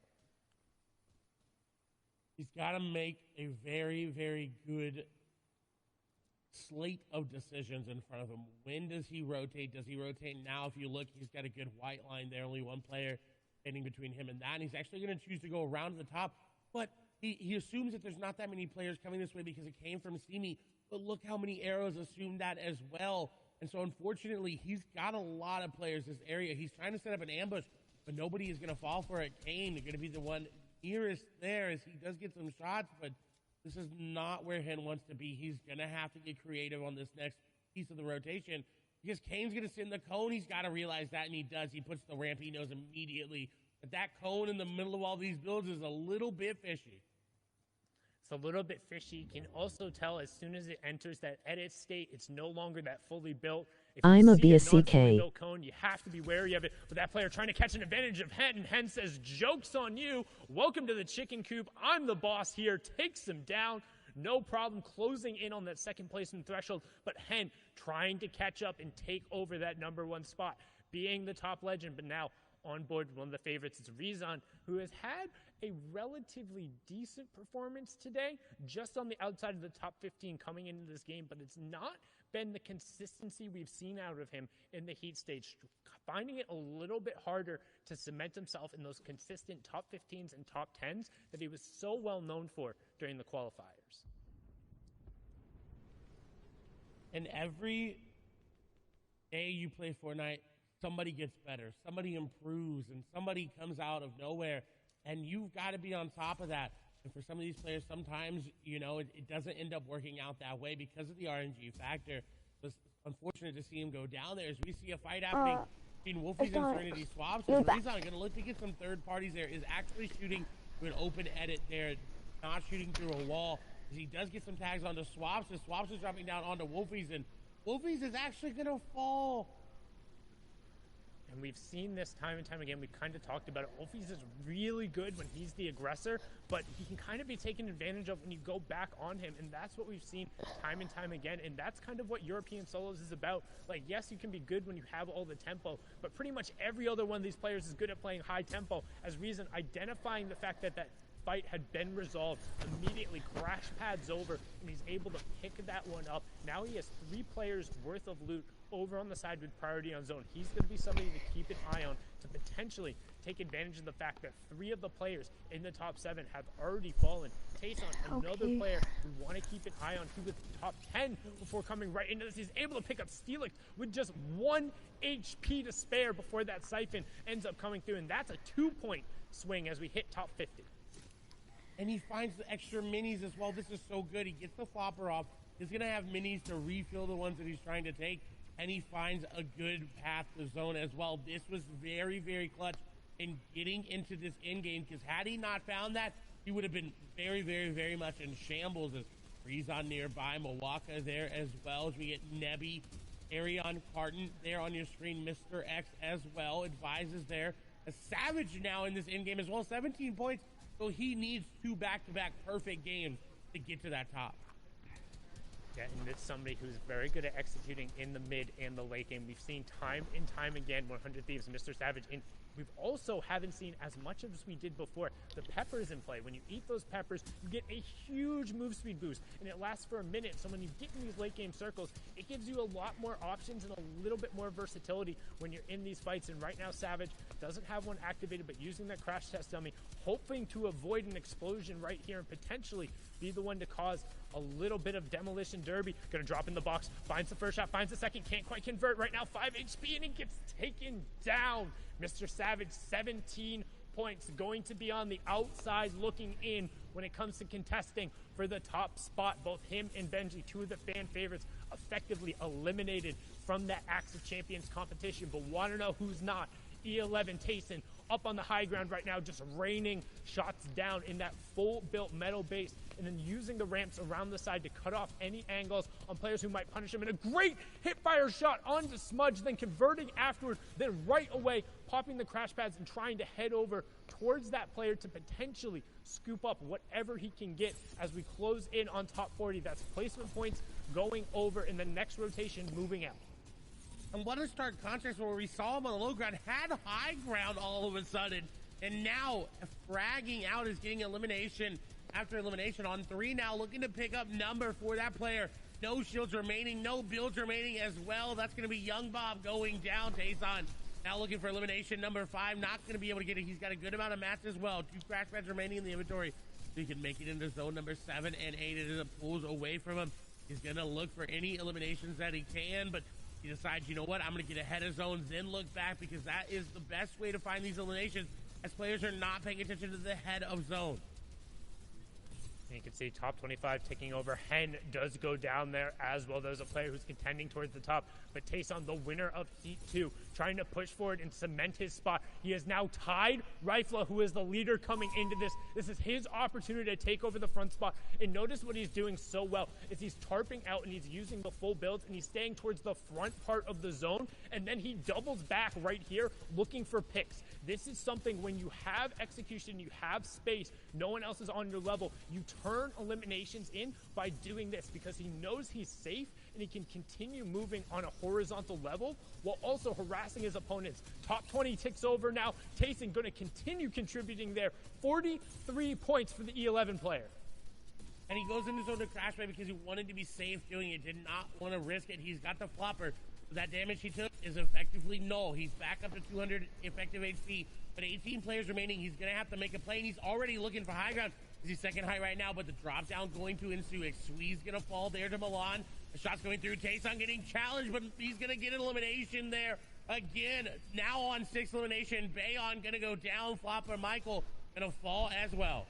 He's got to make a very, very good slate of decisions in front of him. When does he rotate? Does he rotate now? If you look, he's got a good white line there. Only one player standing between him and that. And he's actually going to choose to go around to the top. But he assumes that there's not that many players coming this way because it came from Simi. But look how many arrows assumed that as well. And so, unfortunately, he's got a lot of players in this area. He's trying to set up an ambush, but nobody is going to fall for it. Kane is going to be the one nearest there as he does get some shots, but this is not where Hen wants to be. He's going to have to get creative on this next piece of the rotation because Kane's going to sit in the cone. He's got to realize that, and he does. He puts the ramp. He knows immediately that that cone in the middle of all these builds is a little bit fishy.
It's a little bit fishy. You can also tell as soon as it enters that edit state, it's no longer that fully built. If
I'm a
see a
BSCK.
non-fully built cone, you have to be wary of it. But that player trying to catch an advantage of Hen, and Hen says, joke's on you. Welcome to the chicken coop. I'm the boss here. Takes him down. No problem closing in on that second placement threshold. But Hen trying to catch up and take over that #1 spot, being the top legend. But now on board, one of the favorites is Rezon, who has had a relatively decent performance today, just on the outside of the top 15 coming into this game, but it's not been the consistency we've seen out of him in the heat stage, finding it a little bit harder to cement himself in those consistent top 15s and top 10s that he was so well known for during the qualifiers.
And every day you play Fortnite, somebody gets better, somebody improves, and somebody comes out of nowhere, and you've got to be on top of that. And for some of these players, sometimes, you know, it doesn't end up working out that way because of the RNG factor. It's unfortunate to see him go down there as we see a fight happening between Wolfies and
Don't.
Serenity swaps.
You're
And
back.
Rezon going to look to get some third parties there. Is actually shooting through an open edit there, not shooting through a wall. He does get some tags onto Swaps. The Swaps is dropping down onto Wolfies, and Wolfies is actually going to fall.
And we've seen this time and time again. We've kind of talked about it. Wolfies is really good when he's the aggressor, but he can kind of be taken advantage of when you go back on him. And that's what we've seen time and time again. And that's kind of what European solos is about. Like, yes, you can be good when you have all the tempo, but pretty much every other one of these players is good at playing high tempo. As reason, identifying the fact that that fight had been resolved, immediately crash pads over, and he's able to pick that one up. Now he has 3 players worth of loot over on the side with priority on zone. He's going to be somebody to keep an eye on to potentially take advantage of the fact that 3 of the players in the top 7 have already fallen. Tayson, another
Okay.
player we want to keep an eye on. He was top 10 before coming right into this. He's able to pick up Steelix with just 1 HP to spare before that siphon ends up coming through, and that's a 2-point swing as we hit top 50.
And he finds the extra minis as well. This is so good. He gets the flopper off. He's going to have minis to refill the ones that he's trying to take. And he finds a good path to zone as well. This was very, very clutch in getting into this end game, because had he not found that, he would have been very, very, very much in shambles. As Rezon nearby, Mawaka there as well. As we get Nebby, Arion Carton there on your screen. Mr. X as well advises there. A Savage now in this end game as well. 17 points. So he needs 2 back-to-back perfect games to get to that top.
Yeah, and it's somebody who's very good at executing in the mid and the late game. We've seen time and time again 100 Thieves, Mr. Savage, and we've also haven't seen as much as we did before. The peppers in play. When you eat those peppers, you get a huge move speed boost, and it lasts for a minute. So when you get in these late game circles, it gives you a lot more options and a little bit more versatility when you're in these fights. And right now, Savage doesn't have one activated, but using that crash test dummy, hoping to avoid an explosion right here and potentially be the one to cause a little bit of demolition derby. Gonna drop in the box, finds the first shot, finds the second, can't quite convert right now. 5 HP, and he gets taken down. Mr. Savage, 17 points, going to be on the outside looking in when it comes to contesting for the top spot. Both him and Benji, 2 of the fan favorites, effectively eliminated from that Axe of Champions competition. But want to know who's not? E11 Tayson up on the high ground right now, just raining shots down in that full built metal base, and then using the ramps around the side to cut off any angles on players who might punish him. And a great hip fire shot onto Smudge, then converting afterward, then right away popping the crash pads and trying to head over towards that player to potentially scoop up whatever he can get as we close in on top 40. That's placement points going over in the next rotation, moving out.
And what a stark contrast where we saw him on the low ground, had high ground all of a sudden, and now fragging out is getting elimination after elimination on 3 now, looking to pick up number for that player. No shields remaining, no builds remaining as well. That's going to be Young Bob going down. Tayson now looking for elimination number 5, not going to be able to get it. He's got a good amount of mats as well. 2 crash pads remaining in the inventory, so he can make it into zone number 7 and 8 as it pulls away from him. He's going to look for any eliminations that he can, but he decides, you know what, I'm going to get ahead of zones, then look back, because that is the best way to find these eliminations, as players are not paying attention to the head of zone.
And you can see top 25 taking over. Hen does go down there as well. There's a player who's contending towards the top. But Tayson, the winner of Heat 2, trying to push forward and cement his spot. He is now tied Rifla, who is the leader coming into this. This is his opportunity to take over the front spot. And notice what he's doing so well is he's tarping out and he's using the full builds and he's staying towards the front part of the zone. And then he doubles back right here looking for picks. This is something when you have execution, you have space, no one else is on your level, you turn eliminations in by doing this because he knows he's safe and he can continue moving on a horizontal level while also harassing his opponents. Top 20 ticks over now. Tayson going to continue contributing there. 43 points for the E11 player.
And he goes into zone to crash right because he wanted to be safe doing it, did not want to risk it. He's got the flopper. That damage he took is effectively null. He's back up to 200 effective HP, but 18 players remaining. He's going to have to make a play, and he's already looking for high ground. He's second high right now, but the drop down going to ensue. Xwee's going to fall there to Milan. The shot's going through. Tayson getting challenged, but he's going to get an elimination there. Again, now on 6th elimination. Bayon going to go down. Flopper Michael going to fall as well.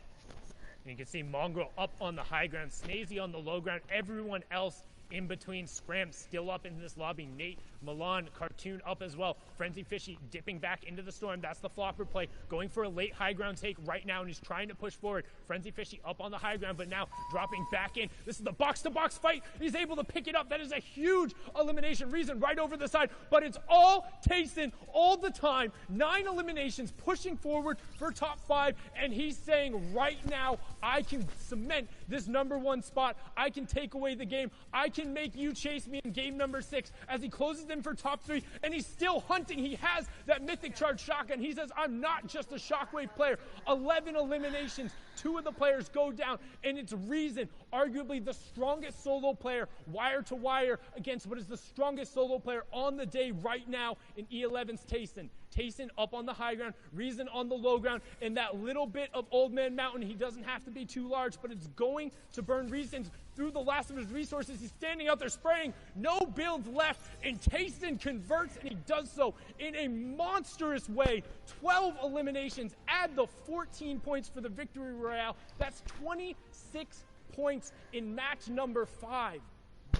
And you can see Mongrel up on the high ground, Snazy on the low ground. Everyone else in between. Scram still up in this lobby. Nate, Milan, Cartoon up as well. Frenzy Fishy dipping back into the storm. That's the flopper play. Going for a late high ground take right now, and he's trying to push forward. Frenzy Fishy up on the high ground, but now dropping back in. This is the box-to-box fight. He's able to pick it up. That is a huge elimination. Reason right over the side, but it's all Tayson all the time. 9 eliminations, pushing forward for top 5, and he's saying right now, I can cement this #1 spot. I can take away the game. I can make you chase me in game number 6 as he closes in for top 3, and he's still hunting. He has that mythic charge shotgun. He says, I'm not just a shockwave player. 11 eliminations, 2 of the players go down, and it's Reason, arguably the strongest solo player, wire to wire, against what is the strongest solo player on the day right now in E11's Tayson. Tayson up on the high ground, Reason on the low ground, and that little bit of Old Man Mountain, he doesn't have to be too large, but it's going to burn Reason through the last of his resources. He's standing out there spraying, no builds left, and Tayson converts, and he does so in a monstrous way. 12 eliminations, add the 14 points for the victory royale. That's 26 points in match number 5.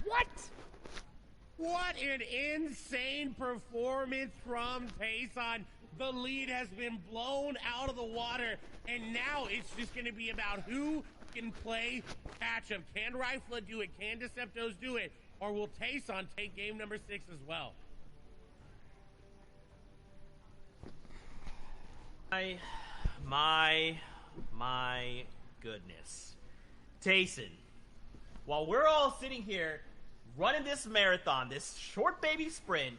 What?
What an insane performance from Tayson. The lead has been blown out of the water, and now it's just going to be about who can play catch-up. Can Rifla do it? Can Deceptos do it? Or will Tayson take game number 6 as well?
My goodness. Tayson, while we're all sitting here running this marathon, this short baby sprint,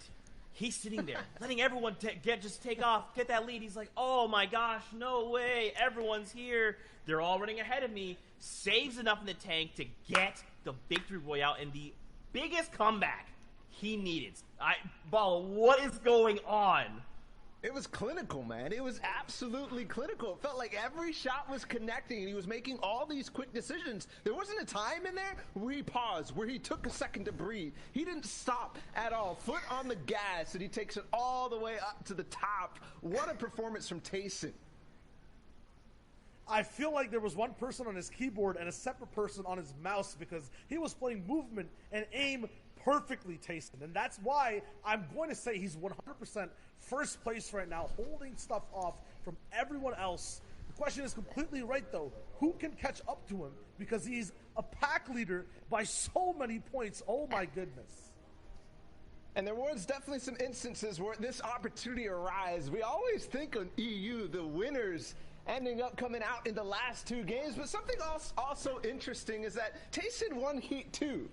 he's sitting there letting everyone just take off, get that lead. He's like, oh my gosh, no way, everyone's here, they're all running ahead of me. Saves enough in the tank to get the victory royale in the biggest comeback he needed. Ball, what is going on?
It was clinical, man. It was absolutely clinical. It felt like every shot was connecting, and he was making all these quick decisions. There wasn't a time in there where he paused, where he took a second to breathe. He didn't stop at all. Foot on the gas, and he takes it all the way up to the top. What a performance from Tayson.
I feel like there was one person on his keyboard and a separate person on his mouse because he was playing movement and aim perfectly, Tayson. And that's why I'm going to say he's 100% first place right now, holding stuff off from everyone else. The question is completely right, though. Who can catch up to him? Because he's a pack leader by so many points. Oh, my goodness.
And there was definitely some instances where this opportunity arose. We always think of EU, the winners, ending up coming out in the last 2 games. But something else also interesting is that Tayson won Heat 2.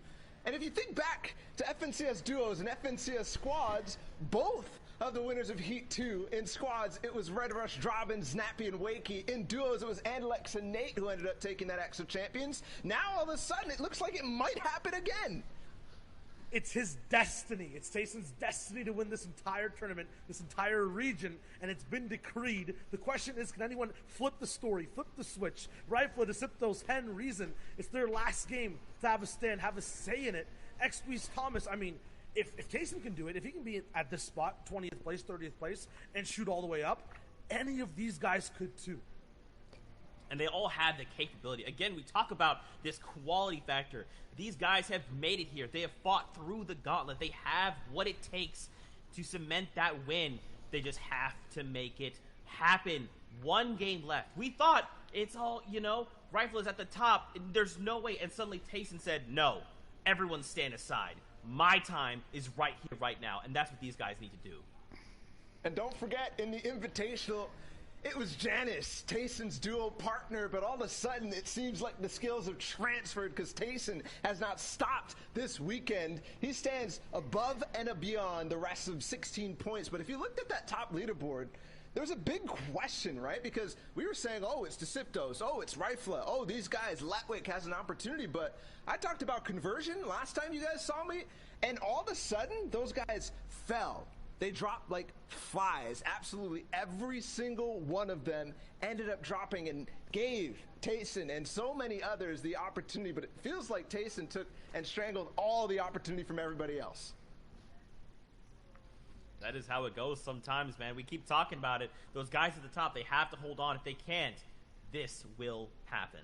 And if you think back to FNCS duos and FNCS squads, both of the winners of Heat 2 in squads, it was Red Rush, Drobbin, Snappy, and Wakey. In duos, it was Andalex and Nate who ended up taking that X of Champions. Now, all of a sudden, it looks like it might happen again.
It's his destiny. It's Tayson's destiny to win this entire tournament, this entire region, and it's been decreed. The question is, can anyone flip the story, flip the switch? Rifla, Deceptos, Hen, Reason, it's their last game to have a stand, have a say in it. XP's Thomas, I mean, if Tayson can do it, if he can be at this spot, 20th place, 30th place, and shoot all the way up, any of these guys could too.
And they all have the capability. Again, we talk about this quality factor. These guys have made it here. They have fought through the gauntlet. They have what it takes to cement that win. They just have to make it happen. 1 game left. We thought it's all, Rifle is at the top. There's no way. And suddenly Tayson said, no, everyone stand aside. My time is right here, right now. And that's what these guys need to do.
And don't forget, in the Invitational, it was Janice, Tayson's duo partner, but all of a sudden it seems like the skills have transferred because Tayson has not stopped this weekend. He stands above and beyond the rest of 16 points. But if you looked at that top leaderboard, there was a big question, right? Because we were saying, oh, it's Deceptos, oh, it's Rifla, oh, these guys, Latwick has an opportunity. But I talked about conversion last time you guys saw me, and all of a sudden those guys fell. They dropped like flies. Absolutely every single one of them ended up dropping and gave Tayson and so many others the opportunity. But it feels like Tayson took and strangled all the opportunity from everybody else.
That is how it goes sometimes, man. We keep talking about it. Those guys at the top, they have to hold on. If they can't, this will happen.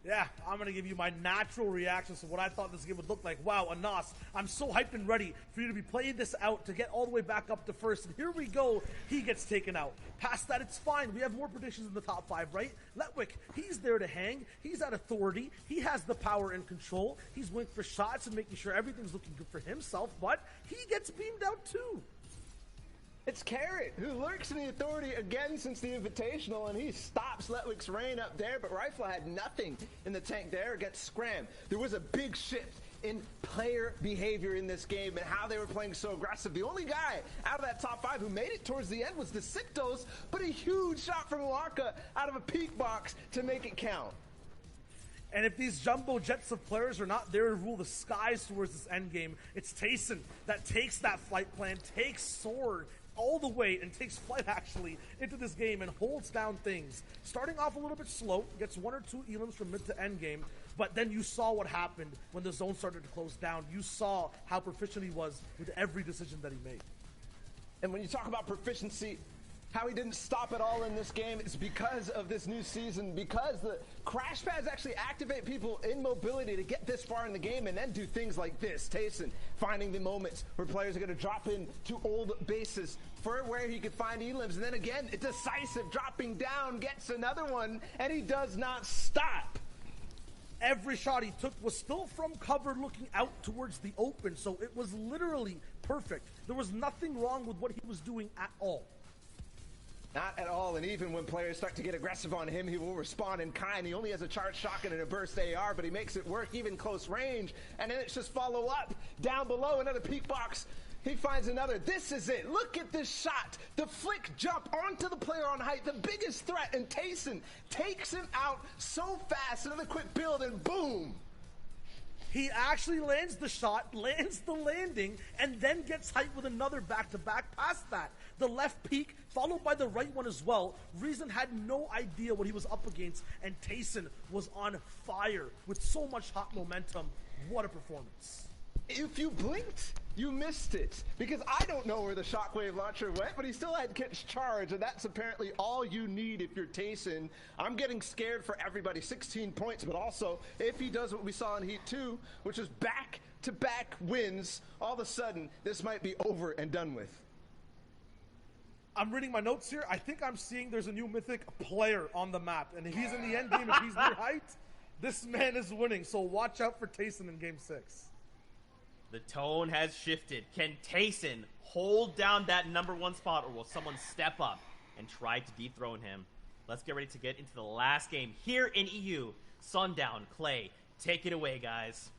Yeah, I'm going to give you my natural reactions to what I thought this game would look like. Wow, Anas, I'm so hyped and ready for you to be playing this out to get all the way back up to first. And here we go. He gets taken out. Past that, it's fine. We have more predictions in the top 5, right? Letwick, he's there to hang. He's at authority. He has the power and control. He's waiting for shots and making sure everything's looking good for himself. But he gets beamed out too.
It's Carrot, who lurks in the authority again since the Invitational, and he stops Letwick's reign up there, but Rifle had nothing in the tank there against Scram. There was a big shift in player behavior in this game and how they were playing so aggressive. The only guy out of that top 5 who made it towards the end was the Sictos, but a huge shot from Uaka out of a peak box to make it count.
And if these jumbo jets of players are not there to rule the skies towards this end game, it's Tayson that takes that flight plan, takes Sword all the way and takes flight actually into this game and holds down things. Starting off a little bit slow, gets 1 or 2 elims from mid to end game, but then you saw what happened when the zone started to close down. You saw how proficient he was with every decision that he made.
And when you talk about proficiency, how he didn't stop at all in this game is because of this new season, because the crash pads actually activate people in mobility to get this far in the game and then do things like this. Tayson finding the moments where players are going to drop in to old bases for where he could find elims, and then again, Decisive dropping down, gets another one, and he does not stop.
Every shot he took was still from cover looking out towards the open, so it was literally perfect. There was nothing wrong with what he was doing at all.
Not at all, and even when players start to get aggressive on him, he will respond in kind. He only has a charged shotgun and a burst AR, but he makes it work even close range, and then it's just follow up. Down below, another peek box. He finds another. This is it. Look at this shot. The flick jump onto the player on height, the biggest threat, and Tayson takes him out so fast. Another quick build, and boom.
He actually lands the shot, lands the landing, and then gets height with another back-to-back past that. The left peak, followed by the right one as well. Reason had no idea what he was up against, and Tayson was on fire with so much hot momentum. What a performance.
If you blinked, you missed it. Because I don't know where the shockwave launcher went, but he still had Kit's charge, and that's apparently all you need if you're Tayson. I'm getting scared for everybody. 16 points, but also, if he does what we saw in Heat 2, which is back-to-back wins, all of a sudden, this might be over and done with.
I'm reading my notes here. I think I'm seeing there's a new mythic player on the map, and if he's in the end game, if he's near height, this man is winning. So watch out for Tayson in Game 6.
The tone has shifted. Can Tayson hold down that #1 spot, or will someone step up and try to dethrone him? Let's get ready to get into the last game here in EU. Sundown, Clay, take it away, guys.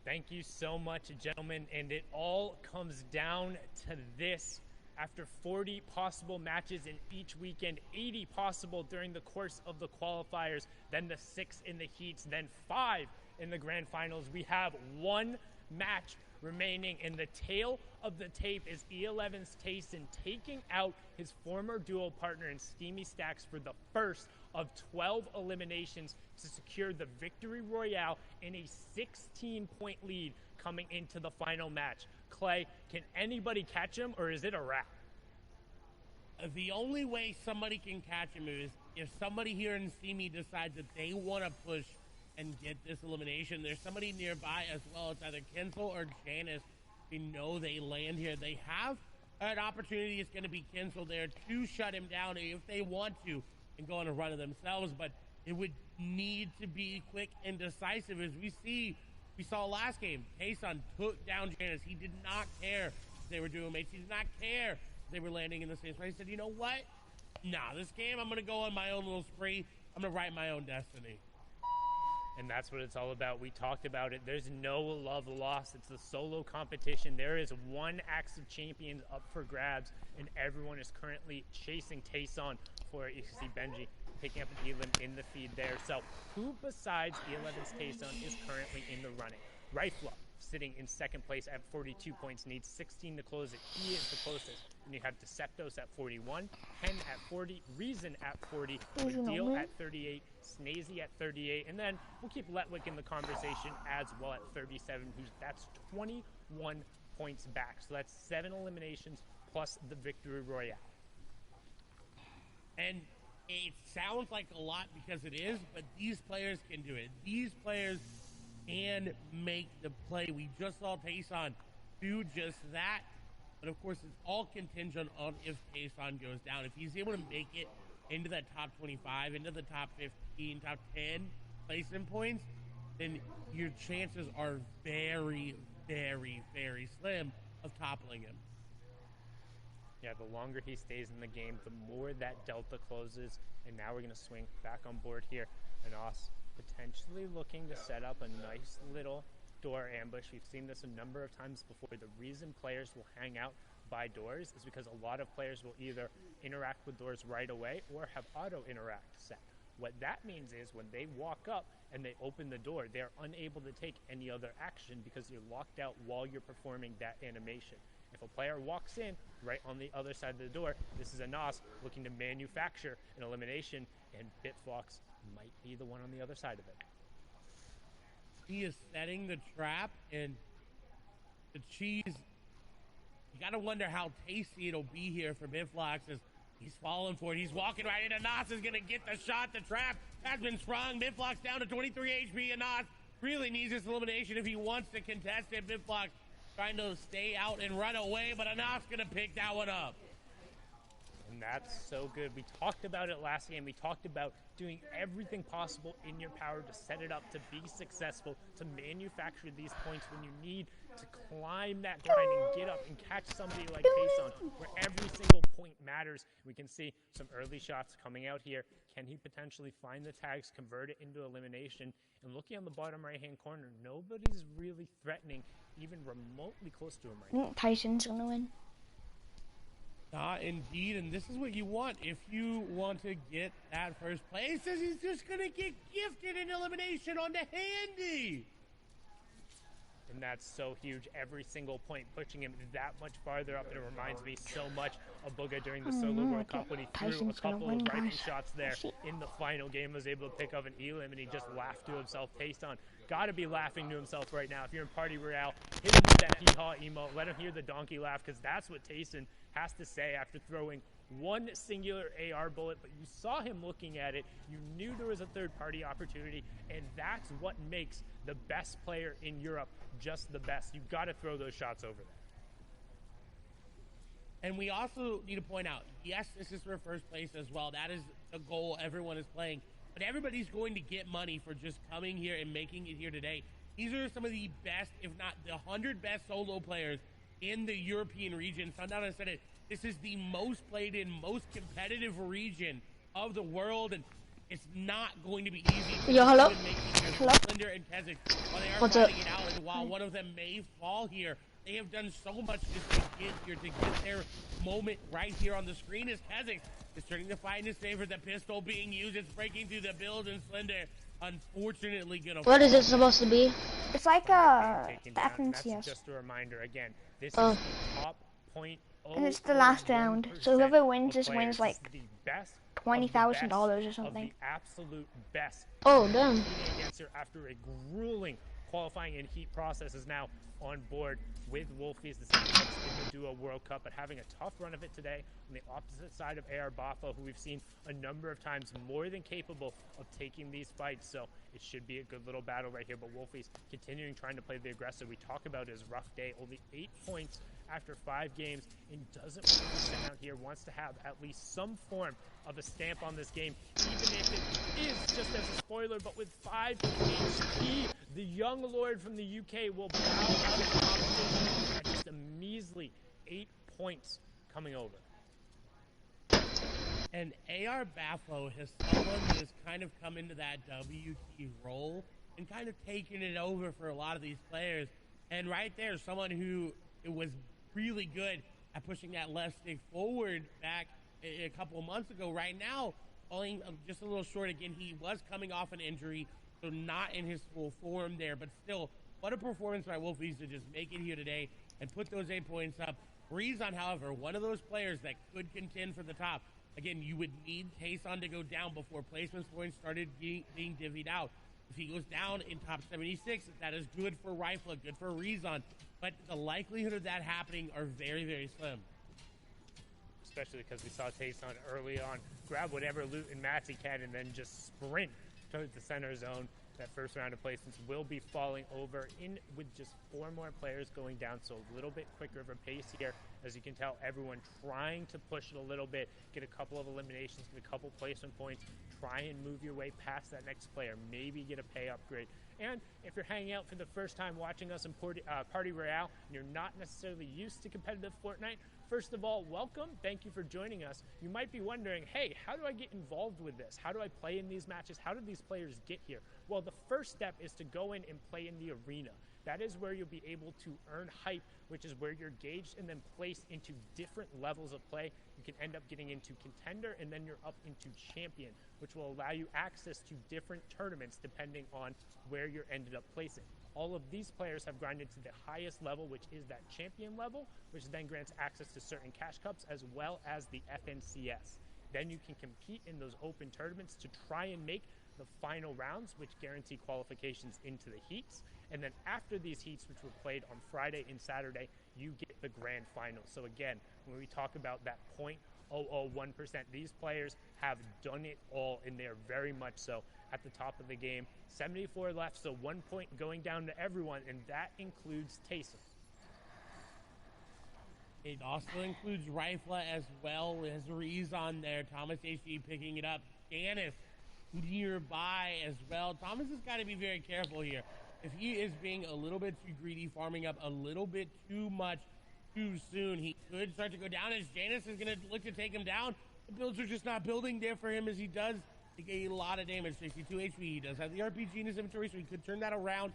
Thank you so much, gentlemen, and it all comes down to this. After 40 possible matches in each weekend, 80 possible during the course of the qualifiers, then the 6 in the heats, then 5 in the grand finals, we have 1 match remaining, and the tail of the tape is E11's Tayson taking out his former duo partner in Steamy Stacks for the first of 12 eliminations to secure the victory royale in a 16-point lead coming into the final match. Clay, can anybody catch him, or is it a wrap?
The only way somebody can catch him is if somebody here in Steamy decides that they want to push and get this elimination. There's somebody nearby as well. It's either Kinsel or Janice. We know they land here. They have an opportunity. It's going to be Kinsel there to shut him down if they want to and go on a run of themselves, but it would need to be quick and decisive. As we saw last game, Tayson took down Janice. He did not care if they were doing mates. He did not care if they were landing in the same place. He said, you know what? Nah, this game, I'm going to go on my own little spree. I'm going to write my own destiny.
And that's what it's all about. We talked about it. There's no love lost. It's a solo competition. There is 1 Axe of Champions up for grabs, and everyone is currently chasing Tayson for it. You can see Benji picking up an Elim in the feed there. So who besides E11's Tayson is currently in the running? Rifla sitting in second place at 42 points, needs 16 to close it. He is the closest. And you have Deceptos at 41, Pen at 40, Reason at 40, Deal at 38, Snazy at 38, and then we'll keep Letwick in the conversation as well at 37, that's 21 points back. So that's 7 eliminations plus the victory royale.
And it sounds like a lot because it is, but these players can do it. These players can make the play. We just saw Tayson do just that. But of course, it's all contingent on if Tayson goes down. If he's able to make it into that top 25, into the top 15, top 10 placement points, then your chances are very, very, very slim of toppling him.
Yeah, the longer he stays in the game, the more that delta closes. And now we're going to swing back on board here. Anas potentially looking to set up a nice little door ambush. We've seen this a number of times before. The reason players will hang out by doors is because a lot of players will either interact with doors right away or have auto interact set. What that means is when they walk up and they open the door, they're unable to take any other action because you're locked out while you're performing that animation. If a player walks in right on the other side of the door, this is Anas looking to manufacture an elimination, and Bitfox might be the one on the other side of it.
He is setting the trap, and the cheese, you got to wonder how tasty it'll be here for Bitfox as he's falling for it. He's walking right in. Anas is going to get the shot. The trap has been sprung. Bitfox down to 23 HP. Anas really needs this elimination if he wants to contest it. Bitfox trying to stay out and run away, but Anas going to pick that one up.
And that's so good. We talked about it last game. We talked about doing everything possible in your power to set it up to be successful, to manufacture these points when you need to climb that grind and get up and catch somebody like Tayson, where every single point matters. We can see some early shots coming out here. Can he potentially find the tags, convert it into elimination? And looking on the bottom right-hand corner, nobody's really threatening even remotely close to him right
I
now.
think Tyson's gonna win.
Indeed, and this is what you want if you want to get that first place. He says he's just going to get gifted an elimination on the handy.
And that's so huge. Every single point pushing him that much farther up. And it reminds me so much of Bugha during the Solo World Cup when he threw
Tyson's
a couple
gonna
of
win,
rifle
guys.
shots there in the final game, was able to pick up an elim, and he just laughed to himself. Tayson got to be laughing to himself right now. If you're in Party Royale, hit him with that hee-haw emote. Let him hear the donkey laugh, because that's what Tayson has to say after throwing one singular AR bullet. But you saw him looking at it. You knew there was a third-party opportunity, and that's what makes the best player in Europe just the best. You've got to throw those shots over there.
And we also need to point out, yes, this is for first place as well. That is the goal everyone is playing. But everybody's going to get money for just coming here and making it here today. These are some of the best, if not the 100 best solo players in the European region. Sundown has said it. This is the most played in, most competitive region of the world, and it's not going to be easy.
Yo, hello?
Hello? Slender and Kezik, while they are
What's
fighting
up?
it out, and while one of them may fall here, they have done so much just to get here, to get their moment right here on the screen. As Kezik is turning the fight in his favor, the pistol being used, it's breaking through the build, and Slender unfortunately gonna
What is it supposed to be?
It's like
Taken
the
down. And
FNCS.
that's just a reminder again. This
Oh.
is the top point.
And it's the last round, so whoever wins just wins, like,
the best
$20,000 or
of
something.
the absolute best.
Oh, damn.
Competing against her after a grueling qualifying and heat process is now on board with Wolfies, the second in the Duo World Cup, but having a tough run of it today on the opposite side of AR Bafa, who we've seen a number of times more than capable of taking these fights. So it should be a good little battle right here. But Wolfies continuing trying to play the aggressive. We talk about his rough day, only 8 points after 5 games, and doesn't want to stand out here, wants to have at least some form of a stamp on this game, even if it is just as a spoiler. But with 5 HP, the young lord from the UK will bow out of competition at just a measly 8 points coming over.
And AR Bafo has someone who has kind of come into that WT role and kind of taken it over for a lot of these players. And right there, someone who was really good at pushing that left stick forward back a couple of months ago. Right now, falling just a little short again. He was coming off an injury, so not in his full form there. But still, what a performance by Wolfies to just make it here today and put those 8 points up. Rezon, however, one of those players that could contend for the top. Again, you would need Tayson to go down before placements points started being divvied out. If he goes down in top 76, that is good for Rifle, good for Rezon. But the likelihood of that happening are very, very slim.
especially because we saw Tayson early on grab whatever loot and mats he can and then just sprint towards the center zone. That first round of placements will be falling over in with just 4 more players going down, so a little bit quicker of a pace here. As you can tell, everyone trying to push it a little bit, get a couple of eliminations, get a couple placement points, try and move your way past that next player, maybe get a pay upgrade. And if you're hanging out for the first time watching us in Party Royale and you're not necessarily used to competitive Fortnite, first of all, welcome. Thank you for joining us. You might be wondering, hey, how do I get involved with this? How do I play in these matches? How did these players get here? Well, the first step is to go in and play in the arena. That is where you'll be able to earn hype, which is where you're gauged and then placed into different levels of play. You can end up getting into contender, and then you're up into champion, which will allow you access to different tournaments depending on where you're ended up placing. All of these players have grinded to the highest level, which is that champion level, which then grants access to certain cash cups as well as the FNCS. Then you can compete in those open tournaments to try and make the final rounds, which guarantee qualifications into the heats. And then after these heats, which were played on Friday and Saturday, you get the grand final. So again, when we talk about that 0.001%, these players have done it all in there, very much so, at the top of the game. 74 left, so 1 point going down to everyone, and that includes Tayson.
It also includes Rifla as well as Reese on there. Thomas HD picking it up. Janice nearby as well. Thomas has got to be very careful here. If he is being a little bit too greedy, farming up a little bit too much too soon, he could start to go down as Janice is going to look to take him down. The builds are just not building there for him as he does take a lot of damage. 62 HP. He does have the RPG in his inventory, so he could turn that around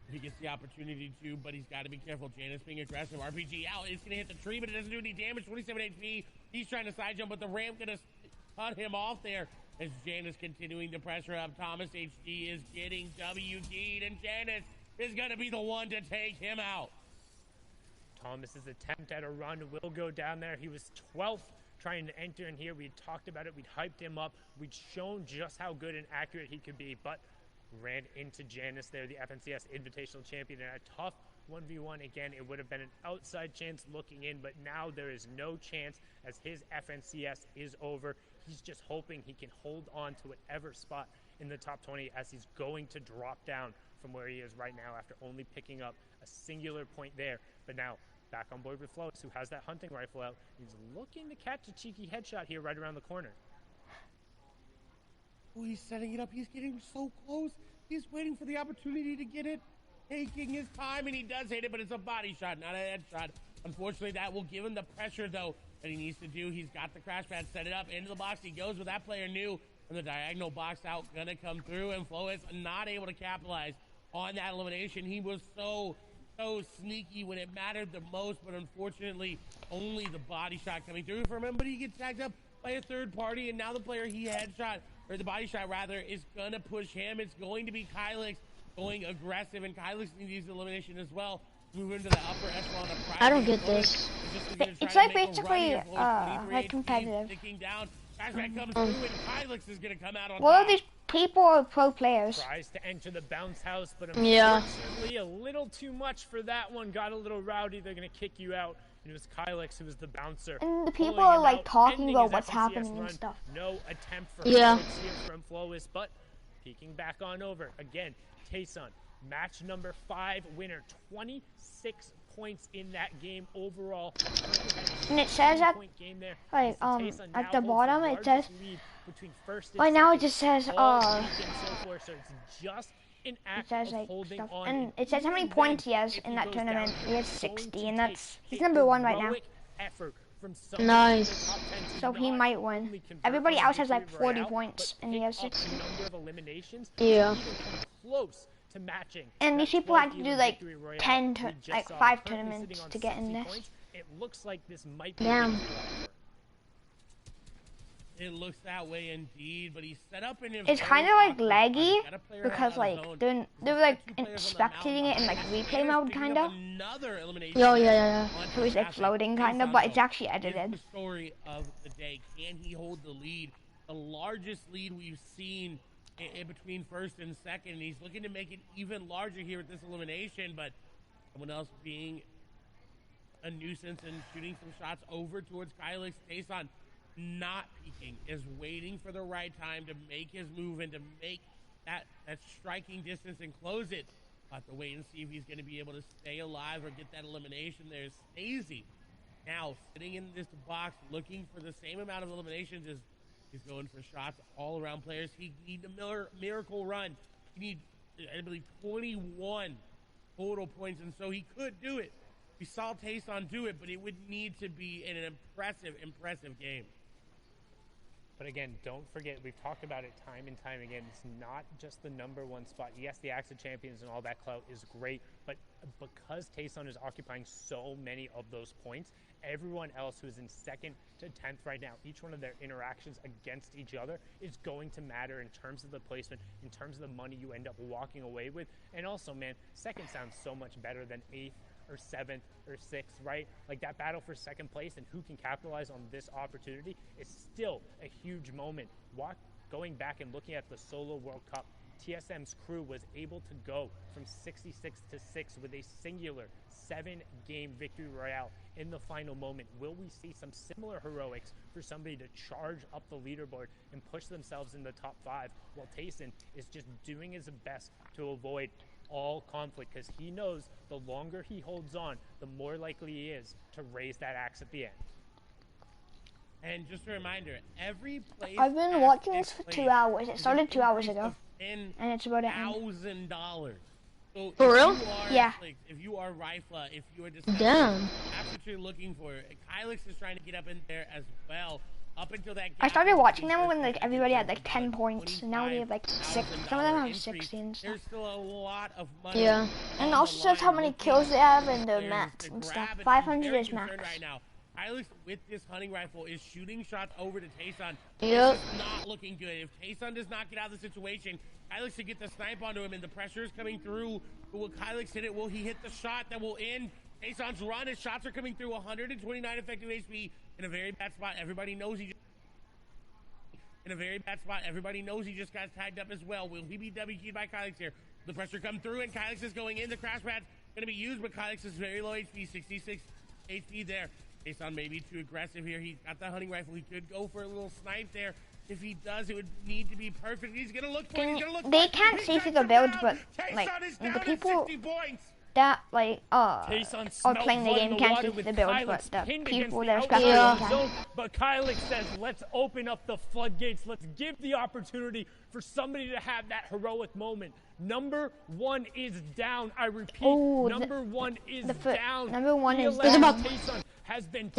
if he gets the opportunity to, but he's got to be careful. Janice being aggressive. RPG out. It's going to hit the tree, but it doesn't do any damage. 27 HP. He's trying to side jump, but the ramp going to cut him off there. As Janice continuing to pressure up, Thomas HD is getting W-keyed, and Janice is going to be the one to take him out.
Thomas's attempt at a run will go down there. He was 12th trying to enter in here. We talked about it. We'd hyped him up. We'd shown just how good and accurate he could be, but ran into Janice there, the FNCS Invitational Champion, in a tough 1v1. Again, it would have been an outside chance looking in, but now there is no chance as his FNCS is over. He's just hoping he can hold on to whatever spot in the top 20 as he's going to drop down from where he is right now after only picking up a singular point there. But now back on board with Flois, who has that hunting rifle out. He's looking to catch a cheeky headshot here right around the corner.
Oh, he's setting it up. He's getting so close. He's waiting for the opportunity to get it, taking his time, and he does hit it, but it's a body shot, not a headshot. Unfortunately, that will give him the pressure, though, that he needs to do. He's got the crash pad, set it up into the box. He goes with that player new, and the diagonal box out gonna come through, and Flois not able to capitalize on that elimination. He was so sneaky when it mattered the most, but unfortunately, only the body shot coming through from him. But he gets tagged up by a third party, and now the player he headshot, or the body shot rather, is gonna push him. It's going to be Kylix going aggressive, and Kylix needs elimination as well. Move into the upper echelon of
I don't get this. It's like basically like competitive.
Down. Comes through, and Kylix is gonna come out on
What
top.
are these people are pro players?
Tries to enter the bounce house, but unfortunately a little too much for that one. Got a little rowdy. They're gonna kick you out. And it was Kylix who was the bouncer.
And the people are like talking about what's happening and stuff.
No attempt for here from Flois, but peeking back on over. Again, Tayson, match number 5 winner, 26 points in that game overall.
And it says at like at the bottom it says right now it just says
so it's just an act
it says
of
like
holding
stuff
on.
and it says how many points he has in that tournament. He has 60 and he's number 1 right now.
Nice.
So he might win. Everybody else has like 40 points and he has 60.
Yeah.
Close to matching.
And these people had to do like 10 to like 5 tournaments to get in this.
It looks like this might be
Damn.
It looks that way indeed, but he's set up in.
It's kind of like laggy because like they're like inspecting it in like replay mode kind of.
Yeah.
So it's like floating kind of, but it's actually edited.
The story of the day: can he hold the lead? The largest lead we've seen in between first and second. And he's looking to make it even larger here with this elimination, but someone else being a nuisance and shooting some shots over towards Kylix. Tayson not peeking, is waiting for the right time to make his move and to make that striking distance and close it. We'll have to wait and see if he's going to be able to stay alive or get that elimination. There's Stacey now sitting in this box looking for the same amount of eliminations as he's going for shots all around players. He needs a miracle run. He needs, I believe, 21 total points, and so he could do it. We saw Tayson do it, but it would need to be an impressive game.
But again, don't forget, we've talked about it time and time again, it's not just the #1 spot. Yes, the Axe of Champions and all that clout is great, but because Tayson is occupying so many of those points, everyone else who's in 2nd to 10th right now, each one of their interactions against each other is going to matter in terms of the placement, in terms of the money you end up walking away with. And also, man, 2nd sounds so much better than 8th or 7th or 6th, right? Like that battle for 2nd place and who can capitalize on this opportunity is still a huge moment. Going back and looking at the Solo World Cup, TSM's crew was able to go from 66 to 6 with a singular 7-game victory royale in the final moment. Will we see some similar heroics for somebody to charge up the leaderboard and push themselves in the top 5 while Tayson is just doing his best to avoid all conflict, because he knows the longer he holds on, the more likely he is to raise that axe at the end.
And just a reminder, every place
I've been watching this for 2 hours. It started 2 hours ago, and it's about to end.
$1,000. So
For real?
Yeah.
If you are Rifla, if you are just
Damn.
that's what you're looking for. Kylix is trying to get up in there as well. Up until that,
I started watching them when like everybody had like 10 points, and now we have like 6. Some of them have 16. So.
There's still a lot of money.
Yeah.
And it also says how many kills they have and their max and stuff. 500 is max.
Right now. Kylix with this hunting rifle is shooting shots over to Tayson.
Yep.
This is not looking good. If Tayson does not get out of the situation, Kylix should get the snipe onto him, and the pressure is coming through. Will Kylix hit it? Will he hit the shot that will end Tayson's run? His shots are coming through. 129 effective HP in a very bad spot. Everybody knows he just got tagged up as well. Will he be WQ'd by Kylix here? The pressure come through, and Kylix is going in. The crash pad's going to be used, but Kylix is very low HP, 66 HP there. Tayson may be too aggressive here. He's got the hunting rifle. He could go for a little snipe there. If he does, it would need to be perfect. He's going to look for it.
They can't see through the builds, but like the people that like are playing the game can't see through the builds, but the people that are scrapping can.
But Kylix says, let's open up the floodgates. Let's give the opportunity for somebody to have that heroic moment. #1 is down. I repeat, #1 is down.
#1 is down.
Tayson has been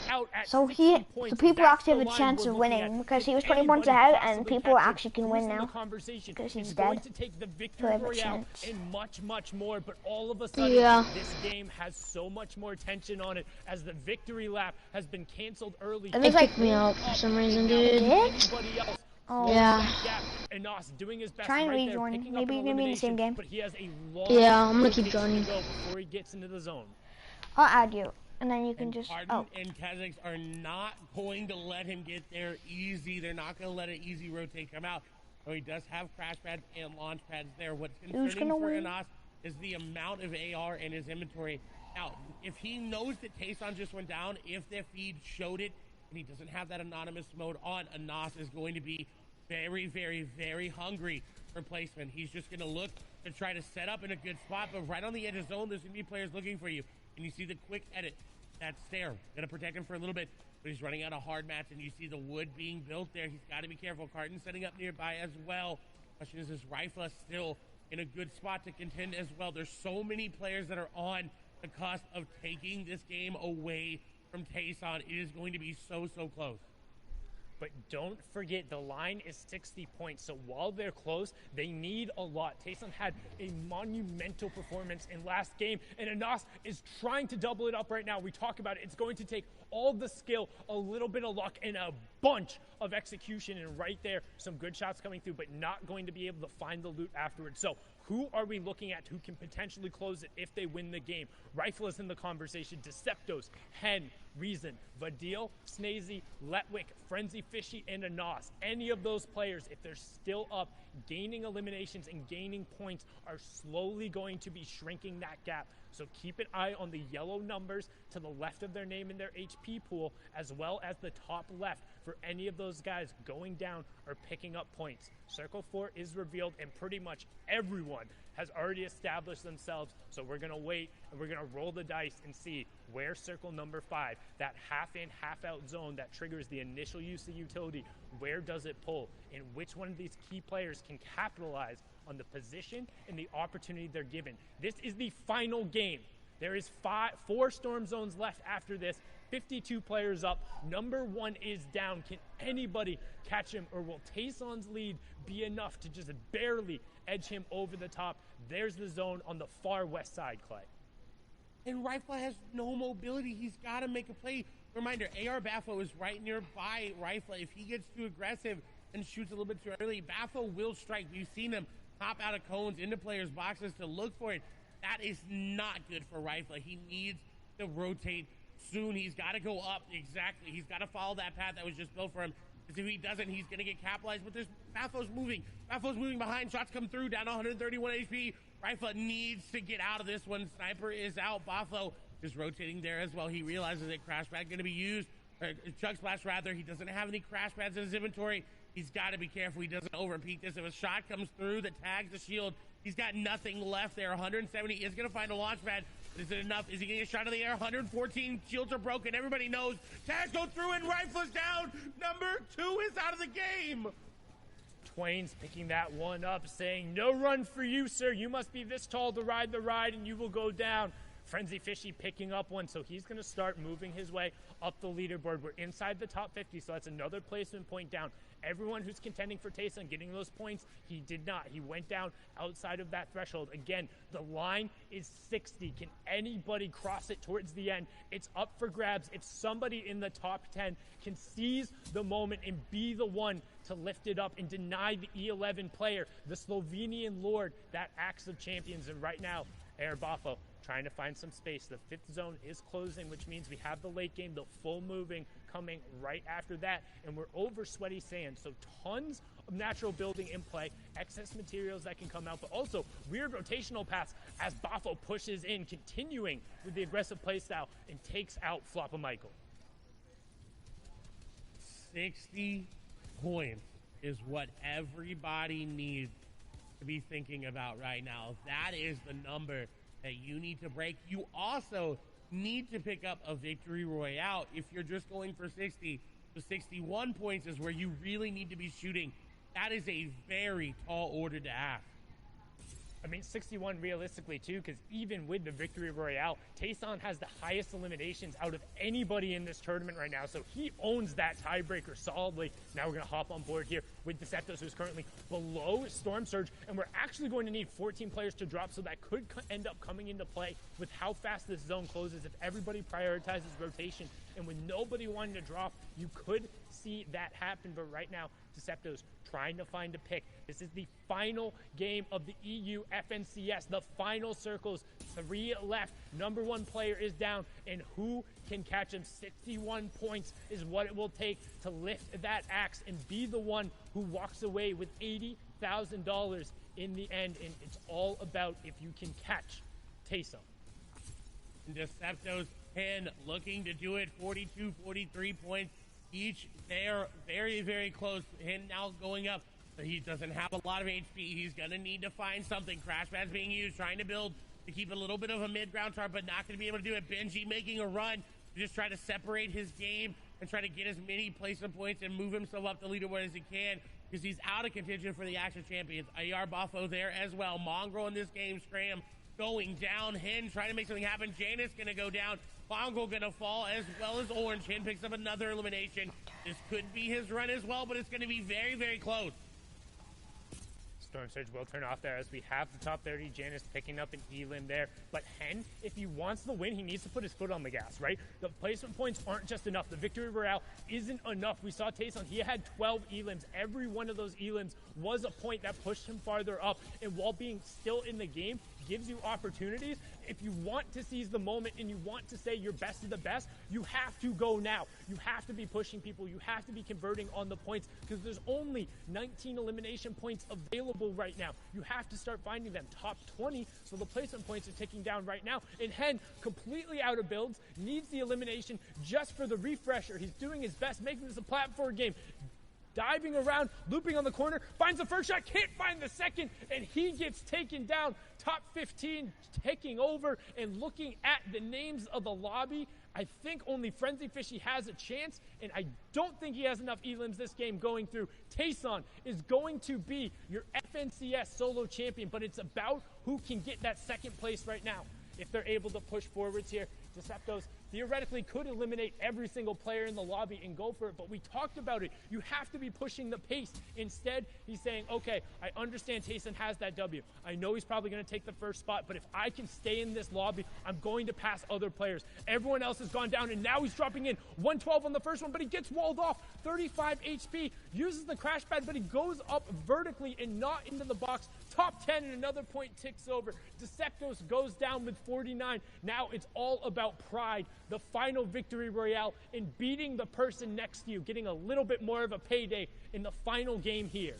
out at
so people actually have a chance of winning because he was 20 points ahead, and people actually can win now because he's dead.
Going to take the victory royale and much more, but all of a sudden this game has so much more tension on it as the victory lap has been canceled early.
It picked me up for some reason, dude.
Oh.
Yeah.
And Nos doing his best.
Try and rejoin. Maybe you're gonna be in the same game.
But he has a long
I'm gonna keep joining
before he gets into the zone.
I'll add you, and then you can just.
Arden and Kha'Zix are not going to let him get there easy. They're not going to let an easy rotate come out. So he does have crash pads and launch pads there. What's concerning for Anas is the amount of AR in his inventory. Now, if he knows that Tayson just went down, if their feed showed it, and he doesn't have that anonymous mode on, Anas is going to be very hungry for placement. He's just going to look to try to set up in a good spot, but right on the edge of zone, there's going to be players looking for you. And you see the quick edit. That's there. Going to protect him for a little bit, but he's running out of hard mats, and you see the wood being built there. He's got to be careful. Carton setting up nearby as well. Question is Rifla still in a good spot to contend as well? There's so many players that are on the cusp of taking this game away from Tayson. It is going to be so close.
But don't forget, the line is 60 points, so while they're close, they need a lot. Tayson had a monumental performance in last game, and Anas is trying to double it up right now. We talk about it. It's going to take all the skill, a little bit of luck, and a bunch of execution, and right there, some good shots coming through, but not going to be able to find the loot afterwards. So who are we looking at who can potentially close it if they win the game? Rifle is in the conversation. Deceptos, Hen, reason. Vadil, Snazy, Letwick, Frenzy Fishy, and Anas, any of those players, if they're still up, gaining eliminations and gaining points are slowly going to be shrinking that gap. So keep an eye on the yellow numbers to the left of their name in their HP pool, as well as the top left for any of those guys going down or picking up points. Circle 4 is revealed, and pretty much everyone has already established themselves. So we're going to wait, and we're going to roll the dice and see where circle number 5, that half in, half out zone that triggers the initial use of utility, where does it pull? And which one of these key players can capitalize on the position and the opportunity they're given. This is the final game. There is 4 storm zones left after this. 52 players up. Number 1 is down. Can anybody catch him, or will Tayson's lead be enough to just barely edge him over the top? There's the zone on the far west side, Clay.
And Rifle has no mobility. He's got to make a play. Reminder, AR Bafo is right nearby Rifle. If he gets too aggressive and shoots a little bit too early, Bafo will strike. We've seen him hop out of cones into players' boxes to look for it. That is not good for Rifle. He needs to rotate soon. He's got to go up. Exactly. He's got to follow that path that was just built for him. Because if he doesn't, he's going to get capitalized. But there's Bafo's moving. Bafo's moving behind. Shots come through. Down to 131 HP. Rifle needs to get out of this one. Sniper is out. Bafo is rotating there as well. He realizes that Crash Pad going to be used. Or Chug Splash, rather. He doesn't have any Crash Pads in his inventory. He's got to be careful he doesn't overpeak this. If a shot comes through that tags the shield, he's got nothing left there. 170 is going to find a launch pad. Is it enough? Is he getting a shot in the air? 114. Shields are broken. Everybody knows. Tags go through and Rifle is down. Number 2 is out of the game.
Twain's picking that one up, saying, no run for you, sir. You must be this tall to ride the ride, and you will go down. Frenzy Fishy picking up one, so he's going to start moving his way up the leaderboard. We're inside the top 50, so that's another placement point down. Everyone who's contending for Tayson getting those points, he did not. He went down outside of that threshold. Again, the line is 60. Can anybody cross it towards the end? It's up for grabs. If somebody in the top 10 can seize the moment and be the one to lift it up and deny the E11 player, the Slovenian Lord, that Axe of Champions. And right now, AR Bafo trying to find some space. The 5th zone is closing, which means we have the late game, the full moving coming right after that, and we're over Sweaty Sand, so tons of natural building in play, excess materials that can come out, but also weird rotational paths as Bafo pushes in, continuing with the aggressive playstyle and takes out Floppa Michael.
60 points is what everybody needs to be thinking about right now. That is the number that you need to break. You also need to pick up a victory royale if you're just going for 60. So 61 points is where you really need to be shooting. That is a very tall order to ask.
I mean, 61 realistically, too, because even with the Victory Royale, Tayson has the highest eliminations out of anybody in this tournament right now, so he owns that tiebreaker solidly. Now we're going to hop on board here with Deceptos, who's currently below Storm Surge, and we're actually going to need 14 players to drop, so that could end up coming into play with how fast this zone closes. If everybody prioritizes rotation, and with nobody wanting to drop, you could see that happen, but right now, Deceptos trying to find a pick. This is the final game of the EU FNCS, the final circles, 3 left. Number 1 player is down, and who can catch him? 61 points is what it will take to lift that axe and be the one who walks away with $80,000 in the end, and it's all about if you can catch Tayson.
Deceptos 10 looking to do it, 42, 43 points each. They're very, very close. Him now going up. So he doesn't have a lot of HP. He's going to need to find something. Crash Pad's being used, trying to build to keep a little bit of a mid-ground chart, but not going to be able to do it. Benji making a run to just try to separate his game and try to get as many placement points and move himself up the leaderboard as he can, because he's out of contention for the Action Champions. AR Bafo there as well. Mongrel in this game. Scram going down. Hen trying to make something happen. Janus going to go down. Bongo going to fall, as well as Orange. Hen picks up another elimination. This could be his run as well, but it's going to be very, very close.
Storm Surge will turn off there as we have the top 30. Janus picking up an elim there. But Hen, if he wants the win, he needs to put his foot on the gas, right? The placement points aren't just enough. The Victory Royale isn't enough. We saw Tayson, he had 12 elims. Every one of those elims was a point that pushed him farther up. And while being still in the game, gives you opportunities. If you want to seize the moment and you want to say you're best of the best, you have to go now. You have to be pushing people. You have to be converting on the points because there's only 19 elimination points available right now. You have to start finding them. Top 20, so the placement points are ticking down right now. And Hen, completely out of builds, needs the elimination just for the refresher. He's doing his best, making this a platform game. Diving around, looping on the corner, finds the first shot, can't find the second, and he gets taken down. Top 15 taking over and looking at the names of the lobby. I think only Frenzy Fishy has a chance, and I don't think he has enough elims this game going through. Tayson is going to be your FNCS solo champion, but it's about who can get that second place right now. If they're able to push forwards here, Deceptos theoretically could eliminate every single player in the lobby and go for it, but we talked about it. You have to be pushing the pace. Instead, he's saying, okay, I understand Tayson has that W. I know he's probably going to take the first spot, but if I can stay in this lobby, I'm going to pass other players. Everyone else has gone down, and now he's dropping in 112 on the first one, but he gets walled off. 35 HP, uses the crash pad, but he goes up vertically and not into the box. Top 10 and another point ticks over. Deceptos goes down with 49. Now it's all about pride. The final victory royale in beating the person next to you, getting a little bit more of a payday in the final game here.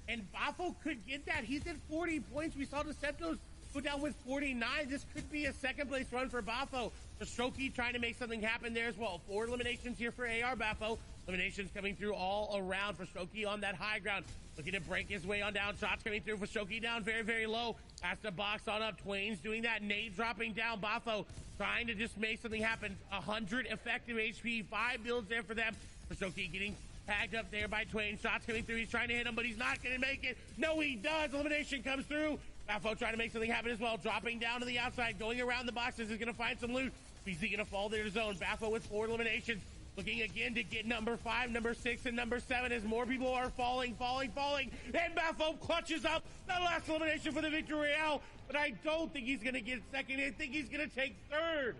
And Bafo could get that. He's at 40 points. We saw Deceptos go down with 49. This could be a second place run for Bafo. Stroke trying to make something happen there as well. 4 eliminations here for AR Bafo. Eliminations coming through all around for Strokey on that high ground. Looking to break his way on down. Shots coming through for Strokey down very, very low. Has to box on up. Twain's doing that. Nade dropping down. Bafo trying to just make something happen. 100 effective HP. 5 builds there for them. For Strokey getting tagged up there by Twain. Shots coming through. He's trying to hit him, but he's not going to make it. No, he does. Elimination comes through. Bafo trying to make something happen as well. Dropping down to the outside. Going around the boxes. Is going to find some loot. He's going to fall there to zone. Bafo with 4 eliminations. Looking again to get number 5, number 6, and number 7 as more people are falling. And Bafo clutches up the last elimination for the victory royale. But I don't think he's going to get second. I think he's going to take third.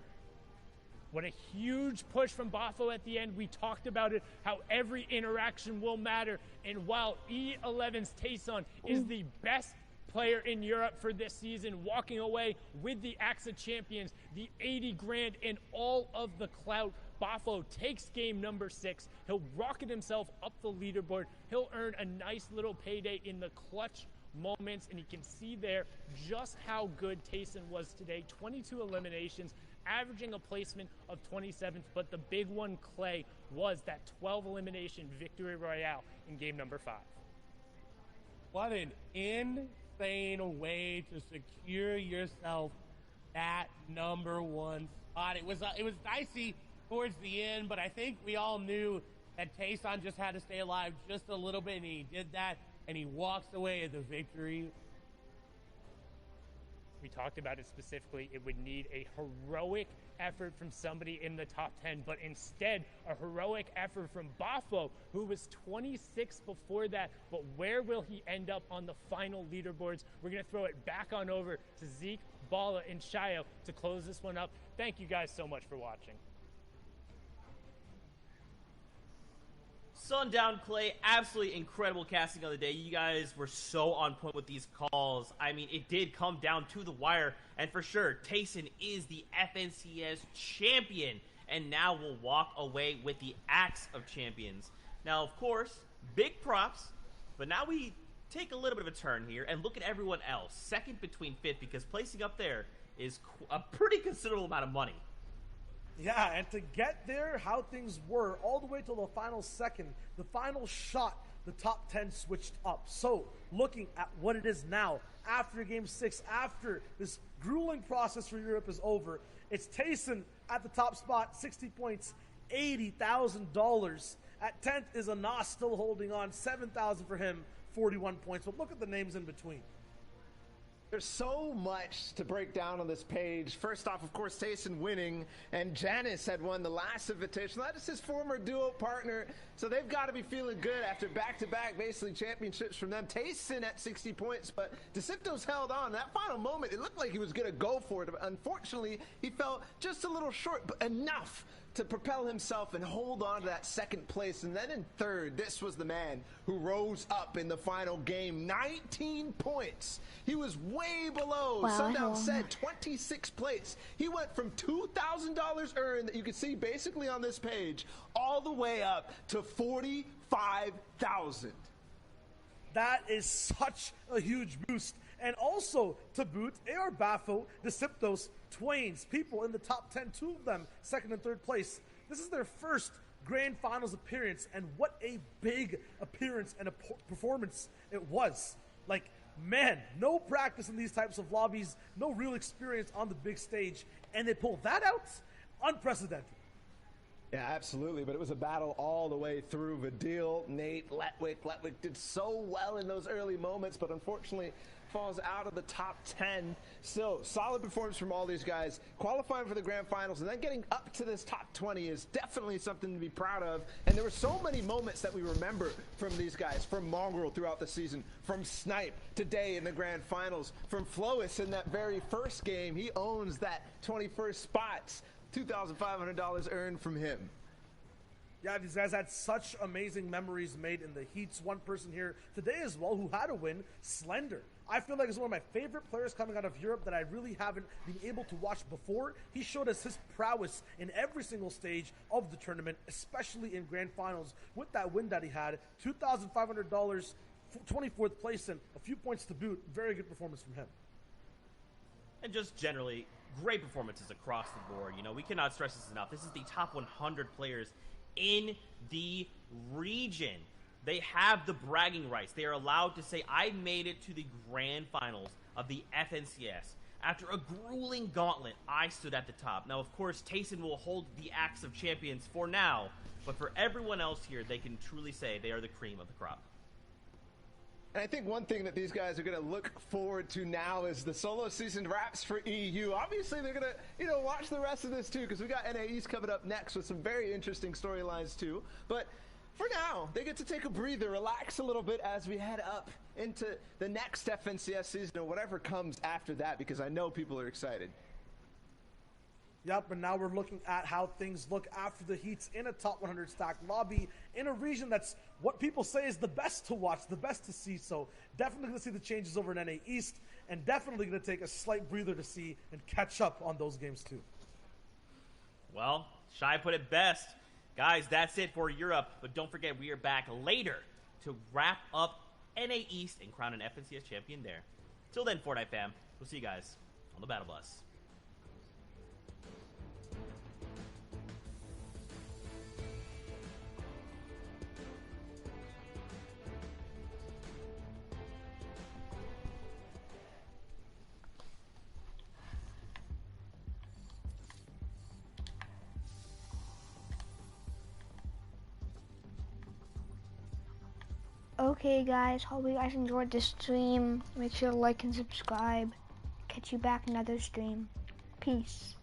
What a huge push from Bafo at the end. We talked about it, how every interaction will matter. And while E11's Tayson is the best player in Europe for this season, walking away with the AXA champions, the 80 grand, and all of the clout, Bafo takes game number 6. He'll rocket himself up the leaderboard. He'll earn a nice little payday in the clutch moments, and you can see there just how good Tayson was today. 22 eliminations, averaging a placement of 27th, but the big one, Clay, was that 12 elimination victory royale in game number 5.
What an insane way to secure yourself that number 1 spot. It was dicey towards the end, but I think we all knew that Tayson just had to stay alive just a little bit, and he did that, and he walks away with the victory.
We talked about it specifically. It would need a heroic effort from somebody in the top 10, but instead a heroic effort from Bafo, who was 26 before that. But where will he end up on the final leaderboards? We're going to throw it back on over to Zeke, Bala, and Shayo to close this one up. Thank you guys so much for watching.
Sundown Clay, absolutely incredible casting of the day. You guys were so on point with these calls. I mean, it did come down to the wire, and for sure, Tayson is the FNCS champion, and now will walk away with the Axe of Champions. Now, of course, big props, but now we take a little bit of a turn here and look at everyone else, second between fifth, because placing up there is a pretty considerable amount of money.
Yeah, and to get there, how things were, all the way till the final second, the final shot, the top 10 switched up. So, looking at what it is now, after Game 6, after this grueling process for Europe is over, it's Tayson at the top spot, 60 points, $80,000. At 10th is Anas still holding on, $7,000 for him, 41 points. But look at the names in between.
There's so much to break down on this page. First off, of course, Tayson winning, and Janice had won the last invitation. That is his former duo partner, so they've got to be feeling good after back-to-back, basically, championships from them. Tayson at 60 points, but Deceptos held on. That final moment, it looked like he was going to go for it, but unfortunately, he fell just a little short, but enough to propel himself and hold on to that second place. And then in third, this was the man who rose up in the final game. 19 points. He was way below Sundown said 26th place. He went from $2,000 earned that you can see basically on this page all the way up to 45,000.
That is such a huge boost. And also, to boot, AR Bafo, Deceptos, Twains, people in the top 10, 2 of them, second and third place. This is their first Grand Finals appearance, and what a big appearance and a performance it was. Like, man, no practice in these types of lobbies, no real experience on the big stage, and they pulled that out? Unprecedented.
Yeah, absolutely, but it was a battle all the way through. Vadil, Nate, Letwick. Letwick did so well in those early moments, but unfortunately falls out of the top 10. Still, solid performance from all these guys. Qualifying for the Grand Finals and then getting up to this top 20 is definitely something to be proud of. And there were so many moments that we remember from these guys, from Mongrel throughout the season, from Snipe today in the Grand Finals, from Flois in that very first game. He owns that 21st spot. $2,500 earned from him.
Yeah, these guys had such amazing memories made in the heats. One person here today as well who had a win, Slender. I feel like he's one of my favorite players coming out of Europe that I really haven't been able to watch before. He showed us his prowess in every single stage of the tournament, especially in Grand Finals with that win that he had. $2,500, 24th place, and a few points to boot. Very good performance from him.
And just generally, great performances across the board. You know, we cannot stress this enough. This is the top 100 players in the region. They have the bragging rights. They are allowed to say, I made it to the Grand Finals of the FNCS. After a grueling gauntlet, I stood at the top. Now, of course, Tayson will hold the axe of champions for now, but for everyone else here, they can truly say they are the cream of the crop.
And I think one thing that these guys are going to look forward to now is the solo season wraps for EU. Obviously, they're going to, watch the rest of this too, because we got NA East coming up next with some very interesting storylines too. But for now, they get to take a breather, relax a little bit as we head up into the next FNCS season or whatever comes after that, because I know people are excited.
Yep, and now we're looking at how things look after the heats in a top 100 stacked lobby in a region that's what people say is the best to watch, the best to see. So definitely going to see the changes over in NA East, and definitely going to take a slight breather to see and catch up on those games too.
Well, Shy put it best. Guys, that's it for Europe, but don't forget we are back later to wrap up NA East and crown an FNCS champion there. Till then, Fortnite fam, we'll see you guys on the Battle Bus.
Okay guys, hope you guys enjoyed this stream. Make sure to like and subscribe. Catch you back another stream. Peace.